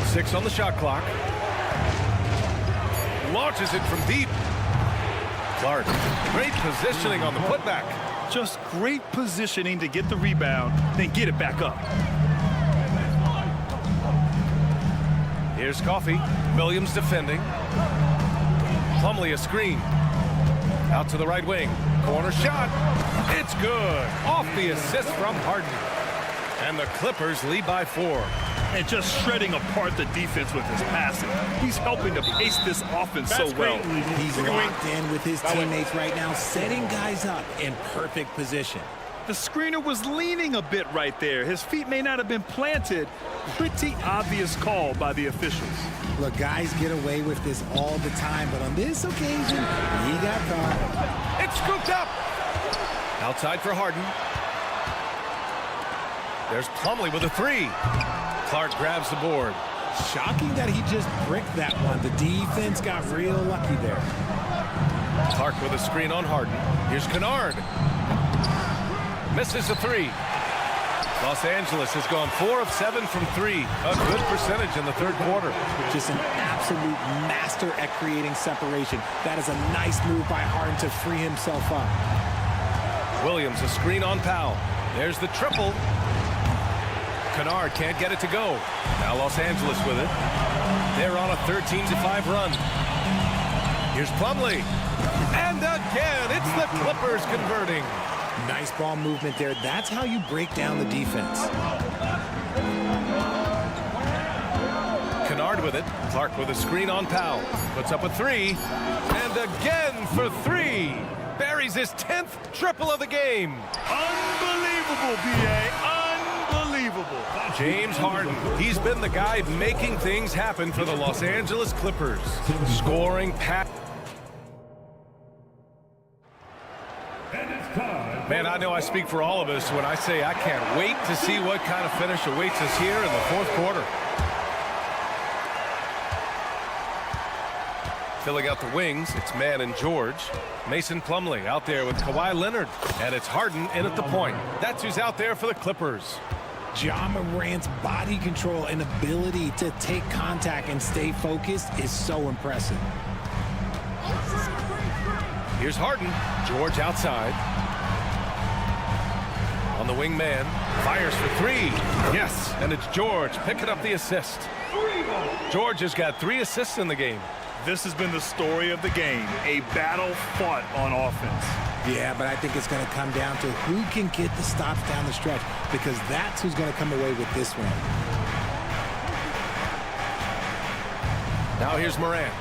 6 on the shot clock. Launches it from deep. Clark, great positioning on the putback.
Just great positioning to get the rebound, then get it back up.
Here's Coffey. Williams defending. Plumlee a screen. Out to the right wing. Corner shot. It's good. Off the assist from Harden. And the Clippers lead by 4.
And just shredding apart the defense with his passing. He's helping to pace this offense so well.
He's locked in with his teammates right now, setting guys up in perfect position.
The screener was leaning a bit right there. His feet may not have been planted. Pretty obvious call by the officials.
Look, guys get away with this all the time, but on this occasion, he got caught.
It's scooped up. Outside for Harden. There's Plumlee with a three. Clark grabs the board.
Shocking that he just bricked that one. The defense got real lucky there.
Clark with a screen on Harden. Here's Kennard. Misses a three. Los Angeles has gone 4 of 7 from 3. A good percentage in the third quarter.
Just an absolute master at creating separation. That is a nice move by Harden to free himself up.
Williams, a screen on Powell. There's the triple. Kennard can't get it to go. Now Los Angeles with it. They're on a 13-5 run. Here's Plumlee. And again, it's the Clippers converting.
Nice ball movement there. That's how you break down the defense.
Kennard with it. Clark with a screen on Powell. Puts up a three. And again for 3. Buries his 10th triple of the game.
Unbelievable, B.A. Unbelievable.
James Harden. He's been the guy making things happen for the Los Angeles Clippers. Scoring, pass. Man, I know I speak for all of us when I say I can't wait to see what kind of finish awaits us here in the fourth quarter. Filling out the wings, it's Mann and George. Mason Plumlee out there with Kawhi Leonard. And it's Harden in at the point. That's who's out there for the Clippers.
Ja Morant's body control and ability to take contact and stay focused is so impressive.
Here's Harden. George outside. On the wing man, fires for three. Yes, and it's George picking up the assist. George has got 3 assists in the game.
This has been the story of the game, a battle fought on offense.
Yeah, but I think it's going to come down to who can get the stops down the stretch, because that's who's going to come away with this one.
Now here's Morant.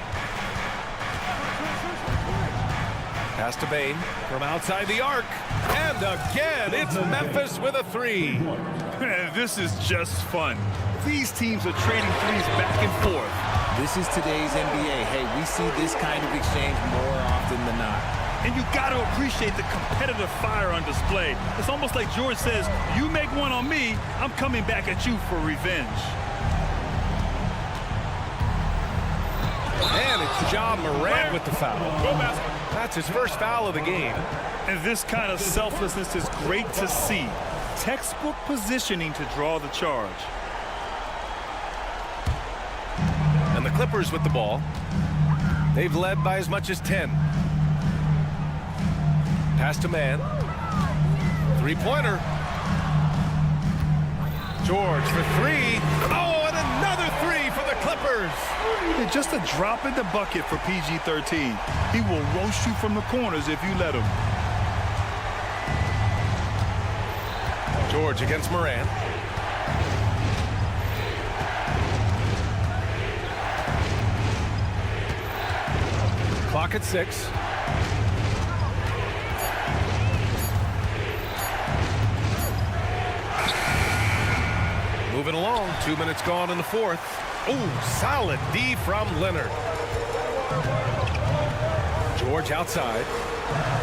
Pass to Bain from outside the arc. And again, it's Memphis with a 3.
This is just fun. These teams are trading threes back and forth.
This is today's NBA. Hey, we see this kind of exchange more often than not.
And you got to appreciate the competitive fire on display. It's almost like George says, you make one on me, I'm coming back at you for revenge.
And it's Ja Morant with the foul. That's his first foul of the game.
And this kind of selflessness is great to see. Textbook positioning to draw the charge.
And the Clippers with the ball. They've led by as much as 10. Pass to man. 3-pointer. George for 3. Oh, and another 3 for the Clippers.
It's just a drop in the bucket for PG-13. He will roast you from the corners if you let him.
George against Morant. Clock at 6. Moving along. 2 minutes gone in the 4th. Ooh, solid D from Leonard. George outside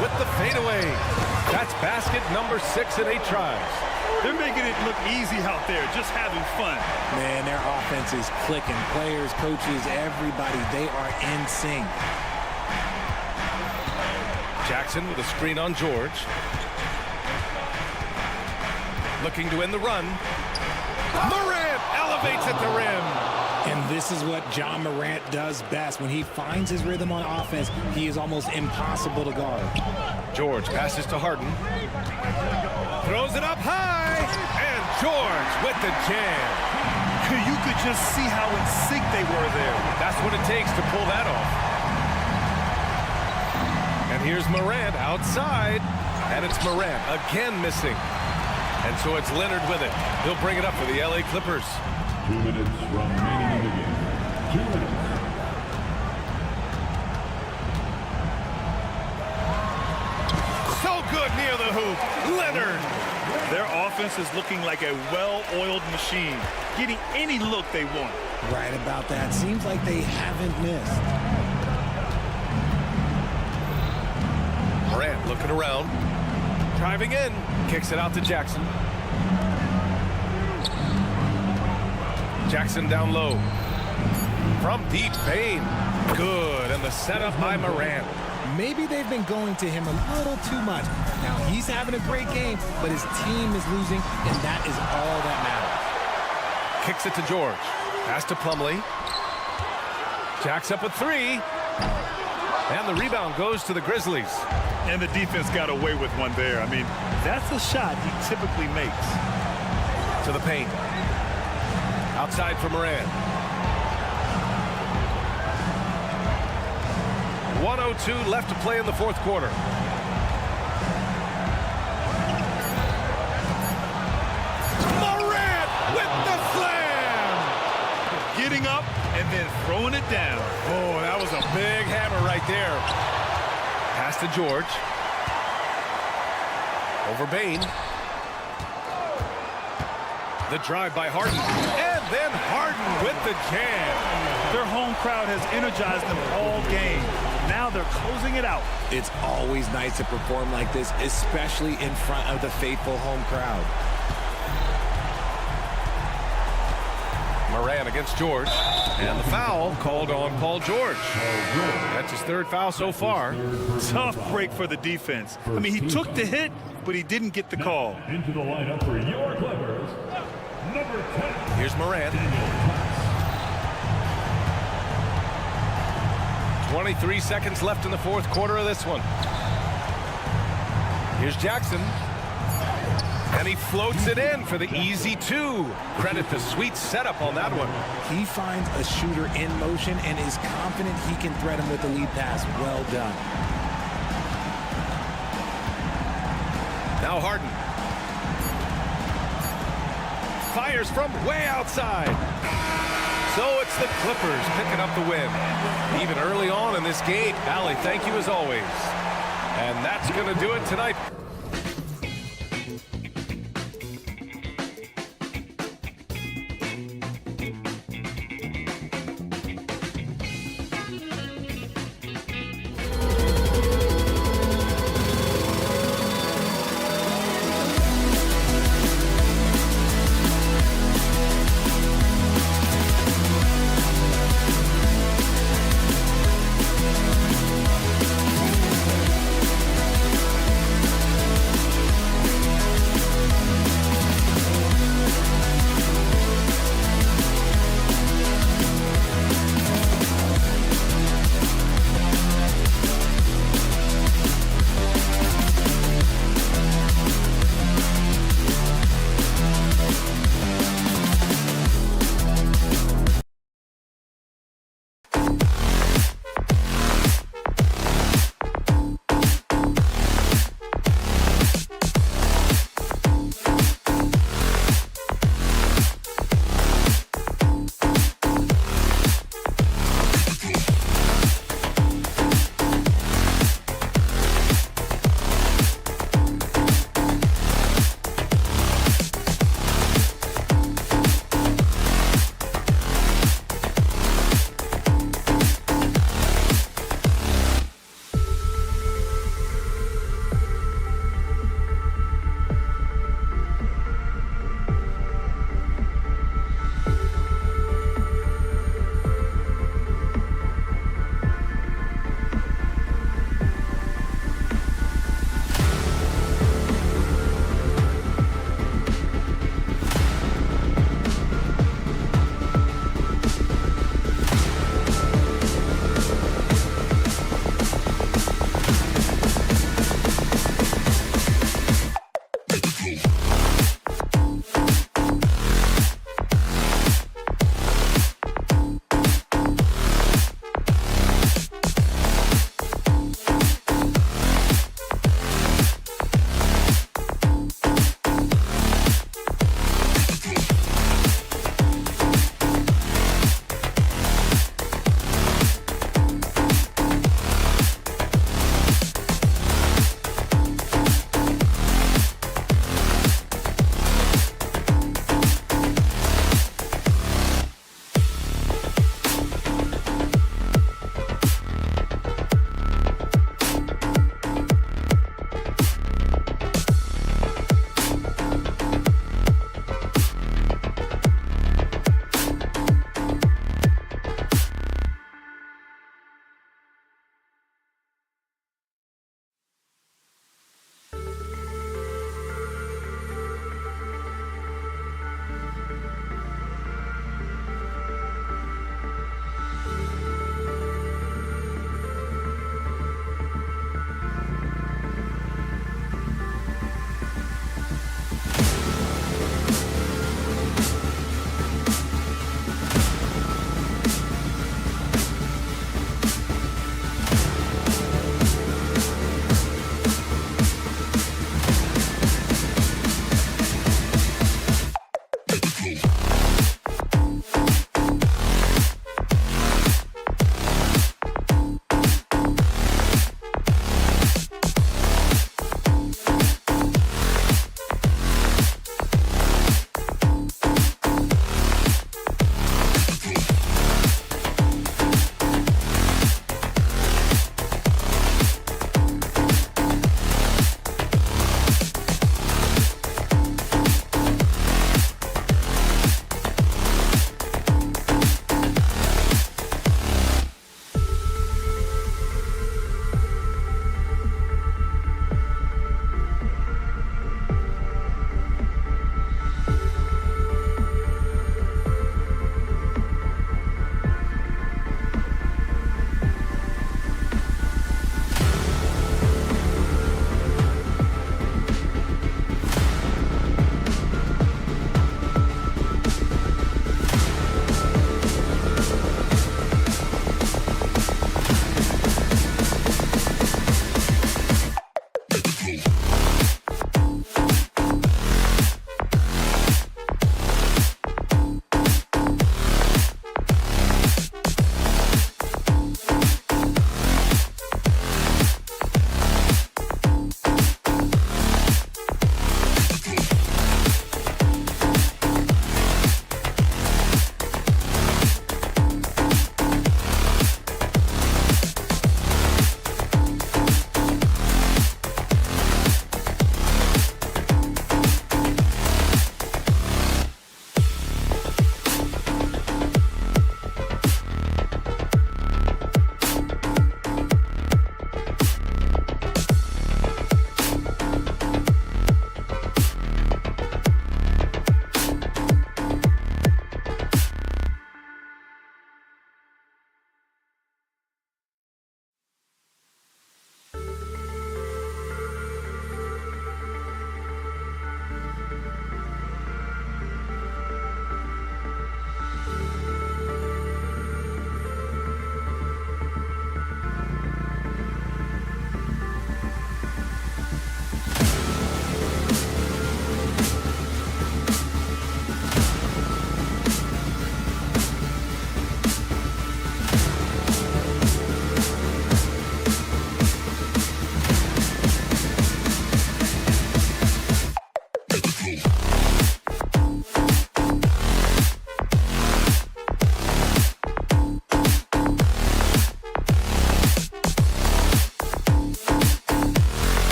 with the fadeaway. That's basket number 6 in 8 tries.
They're making it look easy out there, just having fun.
Man, their offense is clicking. Players, coaches, everybody, they are in sync.
Jackson with a screen on George. Looking to end the run. Morant elevates at the rim.
And this is what Ja Morant does best. When he finds his rhythm on offense, he is almost impossible to guard.
George passes to Harden. Throws it up high. And George with the jam.
You could just see how in sync they were there.
That's what it takes to pull that off. And here's Morant outside. And it's Morant again missing. And so it's Leonard with it. He'll bring it up for the LA Clippers.
2 minutes remaining in the game. 2 minutes.
So good near the hoop. Leonard.
Their offense is looking like a well-oiled machine, getting any look they want.
Right about that. Seems like they haven't missed.
Morant looking around. Driving in. Kicks it out to Jackson. Jackson down low. From deep, Bain. Good. And the setup by Morant.
Maybe they've been going to him a little too much. Now, he's having a great game, but his team is losing, and that is all that matters.
Kicks it to George. Pass to Plumlee. Jacks up a 3. And the rebound goes to the Grizzlies.
And the defense got away with one there. I mean, that's a shot he typically makes.
To the paint. Outside for Morant. 1:02 left to play in the 4th quarter. Morant with the slam!
Getting up and then throwing it down.
Oh, that was a big hammer right there. Pass to George. Over Bain. The drive by Harden. And then Harden with the jam.
Their home crowd has energized them all game. Now they're closing it out.
It's always nice to perform like this, especially in front of the faithful home crowd.
Morant against George. And the foul called on Paul George. That's his 3rd foul so far.
Tough break for the defense. I mean, he took the hit, but he didn't get the call.
Into the lineup for your Clippers, number 10.
Here's Morant. 23 seconds left in the 4th quarter of this one. Here's Jackson. And he floats it in for the easy 2. Credit the sweet setup on that one.
He finds a shooter in motion and is confident he can thread him with the lead pass. Well done.
Now Harden. Fires from way outside. So it's the Clippers picking up the win. Even early on in this game, Allie, thank you as always. And that's going to do it tonight.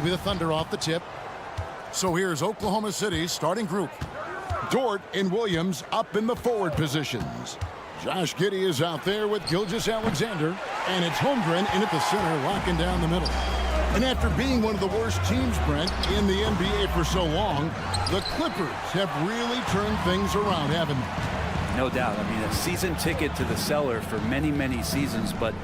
be the Thunder off the tip. So here's Oklahoma City's starting group. Dort and Williams up in the forward positions. Josh Giddey is out there with Gilgeous-Alexander. And it's Holmgren in at the center, locking down the middle. And after being one of the worst teams, Brent, in the NBA for so long, the Clippers have really turned things around, haven't they?
No doubt. I mean, a season ticket to the cellar for many, many seasons, but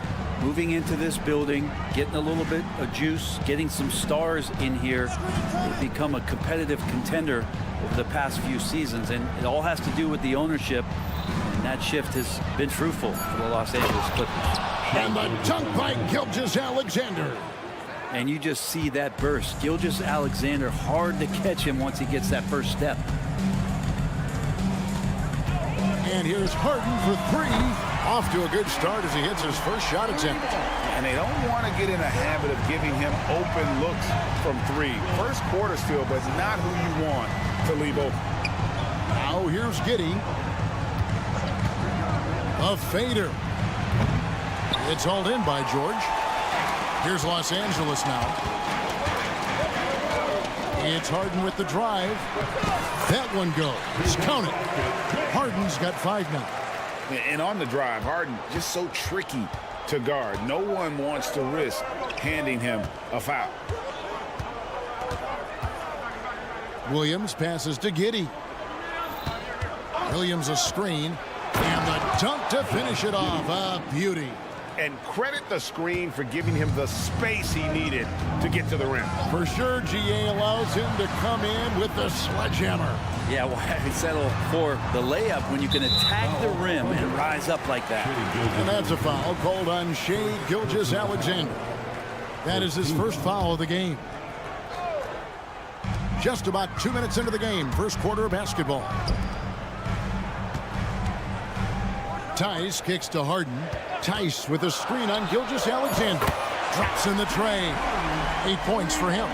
moving into this building, getting a little bit of juice, getting some stars in here, they've become a competitive contender over the past few seasons, and it all has to do with the ownership, and that shift has been fruitful for the Los Angeles Clippers.
And the dunk by Gilgeous-Alexander.
And you just see that burst. Gilgeous-Alexander, hard to catch him once he gets that first step.
And here's Harden for three. Off to a good start as he hits his first shot attempt.
And they don't want to get in a habit of giving him open looks from three. First quarter still, but not who you want to leave open.
Now here's Giddey. A fader. It's hauled in by George. Here's Los Angeles now. It's Harden with the drive. That one goes. Count it. Harden's got 5 now.
And on the drive, Harden just so tricky to guard. No one wants to risk handing him a foul.
Williams passes to Giddey. Williams a screen. And the dunk to finish it off. A beauty.
And credit the screen for giving him the space he needed to get to the rim.
For sure, GA allows him to come in with the sledgehammer.
Yeah, why settle for the layup when you can attack the rim and rise up like that?
And that's a foul called on Shai Gilgeous-Alexander. That is his first foul of the game. Just about 2 minutes into the game, first quarter of basketball. Tice kicks to Harden. Tice with a screen on Gilgeous-Alexander. Drops in the tray. 8 points for him.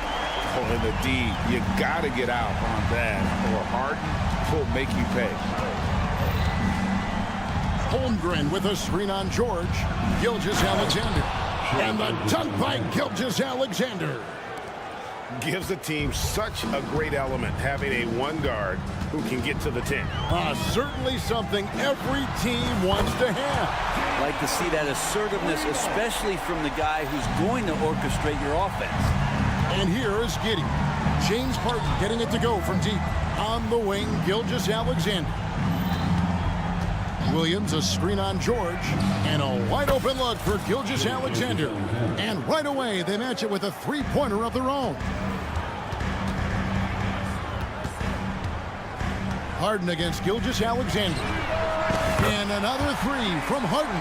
Oh, in the D, you got to get out on that, or Harden will make you pay.
Holmgren with a screen on George. Gilgeous-Alexander. And the dunk by Gilgeous-Alexander.
Gives the team such a great element having a one guard who can get to the 10.
Certainly something every team wants to have.
Like to see that assertiveness, especially from the guy who's going to orchestrate your offense.
And here is Giddey. James Harden getting it to go from deep. On the wing, Gilgeous-Alexander. Williams a screen on George. And a wide open look for Gilgeous-Alexander. And right away, they match it with a three-pointer of their own. Harden against Gilgeous-Alexander. And another three from Harden.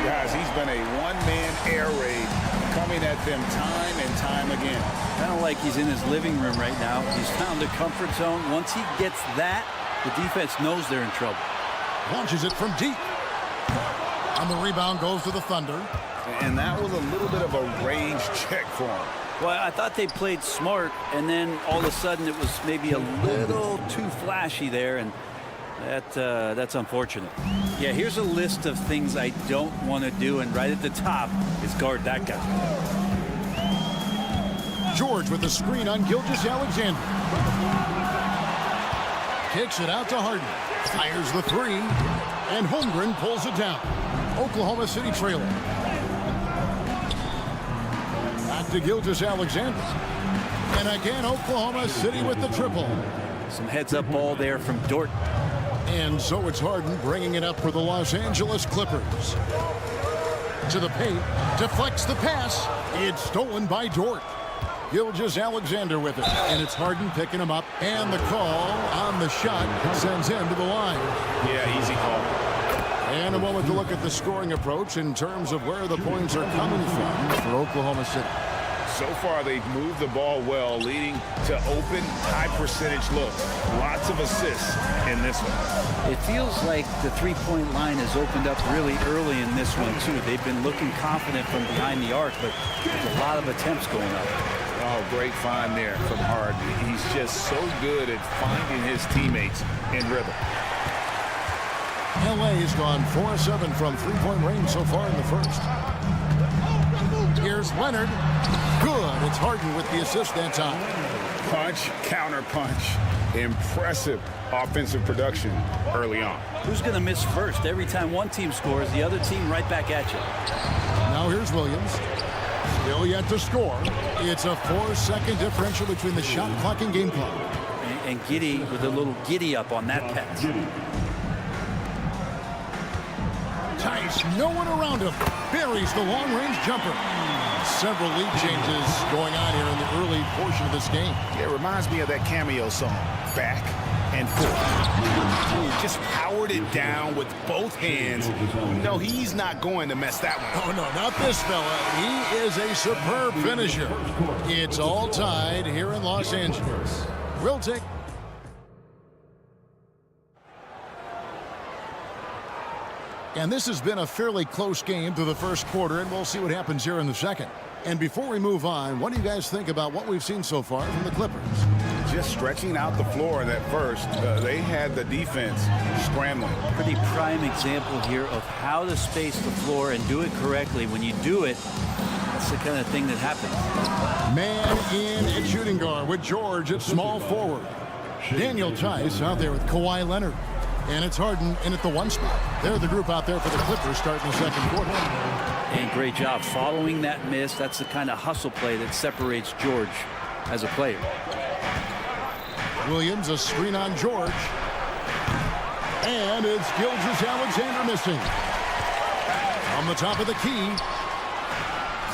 Guys, he's been a one-man air raid coming at them time and time again.
Kind of like he's in his living room right now. He's found a comfort zone. Once he gets that, the defense knows they're in trouble.
Launches it from deep. On the rebound goes to the Thunder.
And that was a little bit of a range check for him.
Well, I thought they played smart, and then all of a sudden it was maybe a little too flashy there, and that's unfortunate. Yeah, here's a list of things I don't want to do, and right at the top is guard that guy.
George with the screen on Gilgeous-Alexander. Kicks it out to Harden. Fires the three. And Holmgren pulls it down. Oklahoma City trailing. Back to Gilgeous-Alexander. And again, Oklahoma City with the triple.
Some heads-up ball there from Dort.
And so it's Harden bringing it up for the Los Angeles Clippers. To the paint. Deflects the pass. It's stolen by Dort. Gilgeous-Alexander with it. And it's Harden picking him up. And the call on the shot sends him to the line.
Yeah, easy call.
And a moment to look at the scoring approach in terms of where the points are coming from for Oklahoma City.
So far, they've moved the ball well, leading to open, high-percentage looks. Lots of assists in this one.
It feels like the three-point line has opened up really early in this one, too. They've been looking confident from behind the arc, but there's a lot of attempts going up.
Oh, great find there from Harden. He's just so good at finding his teammates in rhythm.
LA has gone 4-7 from three-point range so far in the first. Here's Here's Leonard. Good. It's Harden with the assist that time.
Punch, counter punch. Impressive offensive production early on.
Who's going to miss first? Every time one team scores, the other team right back at you.
Now here's Williams. Still yet to score. It's a 4-second differential between the shot clock and game clock.
And Giddy with a little giddy up on that pass.
Tice, no one around him. Buries the long-range jumper. Several lead changes going on here in the early portion of this game.
It reminds me of that cameo song, Back and Forth. Just powered it down with both hands. No, he's not going to mess that one up.
Oh, no, not this fella. He is a superb finisher. It's all tied here in Los Angeles. We'll take... And this has been a fairly close game through the first quarter, and we'll see what happens here in the second. And before we move on, what do you guys think about what we've seen so far from the Clippers?
Just stretching out the floor in that first. They had the defense scrambling.
Pretty prime example here of how to space the floor and do it correctly. When you do it, that's the kind of thing that happens.
Man in at shooting guard with George at small forward. Daniel Tice out there with Kawhi Leonard. And it's Harden in at the one spot. They're the group out there for the Clippers starting the second quarter.
And great job following that miss. That's the kind of hustle play that separates George as a player.
Williams, a screen on George. And it's Gilgeous-Alexander missing. On the top of the key.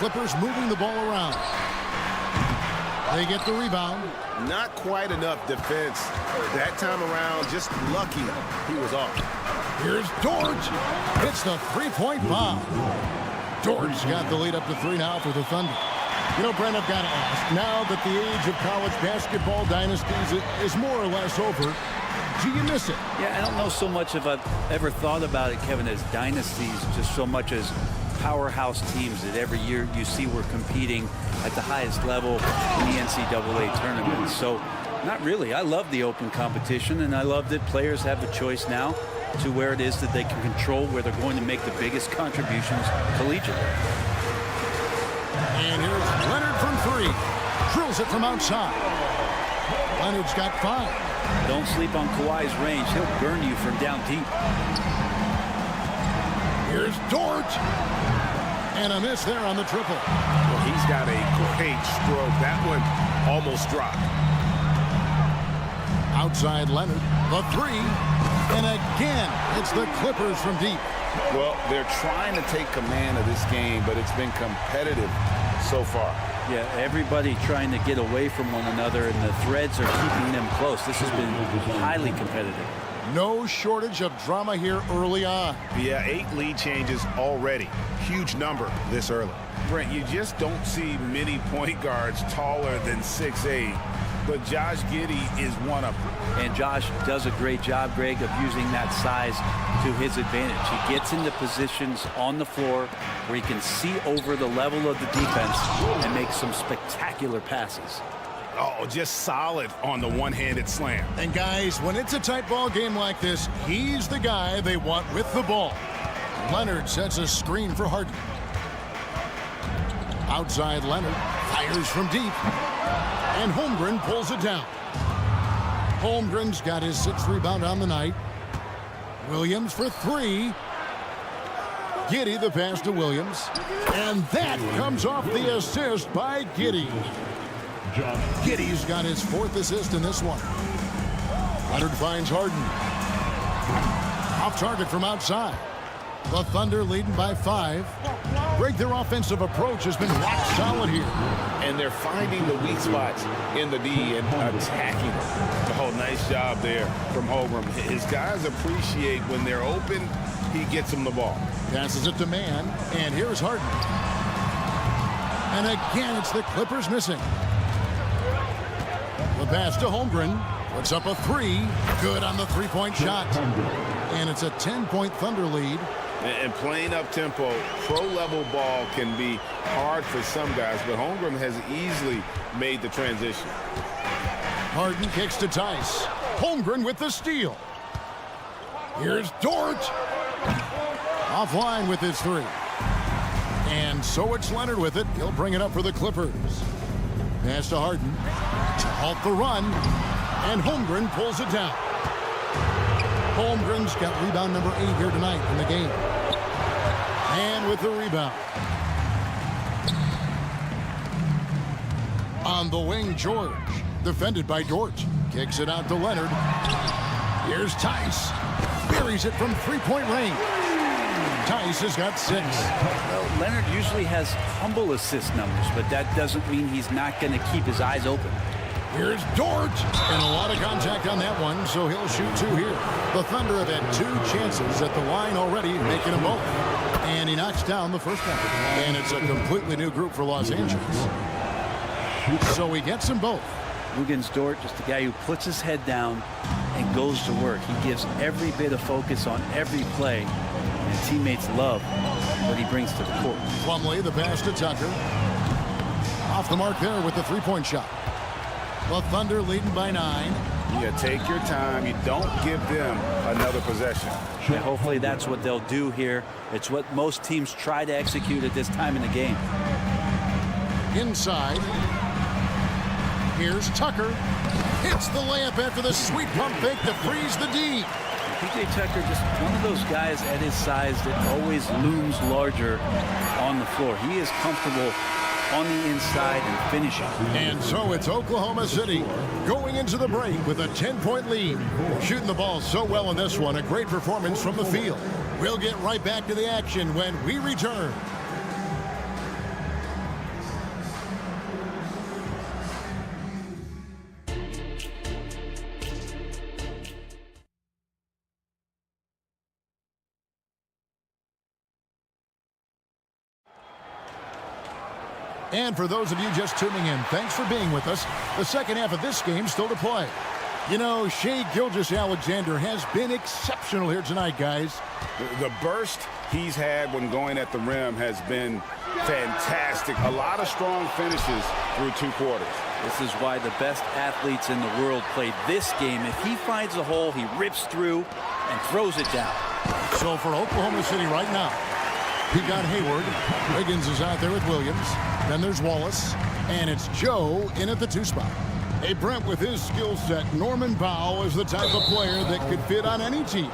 Clippers moving the ball around. They get the rebound.
Not quite enough defense that time around. Just lucky he was off.
Here's George. It's the three-point bomb. George got the lead up to 3 now for the Thunder. You know, Brent, I've got to ask, now that the age of college basketball dynasties is more or less over, do you miss it?
Yeah, I don't know so much if I've ever thought about it, Kevin, as dynasties, just so much as powerhouse teams that every year you see we're competing at the highest level in the NCAA tournament. So, not really. I love the open competition, and I love that players have the choice now to where it is that they can control where they're going to make the biggest contributions collegiately.
And here's Leonard from 3. Drills it from outside. Leonard's got 5.
Don't sleep on Kawhi's range. He'll burn you from down deep.
Here's George. And a miss there on the triple.
Well, he's got a great stroke. That one almost dropped.
Outside Leonard, the 3. And again, it's the Clippers from deep.
Well, they're trying to take command of this game, but it's been competitive so far.
Yeah, everybody trying to get away from one another, and the threads are keeping them close. This has been highly competitive.
No shortage of drama here early on.
Yeah, 8 lead changes already. Huge number this early. Brent, you just don't see many point guards taller than 6'8", but Josh Giddey is one of them.
And Josh does a great job, Greg, of using that size to his advantage. He gets into positions on the floor where he can see over the level of the defense and make some spectacular passes.
Oh, just solid on the one-handed slam.
And guys, when it's a tight ball game like this, he's the guy they want with the ball. Leonard sets a screen for Harden. Outside Leonard fires from deep. And Holmgren pulls it down. Holmgren's got his 6th rebound on the night. Williams for 3. Giddey the pass to Williams. And that comes off the assist by Giddey. Giddey's got his 4th assist in this one. Leonard finds Harden. Off target from outside. The Thunder leading by 5. Greg, their offensive approach has been rock solid here.
And they're finding the weak spots in the D and attacking them. Oh, nice job there from Holmgren. His guys appreciate when they're open, he gets them the ball.
Passes it to Mann, and here's Harden. And again, it's the Clippers missing. The pass to Holmgren. Puts up a 3. Good on the 3-point shot. And it's a 10-point Thunder lead.
And playing up tempo, pro-level ball can be hard for some guys, but Holmgren has easily made the transition.
Harden kicks to Tice. Holmgren with the steal. Here's Dort. Offline with his 3. And so it's Leonard with it. He'll bring it up for the Clippers. Pass to Harden to halt the run. And Holmgren pulls it down. Holmgren's got rebound number 8 here tonight in the game. And with the rebound. On the wing, George. Defended by Dort. Kicks it out to Leonard. Here's Tice. Buries it from three-point range. Tice has got 6.
Well, Leonard usually has humble assist numbers, but that doesn't mean he's not going to keep his eyes open.
Here's Dort. And a lot of contact on that one, so he'll shoot 2 here. The Thunder have had 2 chances at the line already, making them both. And he knocks down the first one. And it's a completely new group for Los Angeles. So he gets them both.
Wiggins Dort, just a guy who puts his head down and goes to work. He gives every bit of focus on every play, and teammates love what he brings to the court.
Plumlee, the pass to Tucker. Off the mark there with the three-point shot. The Thunder leading by 9.
You take your time. You don't give them another possession.
And hopefully that's what they'll do here. It's what most teams try to execute at this time in the game.
Inside. Here's Tucker. Hits the layup after the sweet pump fake to freeze the D.
P.J. Tucker, just one of those guys at his size that always looms larger on the floor. He is comfortable on the inside and finishing.
And so it's Oklahoma City going into the break with a 10-point lead. Shooting the ball so well in this one. A great performance from the field. We'll get right back to the action when we return. And for those of you just tuning in, thanks for being with us. The second half of this game still to play. You know, Shai Gilgeous-Alexander has been exceptional here tonight, guys.
The burst he's had when going at the rim has been fantastic. A lot of strong finishes through 2 quarters.
This is why the best athletes in the world play this game. If he finds a hole, he rips through and throws it down.
So for Oklahoma City right now, he got Hayward. Wiggins is out there with Williams. Then there's Wallace. And it's Joe in at the 2 spot. Hey, Brent, with his skill set, Norman Powell is the type of player that could fit on any team.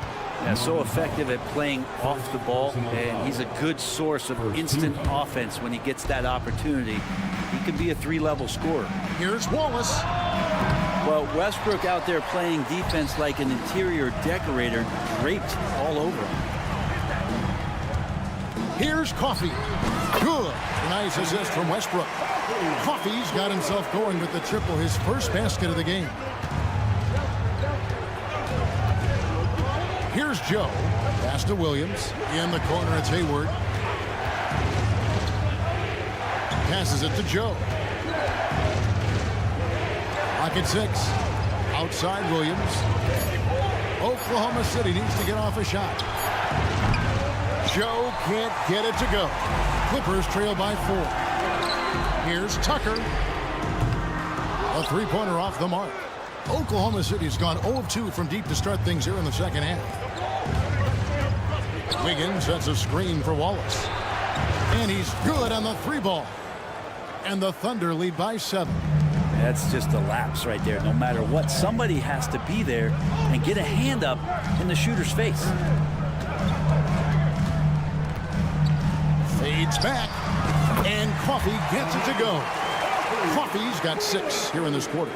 Yeah, so effective at playing off the ball, and he's a good source of instant offense when he gets that opportunity. He could be a 3-level scorer.
Here's Wallace.
Well, Westbrook out there playing defense like an interior decorator, draped all over him.
Here's Coffey. Good. Nice assist from Westbrook. Coffey's got himself going with the triple, his first basket of the game. Here's Joe. Pass to Williams. In the corner, it's Hayward. Passes it to Joe. Clock at 6. Outside Williams. Oklahoma City needs to get off a shot. Joe can't get it to go. Clippers trail by 4. Here's Tucker. A 3-pointer off the mark. Oklahoma City's gone 0 of 2 from deep to start things here in the second half. Wiggins sets a screen for Wallace. And he's good on the 3-ball. And the Thunder lead by 7.
That's just a lapse right there. No matter what, somebody has to be there and get a hand up in the shooter's face.
Fades back, and Coffey gets it to go. Coffey's got 6 here in this quarter.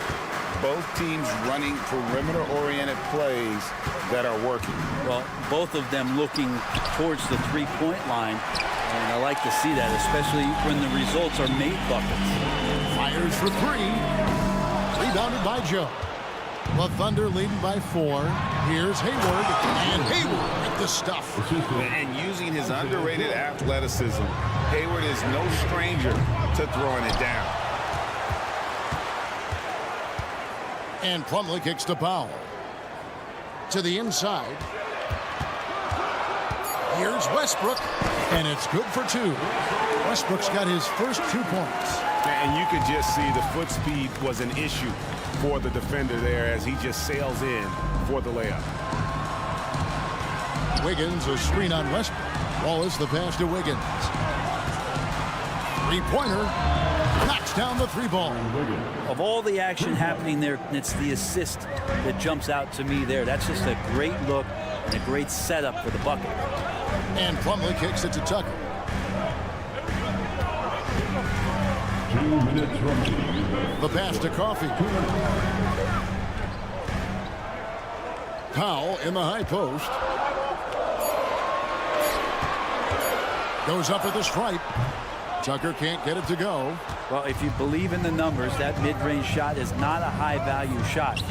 Both teams running perimeter-oriented plays that are working.
Well, both of them looking towards the 3-point line, and I like to see that, especially when the results are made buckets.
Fires for 3. Rebounded by Joe. The Thunder leading by 4. Here's Hayward, and Hayward with the stuff.
And using his underrated athleticism, Hayward is no stranger to throwing it down.
And Plumlee kicks to Powell. To the inside. Here's Westbrook, and it's good for 2. Westbrook's got his first 2 points.
And you could just see the foot speed was an issue for the defender there as he just sails in for the layup.
Wiggins, a screen on Westbrook. Wallace, the pass to Wiggins. Three-pointer. Knocks down the three ball.
Of all the action happening there, it's the assist that jumps out to me there. That's just a great look and a great setup for the bucket.
And Plumlee kicks it to Tucker.
2 minutes remaining.
The pass to Coffee. Powell in the high post. Goes up at the stripe. Tucker can't get it to go.
Well, if you believe in the numbers, that mid-range shot is not a high-value shot,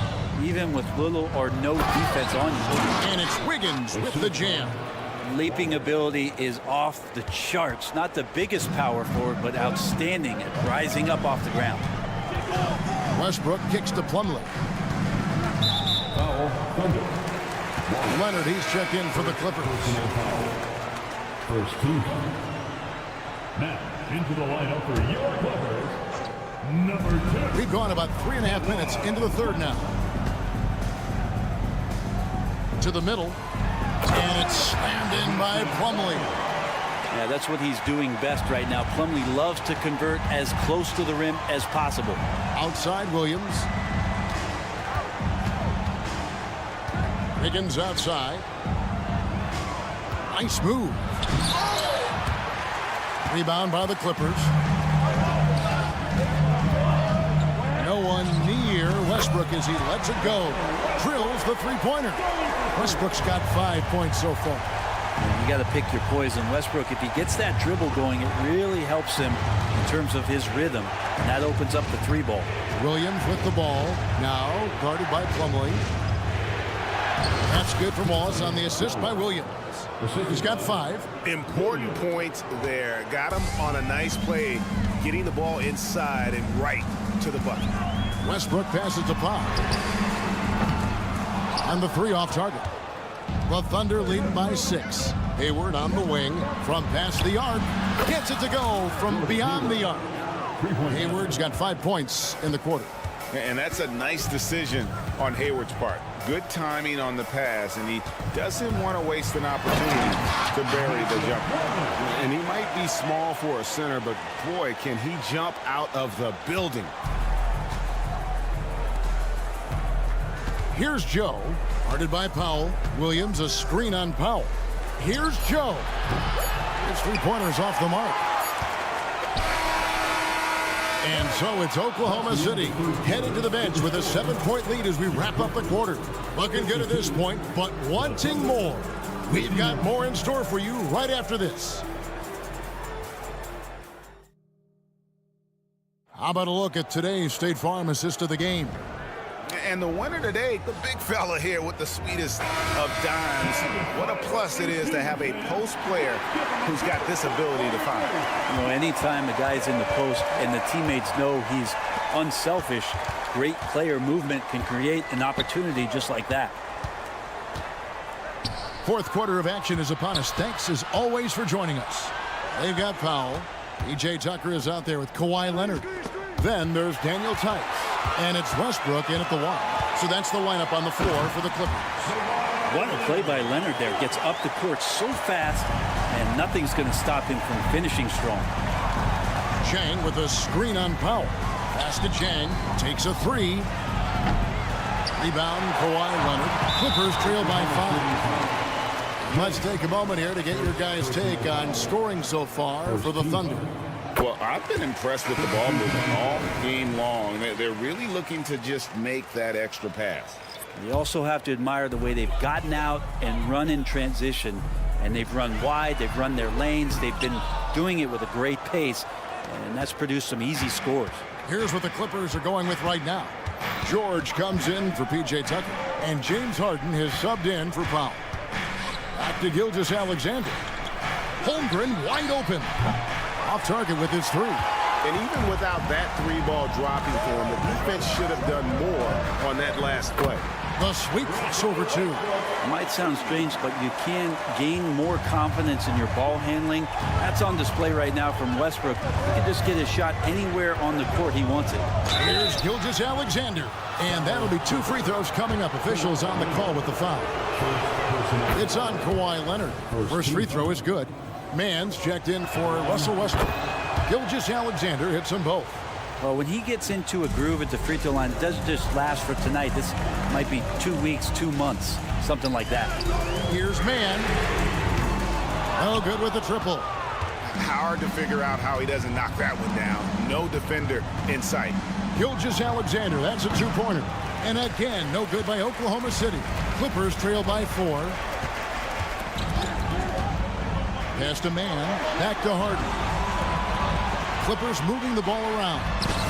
even with little or no defense on you.
And it's Wiggins with the jam.
Leaping ability is off the charts. Not the biggest power forward, but outstanding at rising up off the ground.
Westbrook kicks to Plumlee. Leonard, he's checked in for the Clippers.
First team. Now into the lineup for your Clippers, number 2.
We've gone about 3.5 minutes into the third now. To the middle. And it's slammed in by Plumlee.
Yeah, that's what he's doing best right now. Plumlee loves to convert as close to the rim as possible.
Outside Williams. Wiggins outside. Nice move. Rebound by the Clippers. No one near Westbrook as he lets it go. Drills the three-pointer. Westbrook's got 5 points so far.
You got to pick your poison. Westbrook, if he gets that dribble going, it really helps him in terms of his rhythm. And that opens up the three ball.
Williams with the ball. Now guarded by Plumlee. That's good for Wallace on the assist by Williams. He's got 5.
Important points there. Got him on a nice play, getting the ball inside and right to the bucket.
Westbrook passes to Powell. And the 3 off target. The Thunder lead by 6. Hayward on the wing from past the arc. Gets it to go from beyond the arc. Hayward's got 5 points in the quarter.
And that's a nice decision on Hayward's part. Good timing on the pass, and he doesn't want to waste an opportunity to bury the jumper. And he might be small for a center, but boy, can he jump out of the building.
Here's Joe, guarded by Powell. Williams, a screen on Powell. Here's Joe. His three-pointer's off the mark. And so it's Oklahoma City headed to the bench with a 7-point lead as we wrap up the quarter. Looking good at this point, but wanting more. We've got more in store for you right after this. How about a look at today's State Farm assist of the game?
And the winner today, the big fella here with the sweetest of dimes. What a plus it is to have a post player who's got this ability to fire.
You know, anytime a guy's in the post and the teammates know he's unselfish, great player movement can create an opportunity just like that.
Fourth quarter of action is upon us. Thanks as always for joining us. They've got Powell. P.J. Tucker is out there with Kawhi Leonard. Then there's Daniel Tice. And it's Westbrook in at the 1. So that's the lineup on the floor for the Clippers.
What a play by Leonard there. Gets up the court so fast, and nothing's going to stop him from finishing strong.
Chang with a screen on Powell. Pass to Chang. Takes a 3. Rebound, Kawhi Leonard. Clippers trail by 5. Let's take a moment here to get your guys' take on scoring so far for the Thunder.
Well, I've been impressed with the ball movement all game long. They're really looking to just make that extra pass.
You also have to admire the way they've gotten out and run in transition. And they've run wide, they've run their lanes, they've been doing it with a great pace, and that's produced some easy scores.
Here's what the Clippers are going with right now. George comes in for P.J. Tucker, and James Harden has subbed in for Powell. Back to Gilgeous-Alexander. Holmgren wide open. Off target with his 3.
And even without that 3-ball dropping for him, the defense should have done more on that last play.
The sweet crossover 2.
It might sound strange, but you can gain more confidence in your ball handling. That's on display right now from Westbrook. He can just get his shot anywhere on the court he wants it.
Here's Gilgeous-Alexander. And that'll be 2 free throws coming up. Officials on the call with the foul. It's on Kawhi Leonard. First free throw is good. Mann's checked in for Russell Westbrook. Gilgeous-Alexander hits them both.
Well, when he gets into a groove at the free throw line, it doesn't just last for tonight. This might be 2 weeks, 2 months, something like that.
Here's Mann. Oh, good with the triple.
Hard to figure out how he doesn't knock that one down. No defender in sight.
Gilgeous-Alexander, that's a two-pointer. And again, no good by Oklahoma City. Clippers trail by 4. Pass to Mann, back to Harden. Clippers moving the ball around,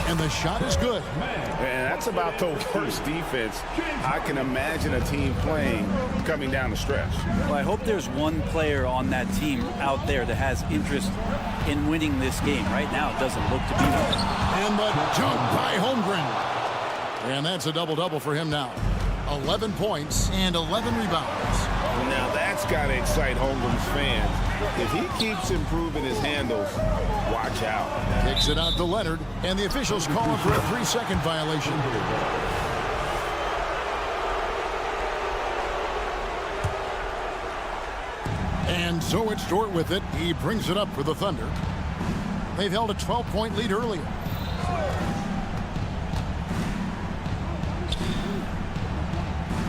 and the shot is good.
And that's about the worst defense I can imagine a team playing coming down the stretch.
Well, I hope there's one player on that team out there that has interest in winning this game. Right now, it doesn't look to be one.
And the dunk by Holmgren. And that's a double-double for him now. 11 points and 11 rebounds.
Now that's got to excite Holmgren's fans. If he keeps improving his handles, watch out.
Kicks it out to Leonard, and the officials call him for a 3-second violation. And so it's Dort with it. He brings it up for the Thunder. They've held a 12-point lead earlier.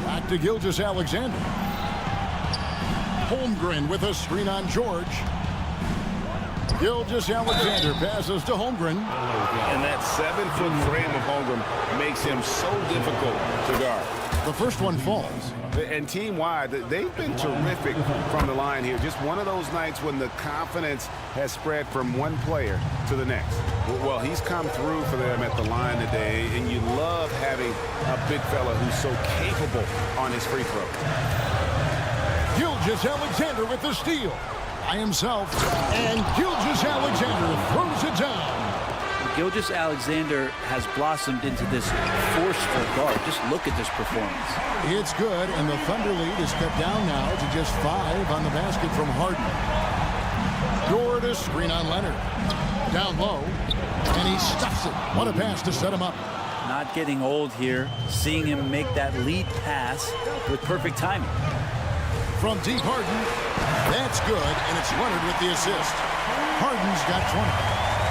Back to Gilgeous-Alexander. Holmgren with a screen on George. Gilgeous-Alexander passes to Holmgren.
And that 7-foot frame of Holmgren makes him so difficult to guard.
The first one falls.
And team-wide, they've been terrific from the line here. Just one of those nights when the confidence has spread from one player to the next. Well, he's come through for them at the line today, and you love having a big fella who's so capable on his free throw.
Gilgeous-Alexander with the steal. By himself, and Gilgeous-Alexander throws it down.
Gilgeous-Alexander has blossomed into this forceful guard. Just look at this performance.
It's good, and the Thunder lead is cut down now to just 5 on the basket from Harden. Dort a screen on Leonard. Down low, and he stuffs it. What a pass to set him up.
Not getting old here. Seeing him make that lead pass with perfect timing.
From deep Harden, that's good, and it's Leonard with the assist. Harden's got 20.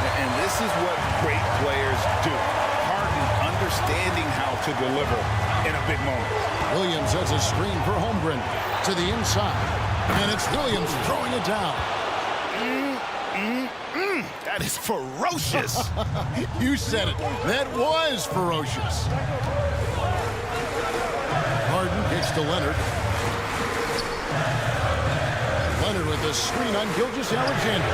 And this is what great players do. Harden understanding how to deliver in a big moment.
Williams has a screen for Holmgren to the inside. And it's Williams throwing it down.
That is ferocious.
You said it. That was ferocious. Harden kicks to Leonard. Leonard with a screen on Gilgeous-Alexander.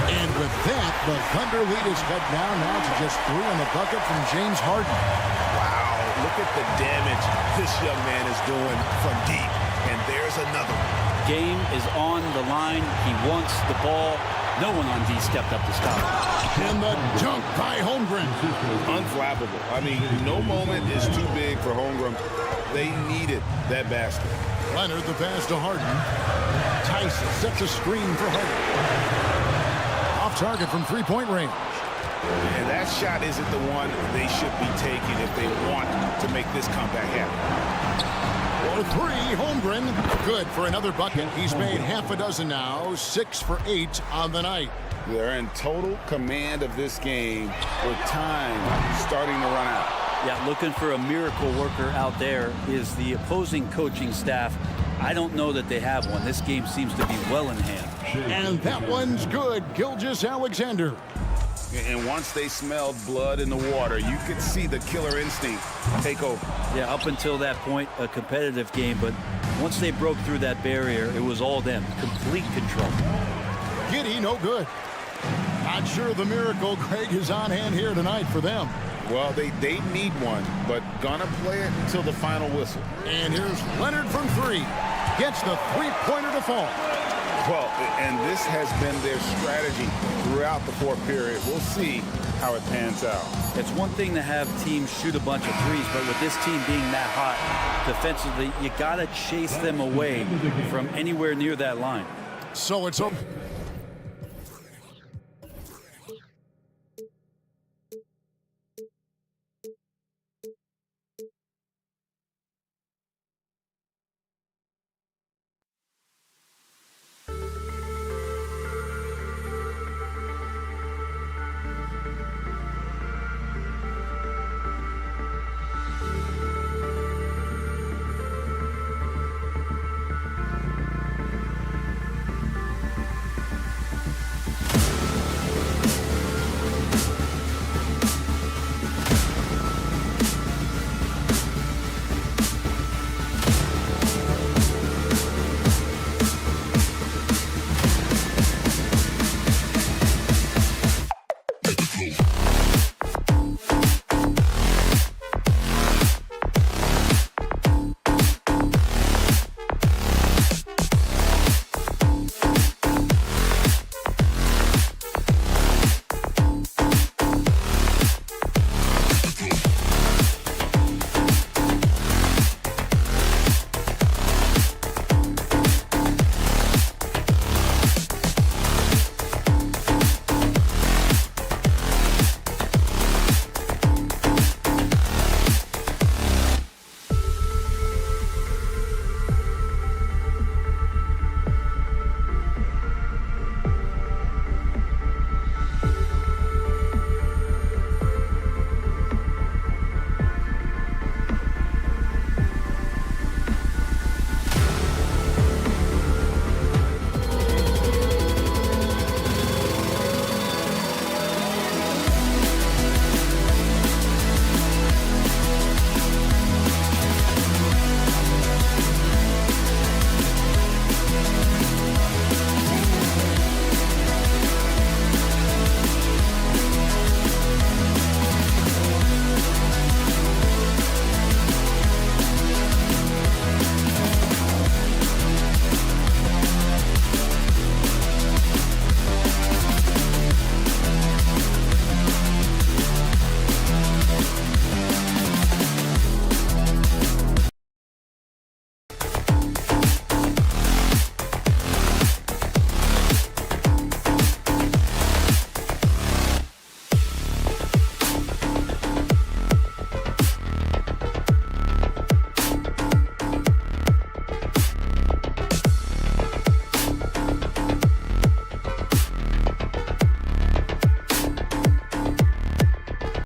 And with that, the Thunder lead is cut down now to just 3 on the bucket from James Harden.
Wow, look at the damage this young man is doing from deep. And there's another one.
Game is on the line. He wants the ball. No one on D stepped up to stop him.
And the dunk by Holmgren.
Unflappable. I mean, no moment is too big for Holmgren. They needed that basket.
Leonard the pass to Harden. Tyson sets a screen for Harden. Off target from 3-point range.
And that shot isn't the one they should be taking if they want to make this comeback happen.
For 3, Holmgren. Good for another bucket. He's made half a dozen now. 6 for 8 on the night.
They're in total command of this game with time starting to run out.
Yeah, looking for a miracle worker out there is the opposing coaching staff. I don't know that they have one. This game seems to be well in hand.
And that one's good. Gilgeous-Alexander.
And once they smelled blood in the water, you could see the killer instinct take over.
Yeah, up until that point, a competitive game. But once they broke through that barrier, it was all them. Complete control.
Giddey, no good. Not sure the miracle Craig is on hand here tonight for them.
Well, they need one, but gonna play it until the final whistle.
And here's Leonard from 3. Gets the 3-pointer to fall.
Well, and this has been their strategy throughout the fourth period. We'll see how it pans out.
It's one thing to have teams shoot a bunch of threes, but with this team being that hot defensively, you got to chase them away from anywhere near that line.
So it's over.